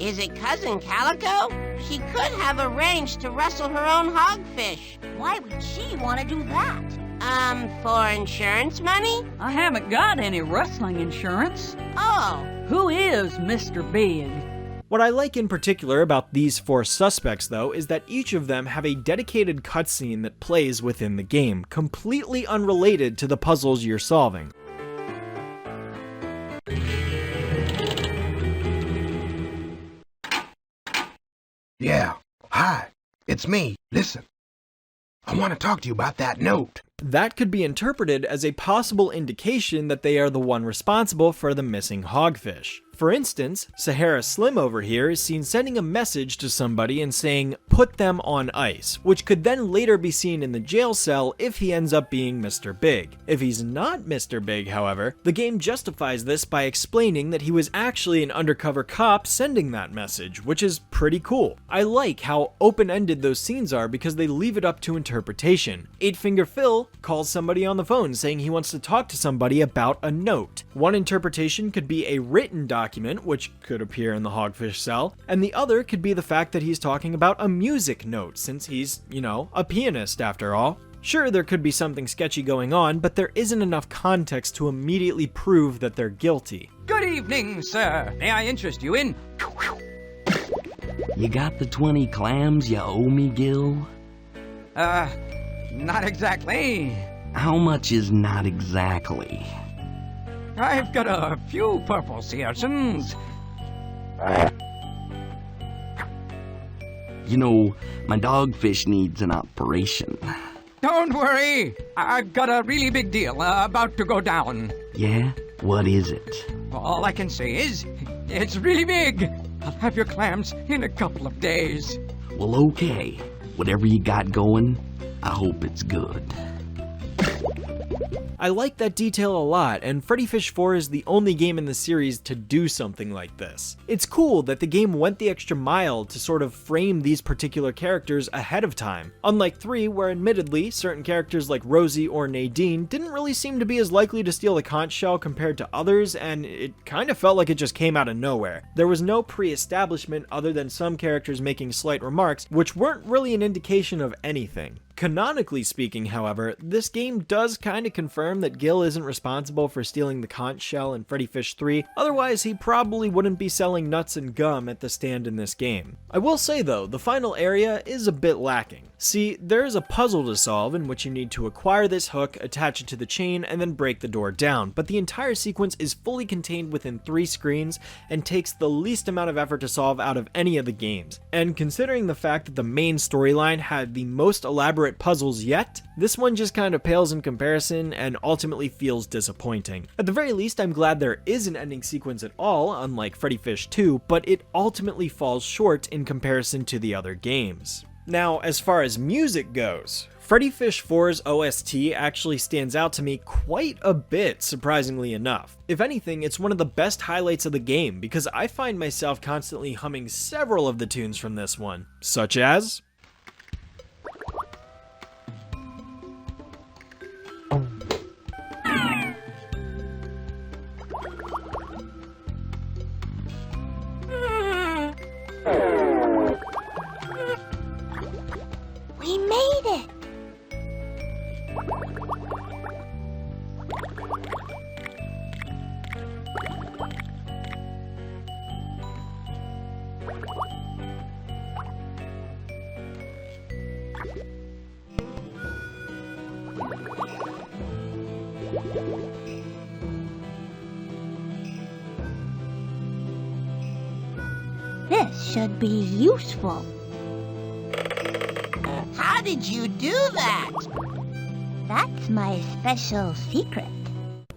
Is it Cousin Calico? She could have arranged to rustle her own hogfish. Why would she want to do that? For insurance money? I haven't got any rustling insurance. Oh. Who is Mr. Big? What I like in particular about these 4 suspects, though, is that each of them have a dedicated cutscene that plays within the game, completely unrelated to the puzzles you're solving. Yeah, hi, it's me. Listen, I want to talk to you about that note. That could be interpreted as a possible indication that they are the one responsible for the missing hogfish. For instance, Sahara Slim over here is seen sending a message to somebody and saying, "Put them on ice," which could then later be seen in the jail cell if he ends up being Mr. Big. If he's not Mr. Big, however, the game justifies this by explaining that he was actually an undercover cop sending that message, which is pretty cool. I like how open-ended those scenes are because they leave it up to interpretation. 8-Finger Phil calls somebody on the phone saying he wants to talk to somebody about a note. One interpretation could be a written document, which could appear in the hogfish cell, and the other could be the fact that he's talking about a music note, since he's, a pianist after all. Sure, there could be something sketchy going on, but there isn't enough context to immediately prove that they're guilty. Good evening, sir. May I interest you in? You got the 20 clams you owe me, Gil? Not exactly. How much is not exactly? I've got a few purple searsons. My dogfish needs an operation. Don't worry. I've got a really big deal about to go down. Yeah? What is it? All I can say is, it's really big. I'll have your clams in a couple of days. Well, okay. Whatever you got going, I hope it's good. I like that detail a lot, and Freddi Fish 4 is the only game in the series to do something like this. It's cool that the game went the extra mile to sort of frame these particular characters ahead of time. Unlike 3, where admittedly, certain characters like Rosie or Nadine didn't really seem to be as likely to steal the conch shell compared to others, and it kind of felt like it just came out of nowhere. There was no pre-establishment other than some characters making slight remarks, which weren't really an indication of anything. Canonically speaking, however, this game does kinda confirm that Gil isn't responsible for stealing the conch shell in Freddi Fish 3, otherwise he probably wouldn't be selling nuts and gum at the stand in this game. I will say though, the final area is a bit lacking. See, there is a puzzle to solve in which you need to acquire this hook, attach it to the chain, and then break the door down, but the entire sequence is fully contained within 3 screens and takes the least amount of effort to solve out of any of the games. And considering the fact that the main storyline had the most elaborate puzzles yet, this one just kind of pales in comparison and ultimately feels disappointing. At the very least, I'm glad there is an ending sequence at all, unlike Freddi Fish 2, but it ultimately falls short in comparison to the other games. Now, as far as music goes, Freddi Fish 4's OST actually stands out to me quite a bit, surprisingly enough. If anything, it's one of the best highlights of the game because I find myself constantly humming several of the tunes from this one, such as We made it! This should be useful. How did you do that? That's my special secret.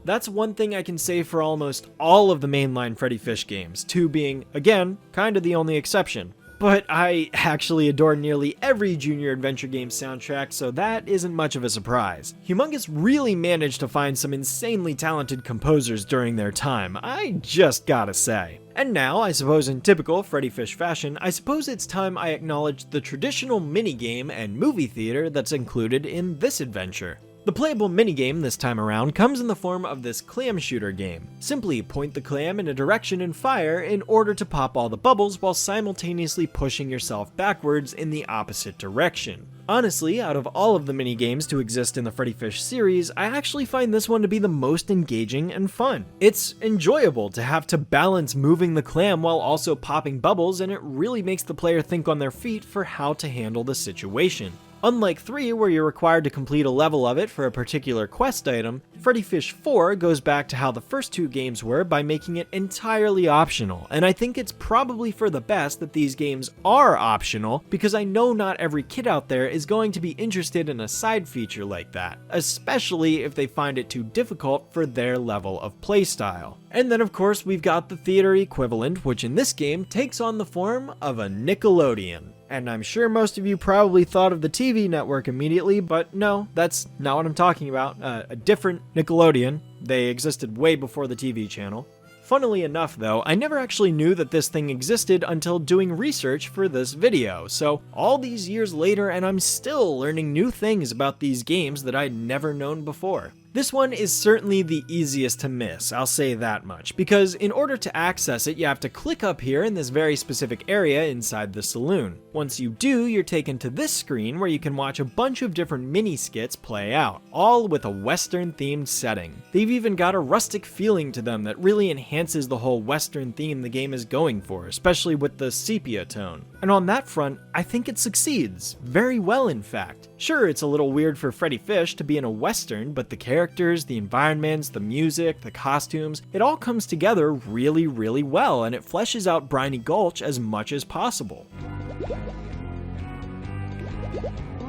That's one thing I can say for almost all of the mainline Freddi Fish games, 2 being, again, kinda the only exception. But I actually adore nearly every Junior Adventure game soundtrack, so that isn't much of a surprise. Humongous really managed to find some insanely talented composers during their time, I just gotta say. And now, I suppose in typical Freddi Fish fashion, I suppose it's time I acknowledge the traditional minigame and movie theater that's included in this adventure. The playable minigame this time around comes in the form of this clam shooter game. Simply point the clam in a direction and fire in order to pop all the bubbles while simultaneously pushing yourself backwards in the opposite direction. Honestly, out of all of the minigames to exist in the Freddi Fish series, I actually find this one to be the most engaging and fun. It's enjoyable to have to balance moving the clam while also popping bubbles, and it really makes the player think on their feet for how to handle the situation. Unlike 3, where you're required to complete a level of it for a particular quest item, Freddi Fish 4 goes back to how the first 2 games were by making it entirely optional, and I think it's probably for the best that these games are optional, because I know not every kid out there is going to be interested in a side feature like that, especially if they find it too difficult for their level of playstyle. And then of course we've got the theater equivalent, which in this game takes on the form of a Nickelodeon. And I'm sure most of you probably thought of the TV network immediately, but no, that's not what I'm talking about. A different Nickelodeon. They existed way before the TV channel. Funnily enough though, I never actually knew that this thing existed until doing research for this video, so all these years later and I'm still learning new things about these games that I'd never known before. This one is certainly the easiest to miss, I'll say that much, because in order to access it, you have to click up here in this very specific area inside the saloon. Once you do, you're taken to this screen where you can watch a bunch of different mini-skits play out, all with a Western-themed setting. They've even got a rustic feeling to them that really enhances the whole Western theme the game is going for, especially with the sepia tone. And on that front, I think it succeeds. Very well, in fact. Sure, it's a little weird for Freddi Fish to be in a Western, but the characters, the environments, the music, the costumes, it all comes together really, really well, and it fleshes out Briny Gulch as much as possible.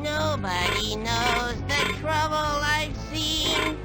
Nobody knows the trouble I've seen.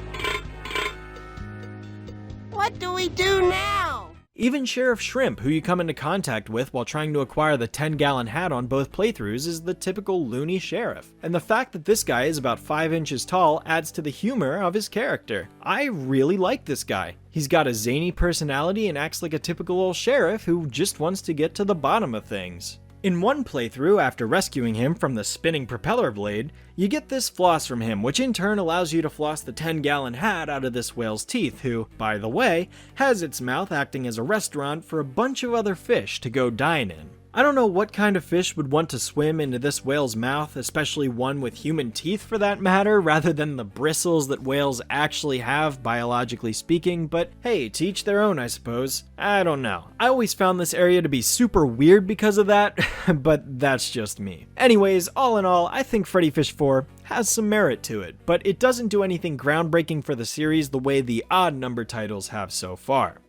What do we do now? Even Sheriff Shrimp, who you come into contact with while trying to acquire the 10-gallon hat on both playthroughs, is the typical loony sheriff. And the fact that this guy is about 5 inches tall adds to the humor of his character. I really like this guy. He's got a zany personality and acts like a typical old sheriff who just wants to get to the bottom of things. In one playthrough, after rescuing him from the spinning propeller blade, you get this floss from him, which in turn allows you to floss the 10-gallon hat out of this whale's teeth, who, by the way, has its mouth acting as a restaurant for a bunch of other fish to go dine in. I don't know what kind of fish would want to swim into this whale's mouth, especially one with human teeth for that matter, rather than the bristles that whales actually have, biologically speaking, but hey, to each their own, I suppose. I don't know. I always found this area to be super weird because of that, but that's just me. Anyways, all in all, I think Freddi Fish 4 has some merit to it, but it doesn't do anything groundbreaking for the series the way the odd number titles have so far.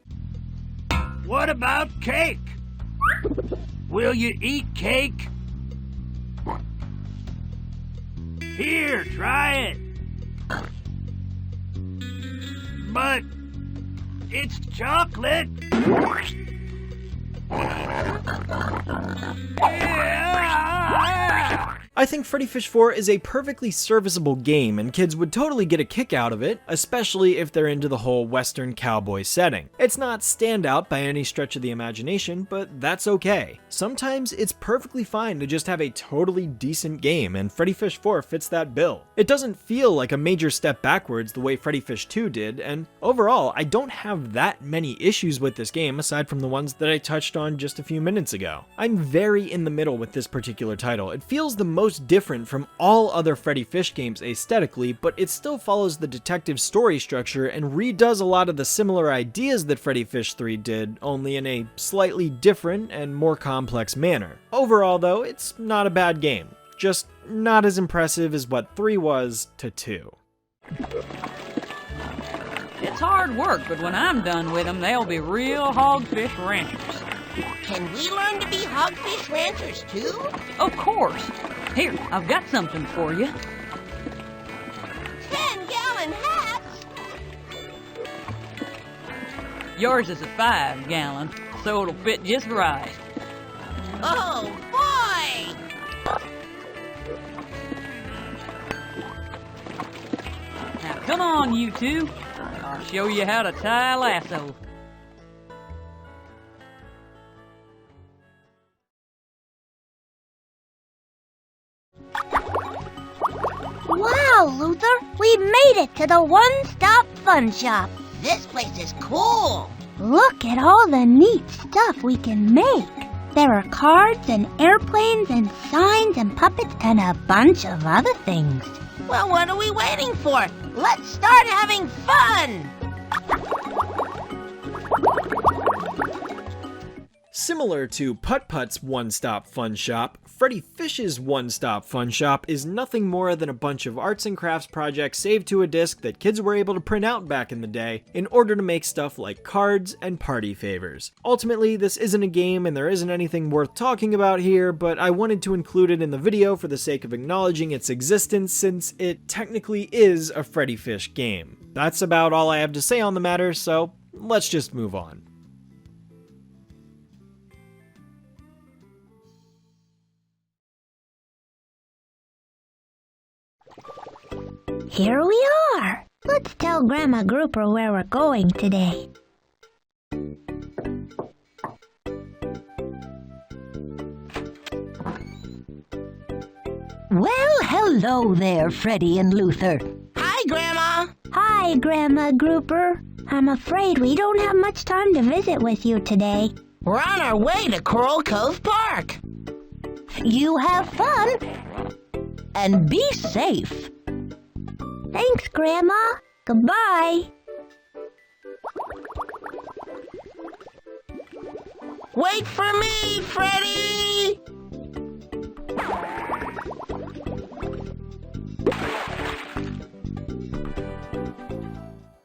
What about cake? Will you eat cake? Here, try it. But it's chocolate. I think Freddi Fish 4 is a perfectly serviceable game, and kids would totally get a kick out of it, especially if they're into the whole Western cowboy setting. It's not standout by any stretch of the imagination, but that's okay. Sometimes it's perfectly fine to just have a totally decent game, and Freddi Fish 4 fits that bill. It doesn't feel like a major step backwards the way Freddi Fish 2 did, and overall, I don't have that many issues with this game aside from the ones that I touched on just a few minutes ago. I'm very in the middle with this particular title. It feels the most different from all other Freddi Fish games aesthetically, but it still follows the detective story structure and redoes a lot of the similar ideas that Freddi Fish 3 did, only in a slightly different and more complex manner. Overall though, it's not a bad game, just not as impressive as what 3 was to 2. It's hard work, but when I'm done with them, they'll be real hogfish ranchers. Can we learn to be hogfish ranchers too? Of course. Here, I've got something for you. 10-gallon hats? Yours is a 5-gallon, so it'll fit just right. Oh, boy! Now, come on, you two. I'll show you how to tie a lasso. Wow, Luthor! We made it to the one-stop fun shop. This place is cool. Look at all the neat stuff we can make. There are cards and airplanes and signs and puppets and a bunch of other things. Well, what are we waiting for? Let's start having fun! Similar to Putt-Putt's one-stop fun shop, Freddi Fish's one-stop fun shop is nothing more than a bunch of arts and crafts projects saved to a disc that kids were able to print out back in the day in order to make stuff like cards and party favors. Ultimately, this isn't a game and there isn't anything worth talking about here, but I wanted to include it in the video for the sake of acknowledging its existence since it technically is a Freddi Fish game. That's about all I have to say on the matter, so let's just move on. Here we are. Let's tell Grandma Grouper where we're going today. Well, hello there, Freddi and Luthor. Hi, Grandma. Hi, Grandma Grouper. I'm afraid we don't have much time to visit with you today. We're on our way to Coral Cove Park. You have fun. And be safe. Thanks, Grandma. Goodbye. Wait for me, Freddi!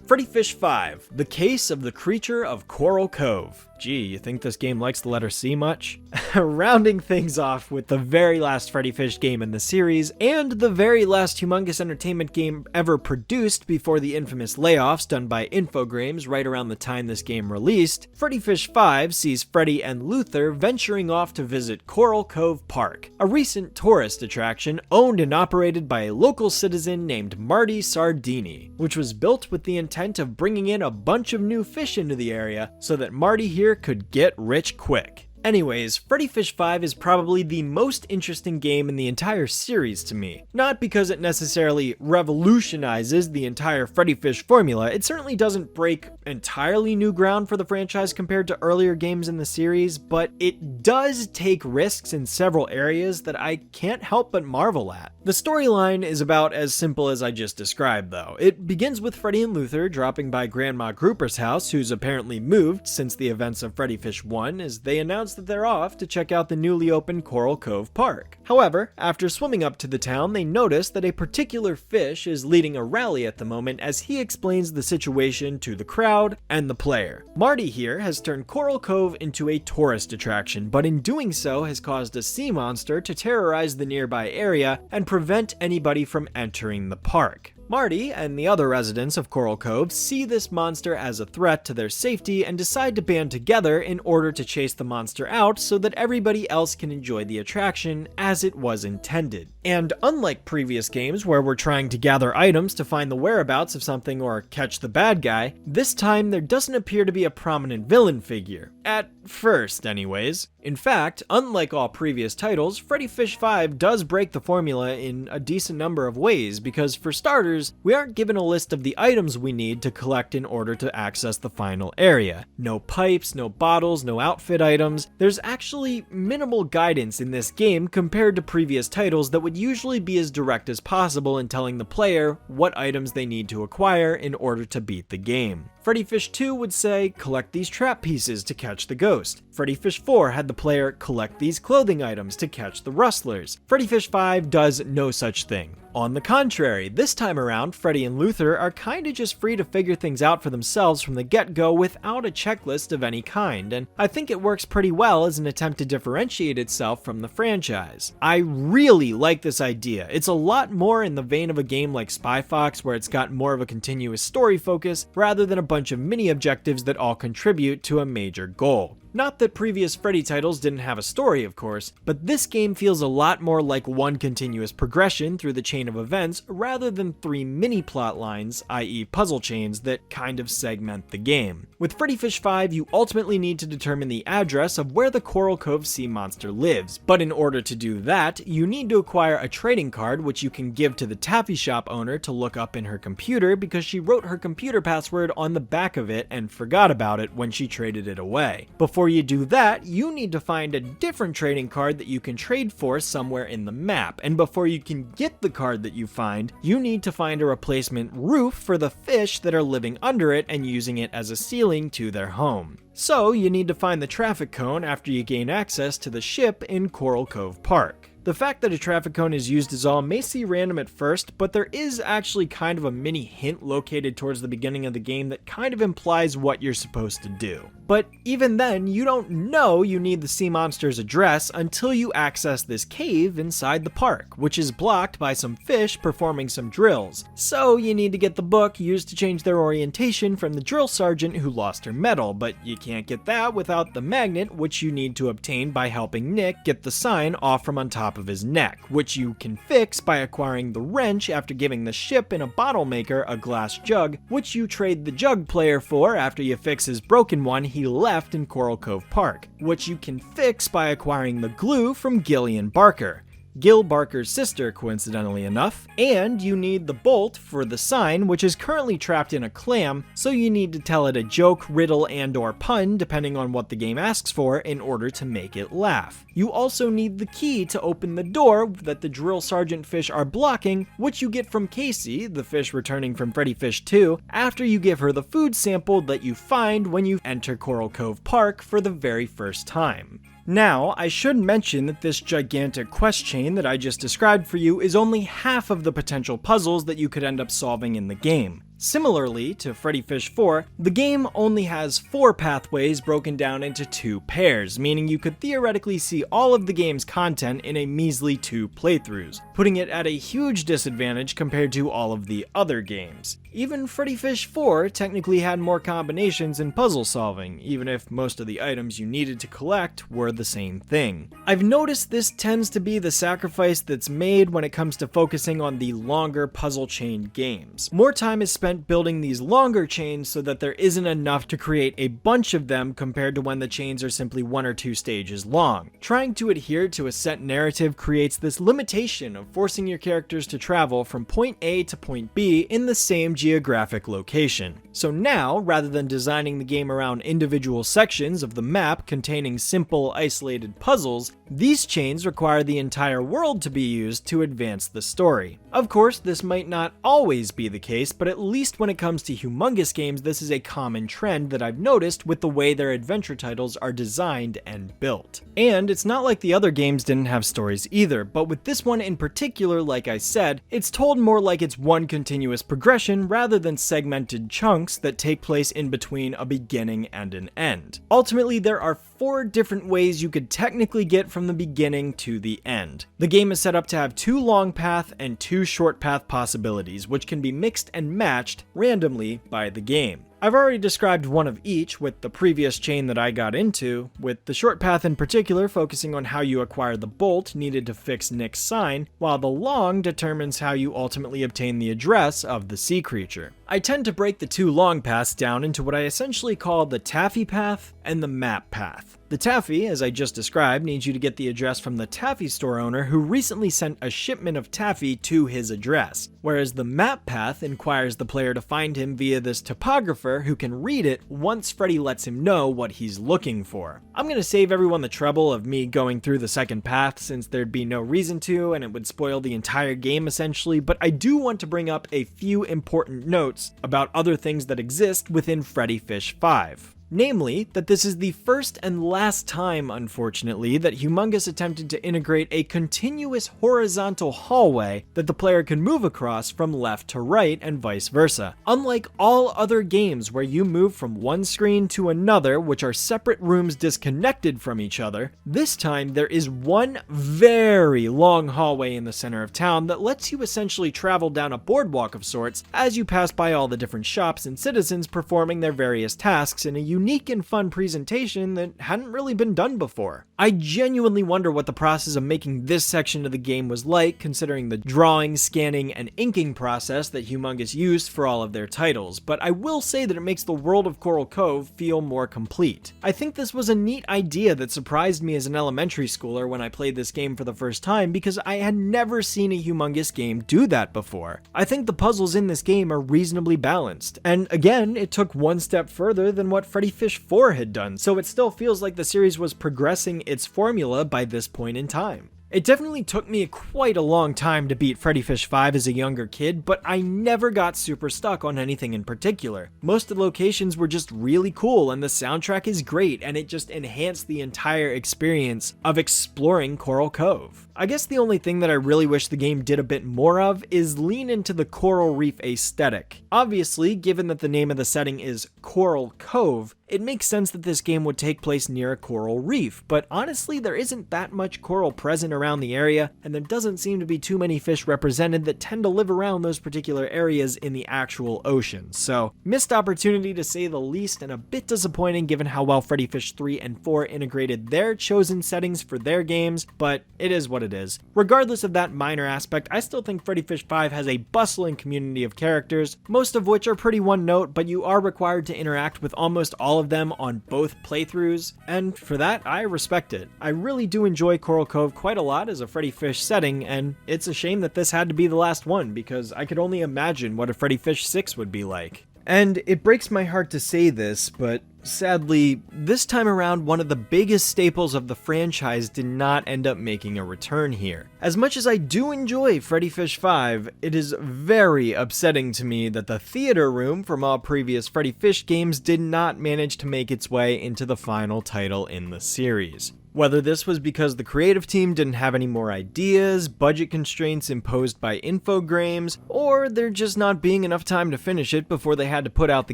Freddi Fish 5, The Case of the Creature of Coral Cove. Gee, you think this game likes the letter C much? Rounding things off with the very last Freddi Fish game in the series, and the very last Humongous Entertainment game ever produced before the infamous layoffs done by Infogrames right around the time this game released, Freddi Fish 5 sees Freddi and Luthor venturing off to visit Coral Cove Park, a recent tourist attraction owned and operated by a local citizen named Marty Sardini, which was built with the intent of bringing in a bunch of new fish into the area so that Marty here could get rich quick. Anyways, Freddi Fish 5 is probably the most interesting game in the entire series to me. Not because it necessarily revolutionizes the entire Freddi Fish formula, it certainly doesn't break entirely new ground for the franchise compared to earlier games in the series, but it does take risks in several areas that I can't help but marvel at. The storyline is about as simple as I just described though. It begins with Freddi and Luthor dropping by Grandma Grouper's house, who's apparently moved since the events of Freddi Fish 1, as they announce that they're off to check out the newly opened Coral Cove Park. However, after swimming up to the town, they notice that a particular fish is leading a rally at the moment as he explains the situation to the crowd and the player. Marty here has turned Coral Cove into a tourist attraction, but in doing so has caused a sea monster to terrorize the nearby area and prevent anybody from entering the park. Marty and the other residents of Coral Cove see this monster as a threat to their safety and decide to band together in order to chase the monster out so that everybody else can enjoy the attraction as it was intended. And unlike previous games where we're trying to gather items to find the whereabouts of something or catch the bad guy, this time there doesn't appear to be a prominent villain figure. At first, anyways. In fact, unlike all previous titles, Freddi Fish 5 does break the formula in a decent number of ways because, for starters, we aren't given a list of the items we need to collect in order to access the final area. No pipes, no bottles, no outfit items. There's actually minimal guidance in this game compared to previous titles that would usually be as direct as possible in telling the player what items they need to acquire in order to beat the game. Freddi Fish 2 would say, collect these trap pieces to catch the ghost. Freddi Fish 4 had the player collect these clothing items to catch the Rustlers. Freddi Fish 5 does no such thing. On the contrary, this time around, Freddi and Luthor are kinda just free to figure things out for themselves from the get-go without a checklist of any kind, and I think it works pretty well as an attempt to differentiate itself from the franchise. I really like this idea. It's a lot more in the vein of a game like Spy Fox, where it's got more of a continuous story focus rather than a bunch of mini objectives that all contribute to a major goal. Not that previous Freddi titles didn't have a story, of course, but this game feels a lot more like one continuous progression through the chain of events rather than 3 mini plot lines, i.e. puzzle chains, that kind of segment the game. With Freddi Fish 5, you ultimately need to determine the address of where the Coral Cove sea monster lives, but in order to do that, you need to acquire a trading card which you can give to the taffy shop owner to look up in her computer because she wrote her computer password on the back of it and forgot about it when she traded it away. Before you do that, you need to find a different trading card that you can trade for somewhere in the map, and before you can get the card that you find, you need to find a replacement roof for the fish that are living under it and using it as a ceiling to their home. So you need to find the traffic cone after you gain access to the ship in Coral Cove Park. The fact that a traffic cone is used is all may seem random at first, but there is actually kind of a mini hint located towards the beginning of the game that kind of implies what you're supposed to do. But even then, you don't know you need the sea monster's address until you access this cave inside the park, which is blocked by some fish performing some drills. So you need to get the book used to change their orientation from the drill sergeant who lost her medal, but you can't get that without the magnet, which you need to obtain by helping Nick get the sign off from on top of his neck, which you can fix by acquiring the wrench after giving the ship in a bottle maker a glass jug, which you trade the jug player for after you fix his broken one he left in Coral Cove Park, which you can fix by acquiring the glue from Gillian Barker, Gil Barker's sister, coincidentally enough, and you need the bolt for the sign, which is currently trapped in a clam, so you need to tell it a joke, riddle, and/or pun, depending on what the game asks for, in order to make it laugh. You also need the key to open the door that the drill sergeant fish are blocking, which you get from Casey, the fish returning from Freddi Fish 2, after you give her the food sample that you find when you enter Coral Cove Park for the very first time. Now, I should mention that this gigantic quest chain that I just described for you is only half of the potential puzzles that you could end up solving in the game. Similarly to Freddi Fish 4, the game only has 4 pathways broken down into 2 pairs, meaning you could theoretically see all of the game's content in a measly 2 playthroughs, putting it at a huge disadvantage compared to all of the other games. Even Freddi Fish 4 technically had more combinations and puzzle solving, even if most of the items you needed to collect were the same thing. I've noticed this tends to be the sacrifice that's made when it comes to focusing on the longer puzzle chain games. More time is spent meant building these longer chains so that there isn't enough to create a bunch of them compared to when the chains are simply 1 or 2 stages long. Trying to adhere to a set narrative creates this limitation of forcing your characters to travel from point A to point B in the same geographic location. So now, rather than designing the game around individual sections of the map containing simple, isolated puzzles, these chains require the entire world to be used to advance the story. Of course, this might not always be the case, but at least when it comes to Humongous games, this is a common trend that I've noticed with the way their adventure titles are designed and built. And it's not like the other games didn't have stories either, but with this one in particular, like I said, it's told more like it's one continuous progression rather than segmented chunks that take place in between a beginning and an end. Ultimately, there are 4 different ways you could technically get from the beginning to the end. The game is set up to have 2 long path and 2 short path possibilities, which can be mixed and matched randomly by the game. I've already described one of each with the previous chain that I got into, with the short path in particular focusing on how you acquire the bolt needed to fix Nick's sign, while the long determines how you ultimately obtain the address of the sea creature. I tend to break the 2 long paths down into what I essentially call the taffy path and the map path. The taffy, as I just described, needs you to get the address from the taffy store owner who recently sent a shipment of taffy to his address, whereas the map path inquires the player to find him via this topographer who can read it once Freddy lets him know what he's looking for. I'm going to save everyone the trouble of me going through the second path since there'd be no reason to and it would spoil the entire game essentially, but I do want to bring up a few important notes about other things that exist within Freddi Fish 5. Namely, that this is the first and last time, unfortunately, that Humongous attempted to integrate a continuous horizontal hallway that the player can move across from left to right and vice versa. Unlike all other games where you move from one screen to another, which are separate rooms disconnected from each other, this time there is one very long hallway in the center of town that lets you essentially travel down a boardwalk of sorts as you pass by all the different shops and citizens performing their various tasks in a unique and fun presentation that hadn't really been done before. I genuinely wonder what the process of making this section of the game was like, considering the drawing, scanning, and inking process that Humongous used for all of their titles, but I will say that it makes the world of Coral Cove feel more complete. I think this was a neat idea that surprised me as an elementary schooler when I played this game for the first time because I had never seen a Humongous game do that before. I think the puzzles in this game are reasonably balanced, and again, it took one step further than what Freddi Fish 4 had done, so it still feels like the series was progressing its formula by this point in time. It definitely took me quite a long time to beat Freddi Fish 5 as a younger kid, but I never got super stuck on anything in particular. Most of the locations were just really cool and the soundtrack is great and it just enhanced the entire experience of exploring Coral Cove. I guess the only thing that I really wish the game did a bit more of is lean into the coral reef aesthetic. Obviously, given that the name of the setting is Coral Cove, it makes sense that this game would take place near a coral reef, but honestly there isn't that much coral present around the area, and there doesn't seem to be too many fish represented that tend to live around those particular areas in the actual ocean. So, missed opportunity to say the least, and a bit disappointing given how well Freddi Fish 3 and 4 integrated their chosen settings for their games, but it is what it is. Regardless of that minor aspect, I still think Freddi Fish 5 has a bustling community of characters, most of which are pretty one note, but you are required to interact with almost all of them on both playthroughs, and for that, I respect it. I really do enjoy Coral Cove quite a lot as a Freddi Fish setting, and it's a shame that this had to be the last one, because I could only imagine what a Freddi Fish 6 would be like. And it breaks my heart to say this, but sadly, this time around, one of the biggest staples of the franchise did not end up making a return here. As much as I do enjoy Freddi Fish 5, it is very upsetting to me that the theater room from all previous Freddi Fish games did not manage to make its way into the final title in the series. Whether this was because the creative team didn't have any more ideas, budget constraints imposed by Infogrames, or there just not being enough time to finish it before they had to put out the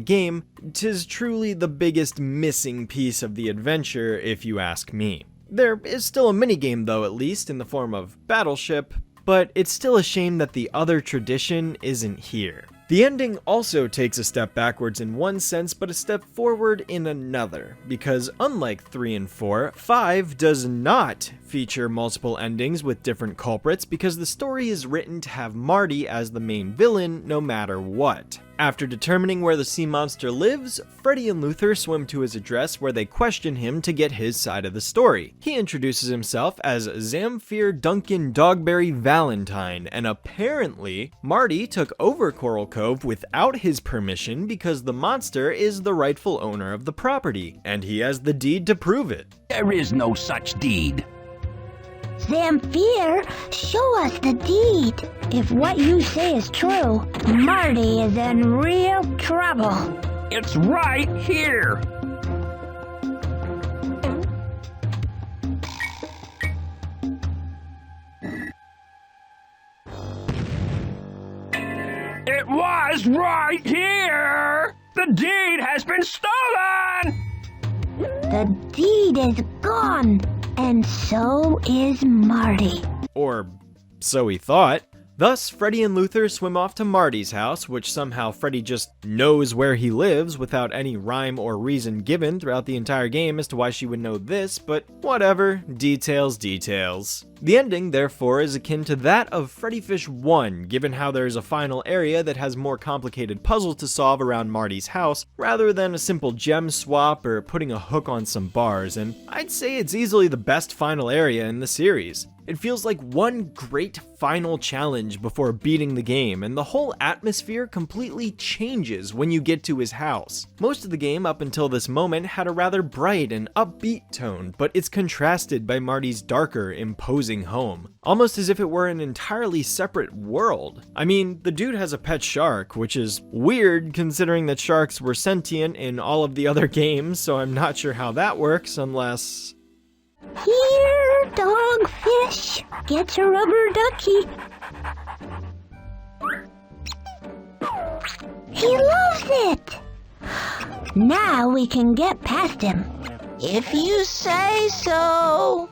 game, 'tis truly the biggest missing piece of the adventure if you ask me. There is still a minigame though, at least, in the form of Battleship, but it's still a shame that the other tradition isn't here. The ending also takes a step backwards in one sense, but a step forward in another, because unlike 3 and 4, 5 does not feature multiple endings with different culprits because the story is written to have Marty as the main villain no matter what. After determining where the sea monster lives, Freddi and Luthor swim to his address where they question him to get his side of the story. He introduces himself as Zamfir Duncan Dogberry Valentine, and apparently, Marty took over Coral Cove without his permission because the monster is the rightful owner of the property, and he has the deed to prove it. There is no such deed. Zamfir, show us the deed. If what you say is true, Marty is in real trouble. It's right here. It was right here. The deed has been stolen. The deed is gone, and so is Marty. Or so he thought. Thus, Freddi and Luthor swim off to Marty's house, which somehow Freddi just knows where he lives without any rhyme or reason given throughout the entire game as to why she would know this, but whatever, details, details. The ending, therefore, is akin to that of Freddi Fish 1, given how there is a final area that has more complicated puzzles to solve around Marty's house, rather than a simple gem swap or putting a hook on some bars, and I'd say it's easily the best final area in the series. It feels like one great final challenge before beating the game, and the whole atmosphere completely changes when you get to his house. Most of the game up until this moment had a rather bright and upbeat tone, but it's contrasted by Marty's darker, imposing home, almost as if it were an entirely separate world. I mean, the dude has a pet shark, which is weird considering that sharks were sentient in all of the other games, so I'm not sure how that works unless... Here, Dogfish, get your rubber ducky. He loves it. Now we can get past him. If you say so.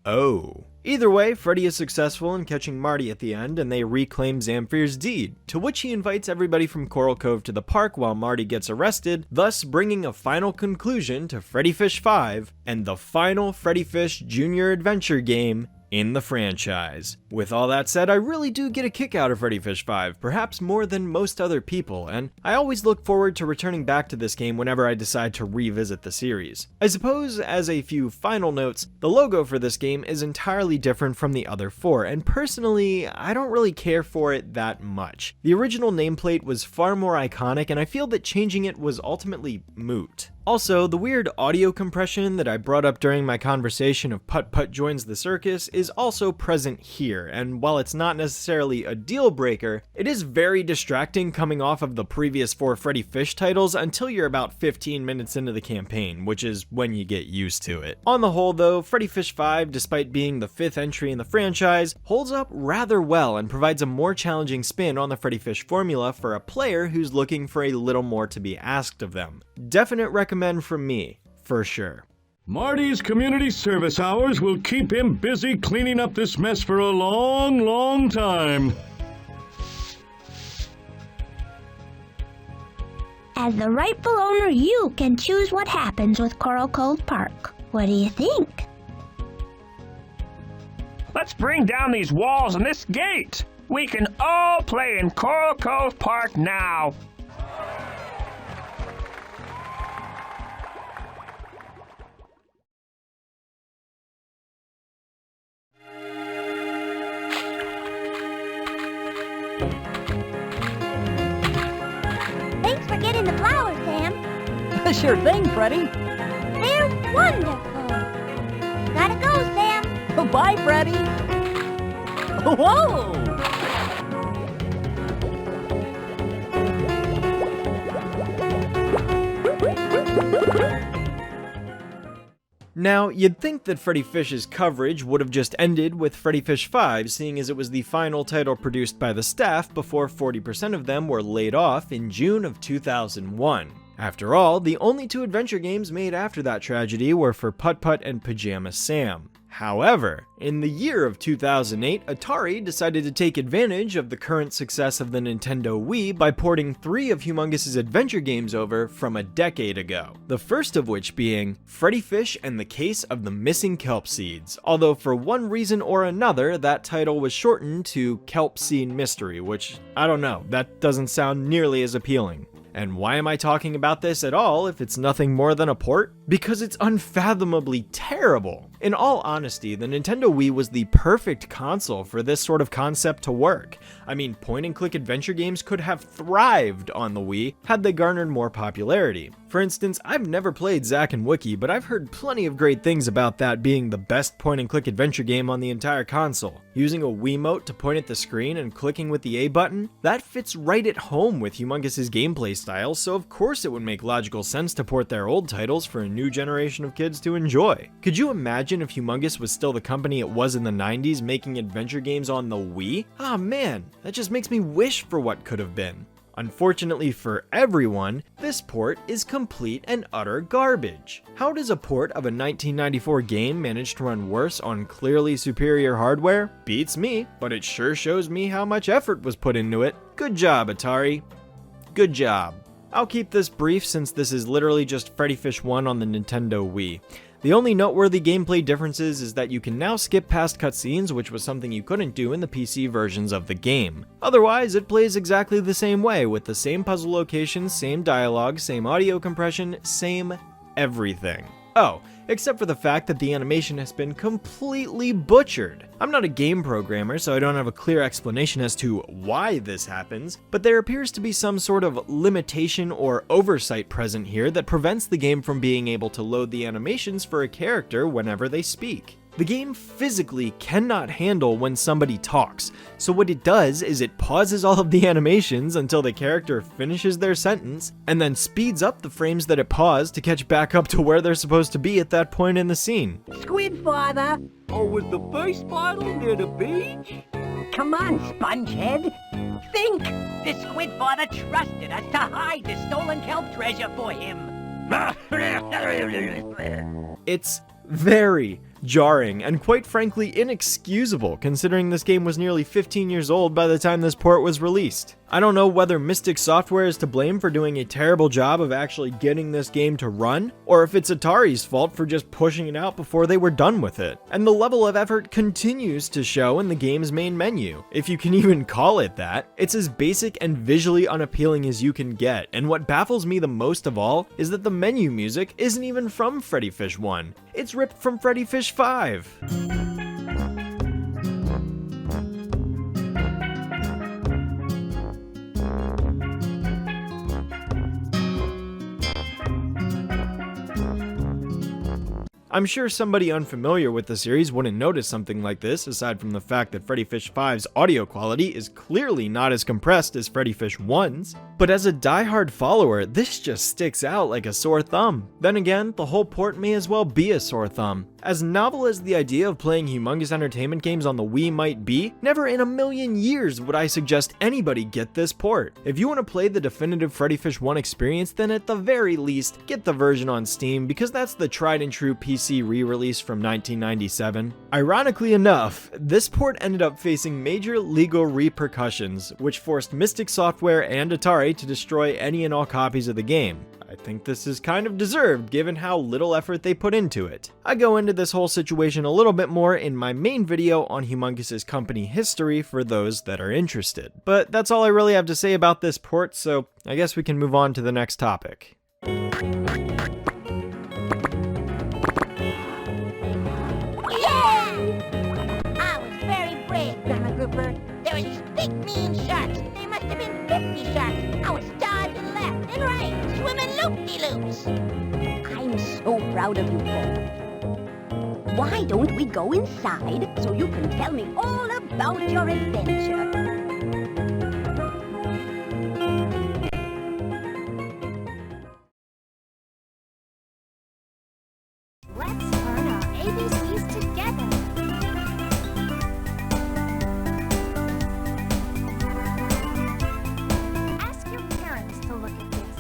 Oh. Either way, Freddi is successful in catching Marty at the end, and they reclaim Zamfir's deed, to which he invites everybody from Coral Cove to the park while Marty gets arrested, thus bringing a final conclusion to Freddi Fish 5, and the final Freddi Fish Jr. adventure game in the franchise. With all that said, I really do get a kick out of Freddi Fish 5, perhaps more than most other people, and I always look forward to returning back to this game whenever I decide to revisit the series. I suppose, as a few final notes, the logo for this game is entirely different from the other four, and personally, I don't really care for it that much. The original nameplate was far more iconic, and I feel that changing it was ultimately moot. Also, the weird audio compression that I brought up during my conversation of Putt Putt Joins the Circus is also present here, and while it's not necessarily a deal breaker, it is very distracting coming off of the previous 4 Freddi Fish titles until you're about 15 minutes into the campaign, which is when you get used to it. On the whole though, Freddi Fish 5, despite being the 5th entry in the franchise, holds up rather well and provides a more challenging spin on the Freddi Fish formula for a player who's looking for a little more to be asked of them. Definite recommend from me, for sure. Marty's community service hours will keep him busy cleaning up this mess for a long, long time. As the rightful owner, you can choose what happens with Coral Cove Park. What do you think? Let's bring down these walls and this gate. We can all play in Coral Cove Park now. Thanks for getting the flowers, Sam. Sure thing, Freddi. They're wonderful. Gotta go, Sam. Bye, Freddi. Whoa! Now, you'd think that Freddi Fish's coverage would have just ended with Freddi Fish 5, seeing as it was the final title produced by the staff before 40% of them were laid off in June of 2001. After all, the only 2 adventure games made after that tragedy were for Putt Putt and Pajama Sam. However, in the year of 2008, Atari decided to take advantage of the current success of the Nintendo Wii by porting 3 of Humongous's adventure games over from a decade ago. The first of which being Freddi Fish and the Case of the Missing Kelp Seeds, although for one reason or another that title was shortened to Kelp Seed Mystery, which, I don't know, that doesn't sound nearly as appealing. And why am I talking about this at all if it's nothing more than a port? Because it's unfathomably terrible. In all honesty, the Nintendo Wii was the perfect console for this sort of concept to work. I mean, point-and-click adventure games could have thrived on the Wii had they garnered more popularity. For instance, I've never played Zack and Wiki, but I've heard plenty of great things about that being the best point-and-click adventure game on the entire console. Using a Wiimote to point at the screen and clicking with the A button, that fits right at home with Humongous's gameplay style, so of course it would make logical sense to port their old titles for a new generation of kids to enjoy. Could you imagine if Humongous was still the company it was in the 90s making adventure games on the Wii? Ah man, that just makes me wish for what could have been. Unfortunately for everyone, this port is complete and utter garbage. How does a port of a 1994 game manage to run worse on clearly superior hardware? Beats me, but it sure shows me how much effort was put into it. Good job, Atari. Good job. I'll keep this brief since this is literally just Freddi Fish 1 on the Nintendo Wii. The only noteworthy gameplay differences is that you can now skip past cutscenes, which was something you couldn't do in the PC versions of the game. Otherwise, it plays exactly the same way, with the same puzzle locations, same dialogue, same audio compression, same everything. Oh, except for the fact that the animation has been completely butchered. I'm not a game programmer, so I don't have a clear explanation as to why this happens, but there appears to be some sort of limitation or oversight present here that prevents the game from being able to load the animations for a character whenever they speak. The game physically cannot handle when somebody talks, so what it does is it pauses all of the animations until the character finishes their sentence, and then speeds up the frames that it paused to catch back up to where they're supposed to be at that point in the scene. Squid father! Or was the first bottle near the beach? Come on, spongehead! Think! The squid father trusted us to hide the stolen kelp treasure for him! It's very jarring and quite frankly inexcusable considering this game was nearly 15 years old by the time this port was released. I don't know whether Mystic Software is to blame for doing a terrible job of actually getting this game to run, or if it's Atari's fault for just pushing it out before they were done with it. And the level of effort continues to show in the game's main menu, if you can even call it that. It's as basic and visually unappealing as you can get, and what baffles me the most of all is that the menu music isn't even from Freddi Fish 1. It's ripped from Freddi Fish 5. I'm sure somebody unfamiliar with the series wouldn't notice something like this, aside from the fact that Freddi Fish 5's audio quality is clearly not as compressed as Freddi Fish 1's, but as a diehard follower, this just sticks out like a sore thumb. Then again, the whole port may as well be a sore thumb. As novel as the idea of playing Humongous Entertainment games on the Wii might be, never in a million years would I suggest anybody get this port. If you want to play the definitive Freddi Fish 1 experience, then at the very least, get the version on Steam, because that's the tried and true PC re-release from 1997. Ironically enough, this port ended up facing major legal repercussions, which forced Mystic Software and Atari to destroy any and all copies of the game. I think this is kind of deserved given how little effort they put into it. I go into this whole situation a little bit more in my main video on Humongous's company history for those that are interested. But that's all I really have to say about this port, so I guess we can move on to the next topic. There were these big mean sharks. There must have been 50 sharks. I was dodging left and right, swimming loop-de-loops. I'm so proud of you both. Why don't we go inside so you can tell me all about your adventure? Let's learn our ABCs together. Ask your parents to look at this.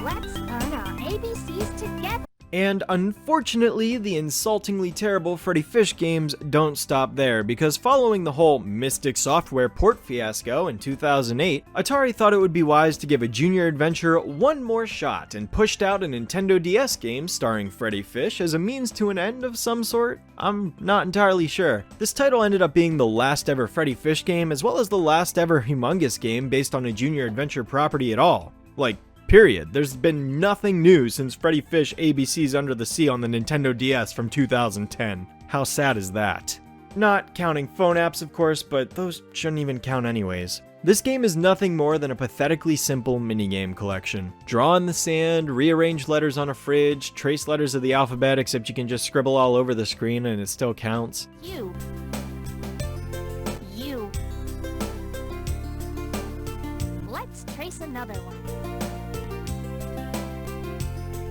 Let's learn our ABCs together. And unfortunately, the insultingly terrible Freddi Fish games don't stop there, because following the whole Mystic Software port fiasco in 2008, Atari thought it would be wise to give a junior adventure one more shot and pushed out a Nintendo DS game starring Freddi Fish as a means to an end of some sort? I'm not entirely sure. This title ended up being the last ever Freddi Fish game, as well as the last ever Humongous game based on a junior adventure property at all. Like, period. There's been nothing new since Freddi Fish ABC's Under the Sea on the Nintendo DS from 2010. How sad is that? Not counting phone apps, of course, but those shouldn't even count anyways. This game is nothing more than a pathetically simple minigame collection. Draw in the sand, rearrange letters on a fridge, trace letters of the alphabet, except you can just scribble all over the screen and it still counts. You. Let's trace another one.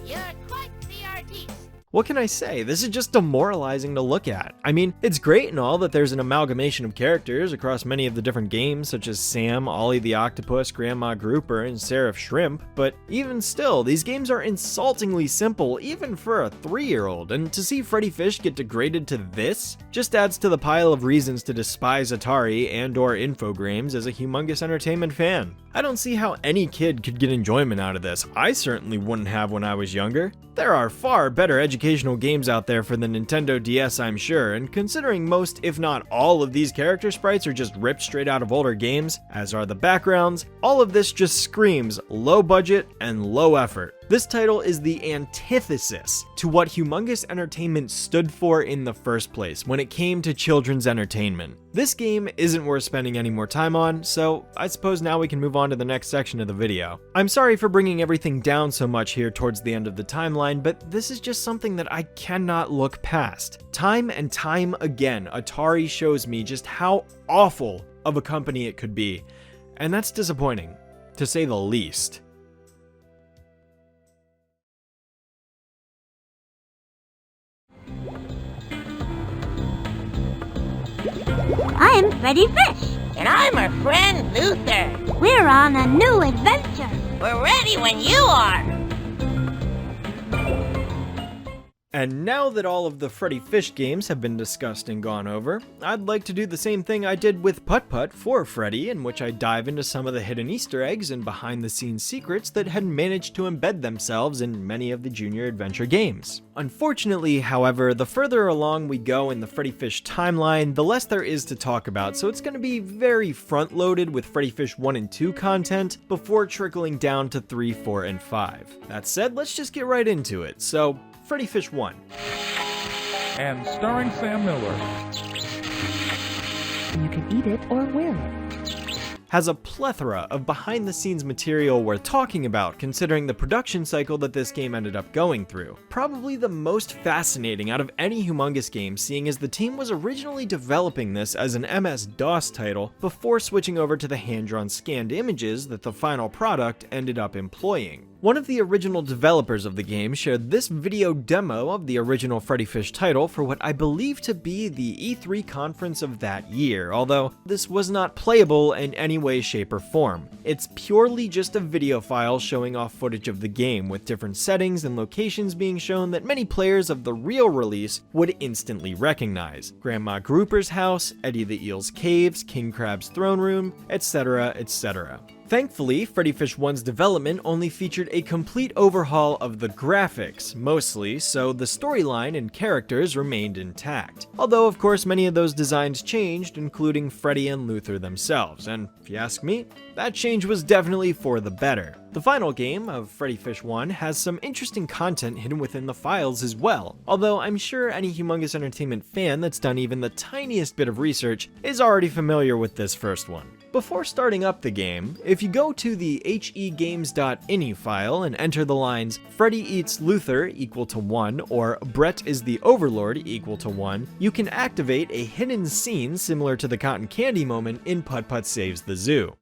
You're quite the artiste. What can I say? This is just demoralizing to look at. I mean, it's great and all that there's an amalgamation of characters across many of the different games, such as Sam, Ollie the Octopus, Grandma Grouper, and Seraph Shrimp, but even still, these games are insultingly simple, even for a 3-year-old, and to see Freddi Fish get degraded to this just adds to the pile of reasons to despise Atari and/or Infogrames as a Humongous Entertainment fan. I don't see how any kid could get enjoyment out of this. I certainly wouldn't have when I was younger. There are far better educational games out there for the Nintendo DS, I'm sure, and considering most, if not all, of these character sprites are just ripped straight out of older games, as are the backgrounds, all of this just screams low budget and low effort. This title is the antithesis to what Humongous Entertainment stood for in the first place when it came to children's entertainment. This game isn't worth spending any more time on, so I suppose now we can move on to the next section of the video. I'm sorry for bringing everything down so much here towards the end of the timeline, but this is just something that I cannot look past. Time and time again, Atari shows me just how awful of a company it could be, and that's disappointing, to say the least. I'm Freddi Fish. And I'm our friend Luthor. We're on a new adventure. We're ready when you are. And now that all of the Freddi Fish games have been discussed and gone over, I'd like to do the same thing I did with Putt Putt for Freddi, in which I dive into some of the hidden Easter eggs and behind-the-scenes secrets that had managed to embed themselves in many of the Junior Adventure games. Unfortunately, however, the further along we go in the Freddi Fish timeline, the less there is to talk about, so it's going to be very front-loaded with Freddi Fish 1 and 2 content before trickling down to 3, 4, and 5. That said, let's just get right into it. So, Freddi Fish 1. And starring Sam Miller. You can eat it or wear it. Has a plethora of behind-the-scenes material worth talking about considering the production cycle that this game ended up going through. Probably the most fascinating out of any Humongous game, seeing as the team was originally developing this as an MS-DOS title before switching over to the hand-drawn scanned images that the final product ended up employing. One of the original developers of the game shared this video demo of the original Freddi Fish title for what I believe to be the E3 conference of that year, although this was not playable in any way, shape, or form. It's purely just a video file showing off footage of the game, with different settings and locations being shown that many players of the real release would instantly recognize. Grandma Grouper's house, Eddie the Eel's caves, King Crab's throne room, etc., etc. Thankfully, Freddi Fish 1's development only featured a complete overhaul of the graphics, mostly, so the storyline and characters remained intact. Although, of course, many of those designs changed, including Freddi and Luthor themselves, and if you ask me, that change was definitely for the better. The final game of Freddi Fish 1 has some interesting content hidden within the files as well, although I'm sure any Humongous Entertainment fan that's done even the tiniest bit of research is already familiar with this first one. Before starting up the game, if you go to the hegames.ini file and enter the lines Freddi eats Luthor equal to 1 or Brett is the Overlord equal to 1, you can activate a hidden scene similar to the cotton candy moment in Putt Putt Saves the Zoo.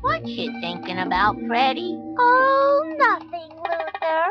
What you thinking about, Freddi? Oh, nothing, Luthor.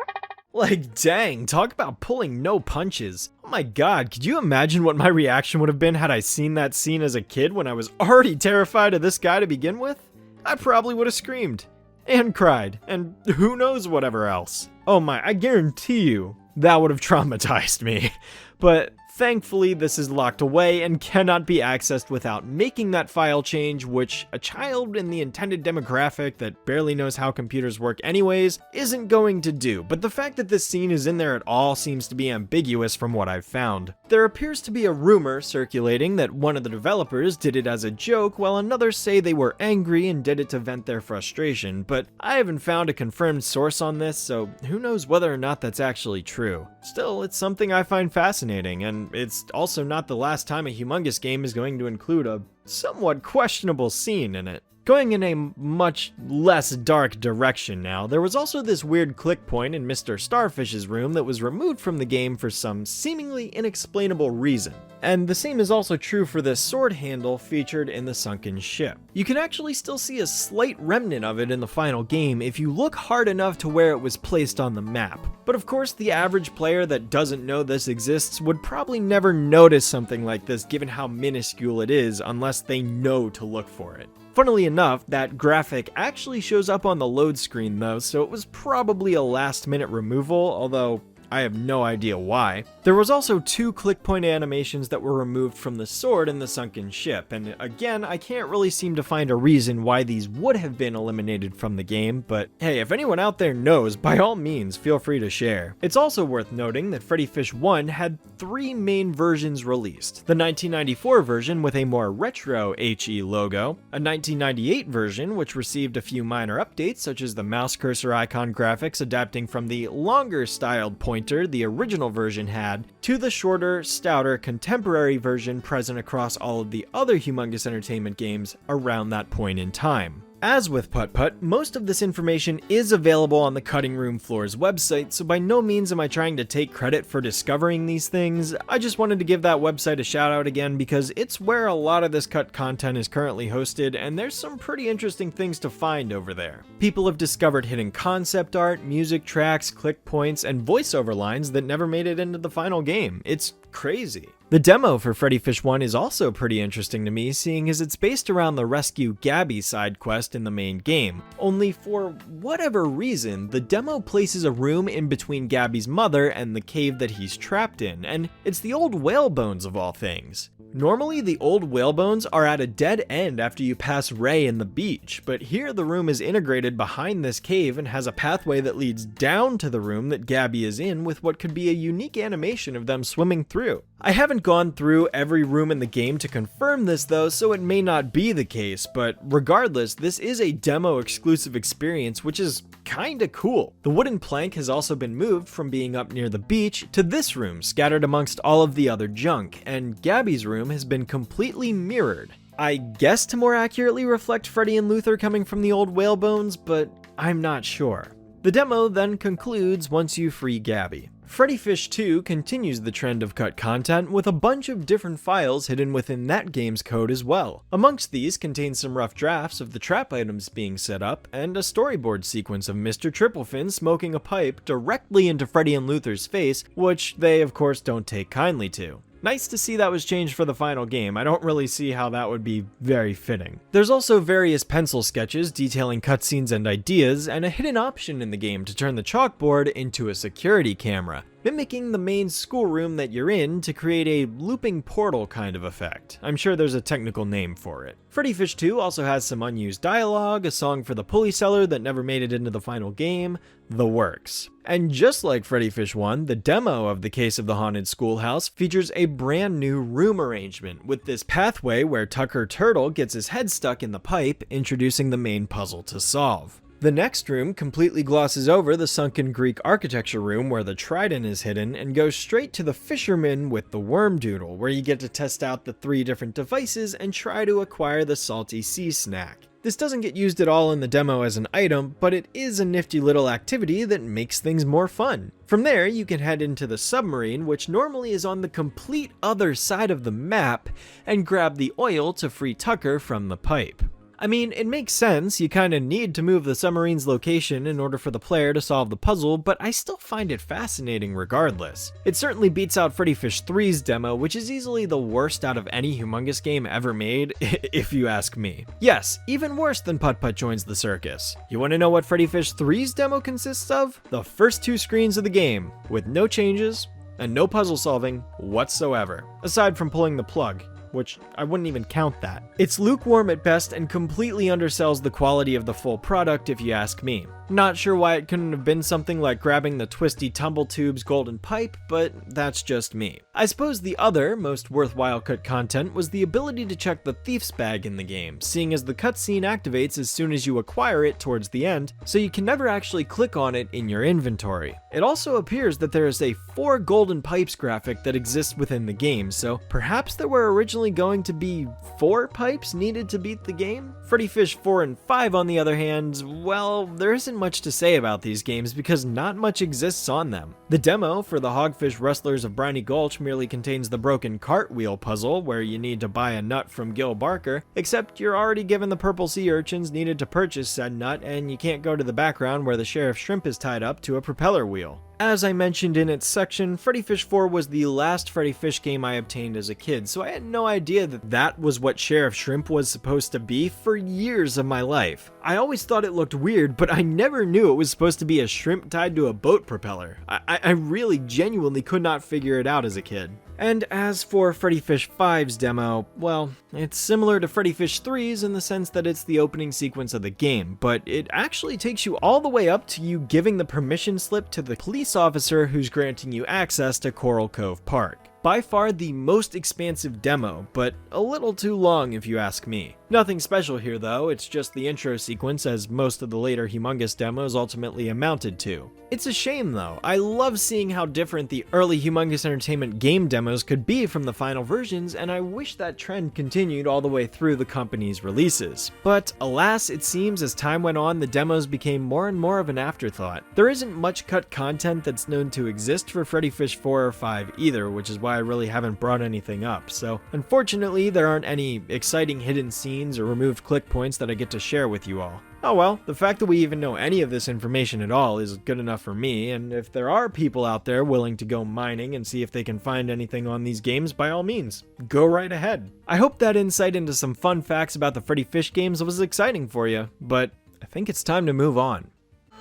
Like, dang, talk about pulling no punches. Oh my god, could you imagine what my reaction would have been had I seen that scene as a kid when I was already terrified of this guy to begin with? I probably would have screamed. And cried. And who knows whatever else. Oh my, I guarantee you, that would have traumatized me. But thankfully, this is locked away and cannot be accessed without making that file change, which a child in the intended demographic that barely knows how computers work anyways isn't going to do. But the fact that this scene is in there at all seems to be ambiguous from what I've found. There appears to be a rumor circulating that one of the developers did it as a joke, while another say they were angry and did it to vent their frustration, but I haven't found a confirmed source on this, so who knows whether or not that's actually true. Still, it's something I find fascinating, and it's also not the last time a Humongous game is going to include a somewhat questionable scene in it. Going in a much less dark direction now, there was also this weird click point in Mr. Starfish's room that was removed from the game for some seemingly inexplainable reason. And the same is also true for this sword handle featured in the sunken ship. You can actually still see a slight remnant of it in the final game if you look hard enough to where it was placed on the map. But of course, the average player that doesn't know this exists would probably never notice something like this given how minuscule it is unless they know to look for it. Funnily enough, that graphic actually shows up on the load screen though, so it was probably a last-minute removal, although I have no idea why. There was also 2 click point animations that were removed from the sword in the sunken ship, and again, I can't really seem to find a reason why these would have been eliminated from the game, but hey, if anyone out there knows, by all means, feel free to share. It's also worth noting that Freddi Fish 1 had 3 main versions released. The 1994 version with a more retro HE logo, a 1998 version which received a few minor updates such as the mouse cursor icon graphics adapting from the longer styled pointer the original version had, to the shorter, stouter, contemporary version present across all of the other Humongous Entertainment games around that point in time. As with Putt-Putt, most of this information is available on the Cutting Room Floor's website, so by no means am I trying to take credit for discovering these things. I just wanted to give that website a shout out again because it's where a lot of this cut content is currently hosted, and there's some pretty interesting things to find over there. People have discovered hidden concept art, music tracks, click points, and voiceover lines that never made it into the final game. It's crazy. The demo for Freddi Fish 1 is also pretty interesting to me, seeing as it's based around the Rescue Gabby side quest in the main game. Only for whatever reason, the demo places a room in between Gabby's mother and the cave that he's trapped in, and it's the old whale bones of all things. Normally, the old whale bones are at a dead end after you pass Ray and the beach, but here the room is integrated behind this cave and has a pathway that leads down to the room that Gabby is in with what could be a unique animation of them swimming through. I haven't gone through every room in the game to confirm this though, so it may not be the case, but regardless, this is a demo exclusive experience which is kinda cool. The wooden plank has also been moved from being up near the beach to this room scattered amongst all of the other junk, and Gabby's room has been completely mirrored. I guess to more accurately reflect Freddi and Luthor coming from the old whale bones, but I'm not sure. The demo then concludes once you free Gabby. Freddi Fish 2 continues the trend of cut content with a bunch of different files hidden within that game's code as well. Amongst these contains some rough drafts of the trap items being set up, and a storyboard sequence of Mr. Triplefin smoking a pipe directly into Freddi and Luthor's face, which they of course don't take kindly to. Nice to see that was changed for the final game. I don't really see how that would be very fitting. There's also various pencil sketches detailing cutscenes and ideas, and a hidden option in the game to turn the chalkboard into a security camera, mimicking the main schoolroom that you're in to create a looping portal kind of effect. I'm sure there's a technical name for it. Freddi Fish 2 also has some unused dialogue, a song for the pulley seller that never made it into the final game, the works. And just like Freddi Fish 1, the demo of The Case of the Haunted Schoolhouse features a brand new room arrangement, with this pathway where Tucker Turtle gets his head stuck in the pipe, introducing the main puzzle to solve. The next room completely glosses over the sunken Greek architecture room where the trident is hidden and goes straight to the fisherman with the worm doodle, where you get to test out the 3 different devices and try to acquire the salty sea snack. This doesn't get used at all in the demo as an item, but it is a nifty little activity that makes things more fun. From there, you can head into the submarine, which normally is on the complete other side of the map, and grab the oil to free Tucker from the pipe. I mean, it makes sense, you kinda need to move the submarine's location in order for the player to solve the puzzle, but I still find it fascinating regardless. It certainly beats out Freddi Fish 3's demo, which is easily the worst out of any Humongous game ever made, if you ask me. Yes, even worse than Putt Putt Joins the Circus. You wanna know what Freddi Fish 3's demo consists of? The first 2 screens of the game, with no changes and no puzzle solving whatsoever, aside from pulling the plug, which I wouldn't even count that. It's lukewarm at best and completely undersells the quality of the full product if you ask me. Not sure why it couldn't have been something like grabbing the twisty tumble tube's golden pipe, but that's just me. I suppose the other, most worthwhile cut content was the ability to check the thief's bag in the game, seeing as the cutscene activates as soon as you acquire it towards the end, so you can never actually click on it in your inventory. It also appears that there is a 4 golden pipes graphic that exists within the game, so perhaps there were originally going to be 4 pipes needed to beat the game? Freddi Fish 4 and 5 on the other hand, well, there isn't much to say about these games because not much exists on them. The demo for the Hogfish Rustlers of Briny Gulch merely contains the broken cartwheel puzzle where you need to buy a nut from Gil Barker, except you're already given the purple sea urchins needed to purchase said nut and you can't go to the background where the sheriff's shrimp is tied up to a propeller wheel. As I mentioned in its section, Freddi Fish 4 was the last Freddi Fish game I obtained as a kid, so I had no idea that that was what Sheriff Shrimp was supposed to be for years of my life. I always thought it looked weird, but I never knew it was supposed to be a shrimp tied to a boat propeller. I really genuinely could not figure it out as a kid. And as for Freddi Fish 5's demo, well, it's similar to Freddi Fish 3's in the sense that it's the opening sequence of the game, but it actually takes you all the way up to you giving the permission slip to the police officer who's granting you access to Coral Cove Park. By far the most expansive demo, but a little too long if you ask me. Nothing special here though, it's just the intro sequence as most of the later Humongous demos ultimately amounted to. It's a shame though, I love seeing how different the early Humongous Entertainment game demos could be from the final versions, and I wish that trend continued all the way through the company's releases. But alas, it seems as time went on the demos became more and more of an afterthought. There isn't much cut content that's known to exist for Freddi Fish 4 or 5 either, which is why I really haven't brought anything up, so unfortunately there aren't any exciting hidden scenes or removed click points that I get to share with you all. Oh well, the fact that we even know any of this information at all is good enough for me, and if there are people out there willing to go mining and see if they can find anything on these games, by all means, go right ahead. I hope that insight into some fun facts about the Freddi Fish games was exciting for you, but I think it's time to move on.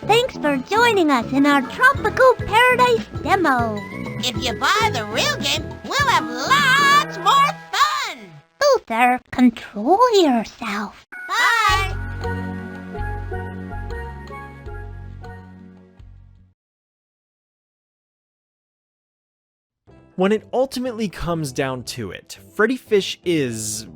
Thanks for joining us in our Tropical Paradise demo. If you buy the real game, we'll have lots more fun. Luthor, control yourself. Bye. When it ultimately comes down to it, Freddi Fish is...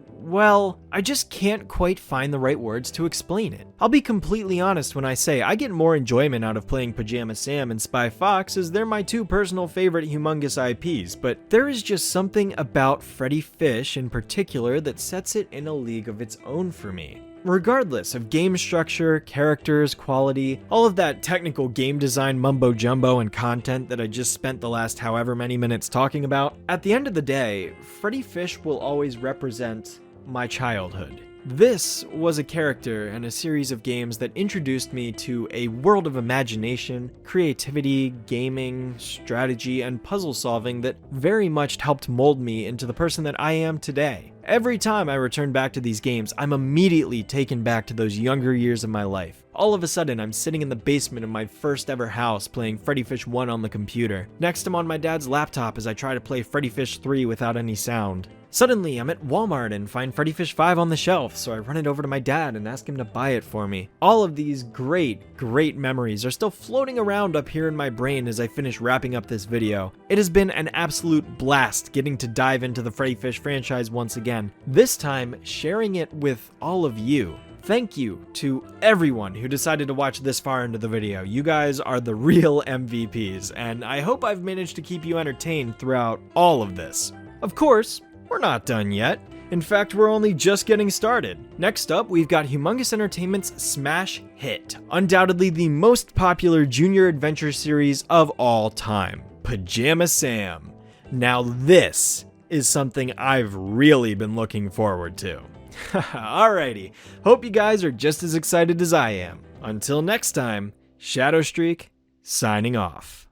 well, I just can't quite find the right words to explain it. I'll be completely honest when I say I get more enjoyment out of playing Pajama Sam and Spy Fox as they're my 2 personal favorite Humongous IPs, but there is just something about Freddi Fish in particular that sets it in a league of its own for me. Regardless of game structure, characters, quality, all of that technical game design mumbo jumbo and content that I just spent the last however many minutes talking about, at the end of the day, Freddi Fish will always represent my childhood. This was a character and a series of games that introduced me to a world of imagination, creativity, gaming, strategy, and puzzle solving that very much helped mold me into the person that I am today. Every time I return back to these games, I'm immediately taken back to those younger years of my life. All of a sudden, I'm sitting in the basement of my first ever house playing Freddi Fish 1 on the computer. Next, I'm on my dad's laptop as I try to play Freddi Fish 3 without any sound. Suddenly, I'm at Walmart and find Freddi Fish 5 on the shelf, so I run it over to my dad and ask him to buy it for me. All of these great memories are still floating around up here in my brain as I finish wrapping up this video. It has been an absolute blast getting to dive into the Freddi Fish franchise once again, this time sharing it with all of you. Thank you to everyone who decided to watch this far into the video. You guys are the real MVPs, and I hope I've managed to keep you entertained throughout all of this. Of course, we're not done yet. In fact, we're only just getting started. Next up, we've got Humongous Entertainment's smash hit, undoubtedly the most popular junior adventure series of all time, Pajama Sam. Now this is something I've really been looking forward to. Alrighty, hope you guys are just as excited as I am. Until next time, Shadowstreak, signing off.